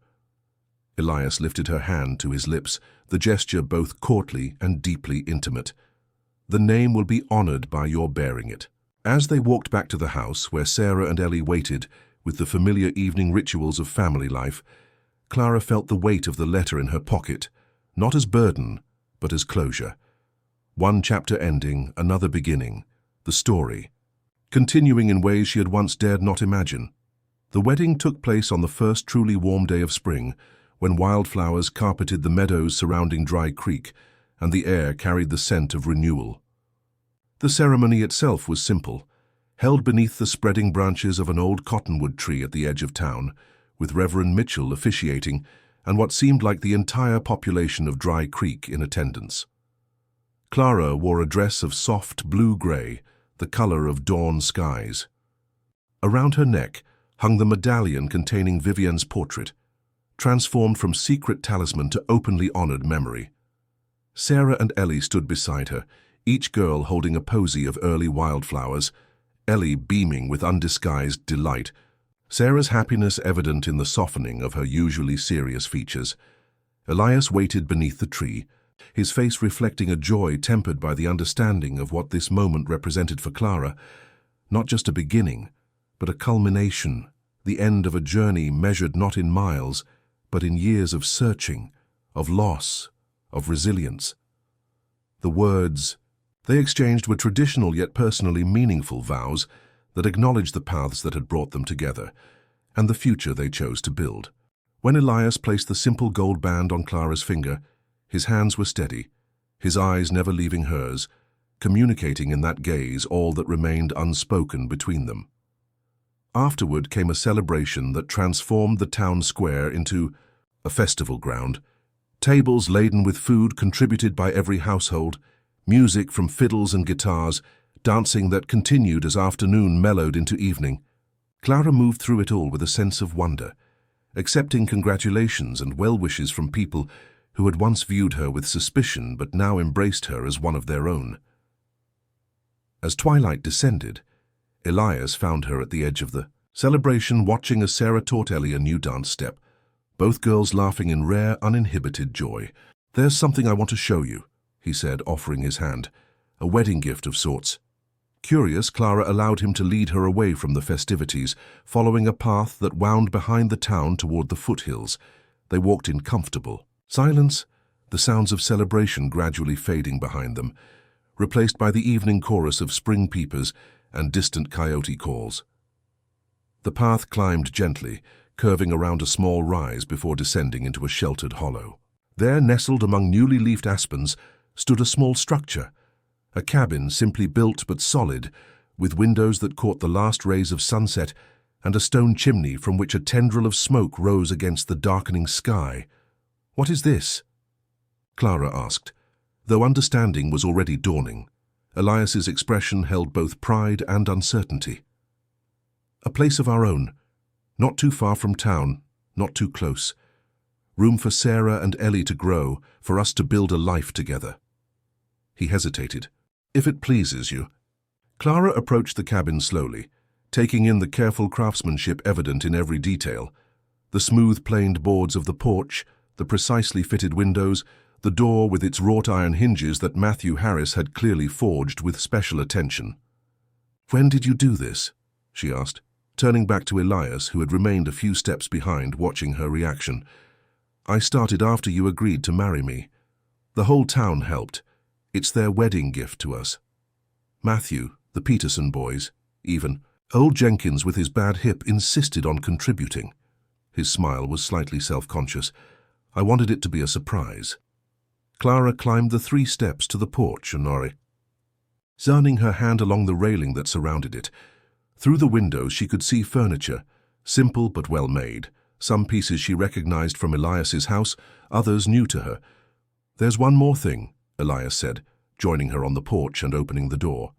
Elias lifted her hand to his lips, the gesture both courtly and deeply intimate. "The name will be honored by your bearing it." As they walked back to the house where Sarah and Ellie waited with the familiar evening rituals of family life, Clara felt the weight of the letter in her pocket, not as burden, but as closure. One chapter ending, another beginning, the story, continuing in ways she had once dared not imagine. The wedding took place on the first truly warm day of spring, when wildflowers carpeted the meadows surrounding Dry Creek, and the air carried the scent of renewal. The ceremony itself was simple, held beneath the spreading branches of an old cottonwood tree at the edge of town, with Reverend Mitchell officiating and what seemed like the entire population of Dry Creek in attendance. Clara wore a dress of soft blue-gray, the color of dawn skies. Around her neck hung the medallion containing Vivian's portrait, transformed from secret talisman to openly honored memory. Sarah and Ellie stood beside her, each girl holding a posy of early wildflowers, Ellie beaming with undisguised delight, Sarah's happiness evident in the softening of her usually serious features. Elias waited beneath the tree, his face reflecting a joy tempered by the understanding of what this moment represented for Clara, not just a beginning, but a culmination, the end of a journey measured not in miles, but in years of searching, of loss, of resilience. The words they exchanged were traditional yet personally meaningful vows that acknowledged the paths that had brought them together, and the future they chose to build. When Elias placed the simple gold band on Clara's finger, his hands were steady, his eyes never leaving hers, communicating in that gaze all that remained unspoken between them. Afterward came a celebration that transformed the town square into a festival ground. Tables laden with food contributed by every household, music from fiddles and guitars, dancing that continued as afternoon mellowed into evening. Clara moved through it all with a sense of wonder, accepting congratulations and well wishes from people who had once viewed her with suspicion but now embraced her as one of their own. As twilight descended, Elias found her at the edge of the celebration watching as Sarah taught Ellie a new dance step, both girls laughing in rare, uninhibited joy. "There's something I want to show you," he said, offering his hand, a wedding gift of sorts. Curious, Clara allowed him to lead her away from the festivities, following a path that wound behind the town toward the foothills. They walked in comfortable silence, the sounds of celebration gradually fading behind them, replaced by the evening chorus of spring peepers and distant coyote calls. The path climbed gently, curving around a small rise before descending into a sheltered hollow. There, nestled among newly leafed aspens, stood a small structure, a cabin simply built but solid, with windows that caught the last rays of sunset and a stone chimney from which a tendril of smoke rose against the darkening sky. "What is this?" Clara asked. Though understanding was already dawning, Elias's expression held both pride and uncertainty. "A place of our own, not too far from town, not too close. Room for Sarah and Ellie to grow, for us to build a life together." He hesitated. "If it pleases you." Clara approached the cabin slowly, taking in the careful craftsmanship evident in every detail. The smooth planed boards of the porch, the precisely fitted windows, the door with its wrought iron hinges that Matthew Harris had clearly forged with special attention. "When did you do this?" she asked, turning back to Elias, who had remained a few steps behind, watching her reaction. "I started after you agreed to marry me. The whole town helped. It's their wedding gift to us. Matthew, the Peterson boys, even. Old Jenkins with his bad hip insisted on contributing." His smile was slightly self-conscious. "I wanted it to be a surprise." Clara climbed the 3 steps to the porch, running her hand along the railing that surrounded it. Through the windows she could see furniture, simple but well made. Some pieces she recognized from Elias's house, others new to her. "There's one more thing," Elias said, joining her on the porch and opening the door.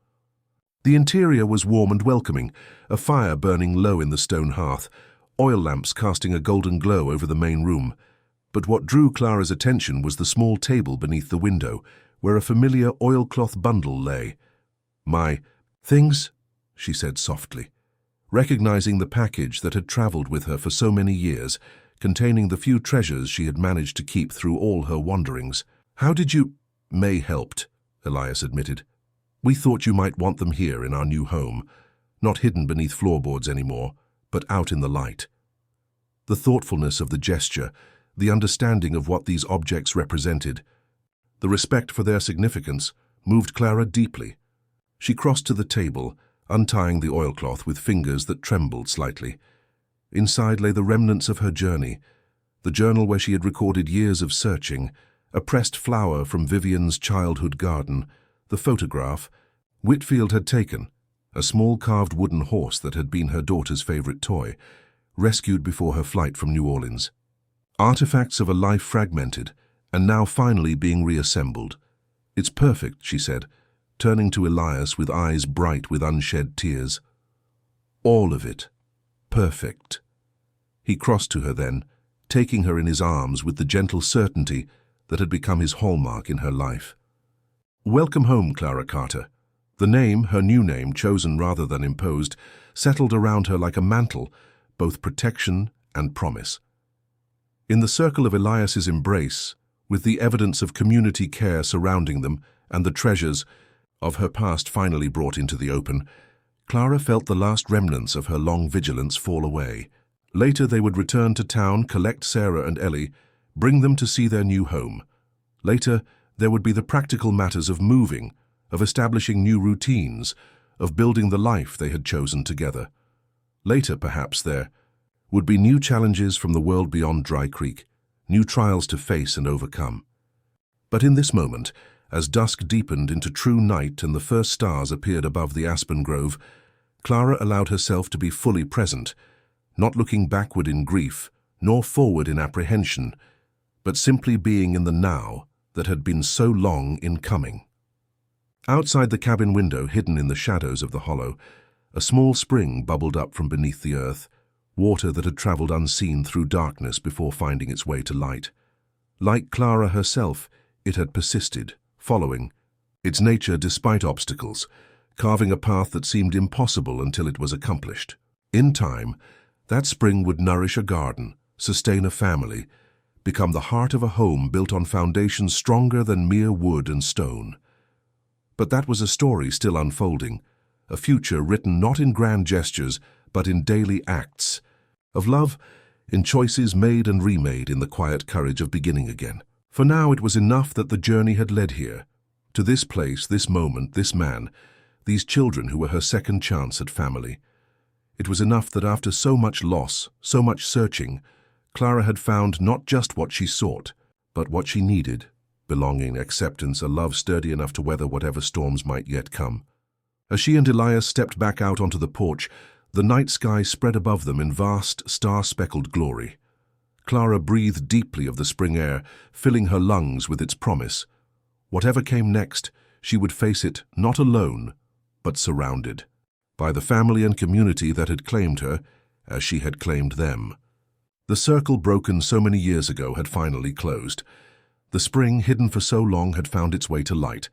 The interior was warm and welcoming, a fire burning low in the stone hearth, oil lamps casting a golden glow over the main room. But what drew Clara's attention was the small table beneath the window, where a familiar oilcloth bundle lay. "My things?" she said softly, recognizing the package that had traveled with her for so many years, containing the few treasures she had managed to keep through all her wanderings. "How did you—" "May helped," Elias admitted. "We thought you might want them here in our new home, not hidden beneath floorboards anymore, but out in the light." The thoughtfulness of the gesture, the understanding of what these objects represented, the respect for their significance, moved Clara deeply. She crossed to the table, untying the oilcloth with fingers that trembled slightly. Inside lay the remnants of her journey, the journal where she had recorded years of searching, a pressed flower from Vivian's childhood garden, the photograph Whitfield had taken, a small carved wooden horse that had been her daughter's favorite toy, rescued before her flight from New Orleans. Artifacts of a life fragmented, and now finally being reassembled. "It's perfect," she said, turning to Elias with eyes bright with unshed tears. "All of it. Perfect." He crossed to her then, taking her in his arms with the gentle certainty that had become his hallmark in her life. "Welcome home, Clara Carter." The name, her new name, chosen rather than imposed, settled around her like a mantle, both protection and promise. In the circle of Elias's embrace, with the evidence of community care surrounding them and the treasures of her past finally brought into the open, Clara felt the last remnants of her long vigilance fall away. Later they would return to town, collect Sarah and Ellie, bring them to see their new home. Later there would be the practical matters of moving, of establishing new routines, of building the life they had chosen together. Later, perhaps, there would be new challenges from the world beyond Dry Creek, new trials to face and overcome. But in this moment, as dusk deepened into true night and the first stars appeared above the aspen grove, Clara allowed herself to be fully present, not looking backward in grief, nor forward in apprehension, but simply being in the now that had been so long in coming. Outside the cabin window, hidden in the shadows of the hollow, a small spring bubbled up from beneath the earth, water that had traveled unseen through darkness before finding its way to light. Like Clara herself, it had persisted, following its nature despite obstacles, carving a path that seemed impossible until it was accomplished. In time, that spring would nourish a garden, sustain a family, become the heart of a home built on foundations stronger than mere wood and stone. But that was a story still unfolding, a future written not in grand gestures, but in daily acts, of love, in choices made and remade, in the quiet courage of beginning again. For now it was enough that the journey had led here, to this place, this moment, this man, these children who were her second chance at family. It was enough that after so much loss, so much searching, Clara had found not just what she sought, but what she needed: belonging, acceptance, a love sturdy enough to weather whatever storms might yet come. As she and Elias stepped back out onto the porch, the night sky spread above them in vast, star-speckled glory. Clara breathed deeply of the spring air, filling her lungs with its promise. Whatever came next, she would face it not alone, but surrounded by the family and community that had claimed her, as she had claimed them. The circle broken so many years ago had finally closed. The spring, hidden for so long, had found its way to light.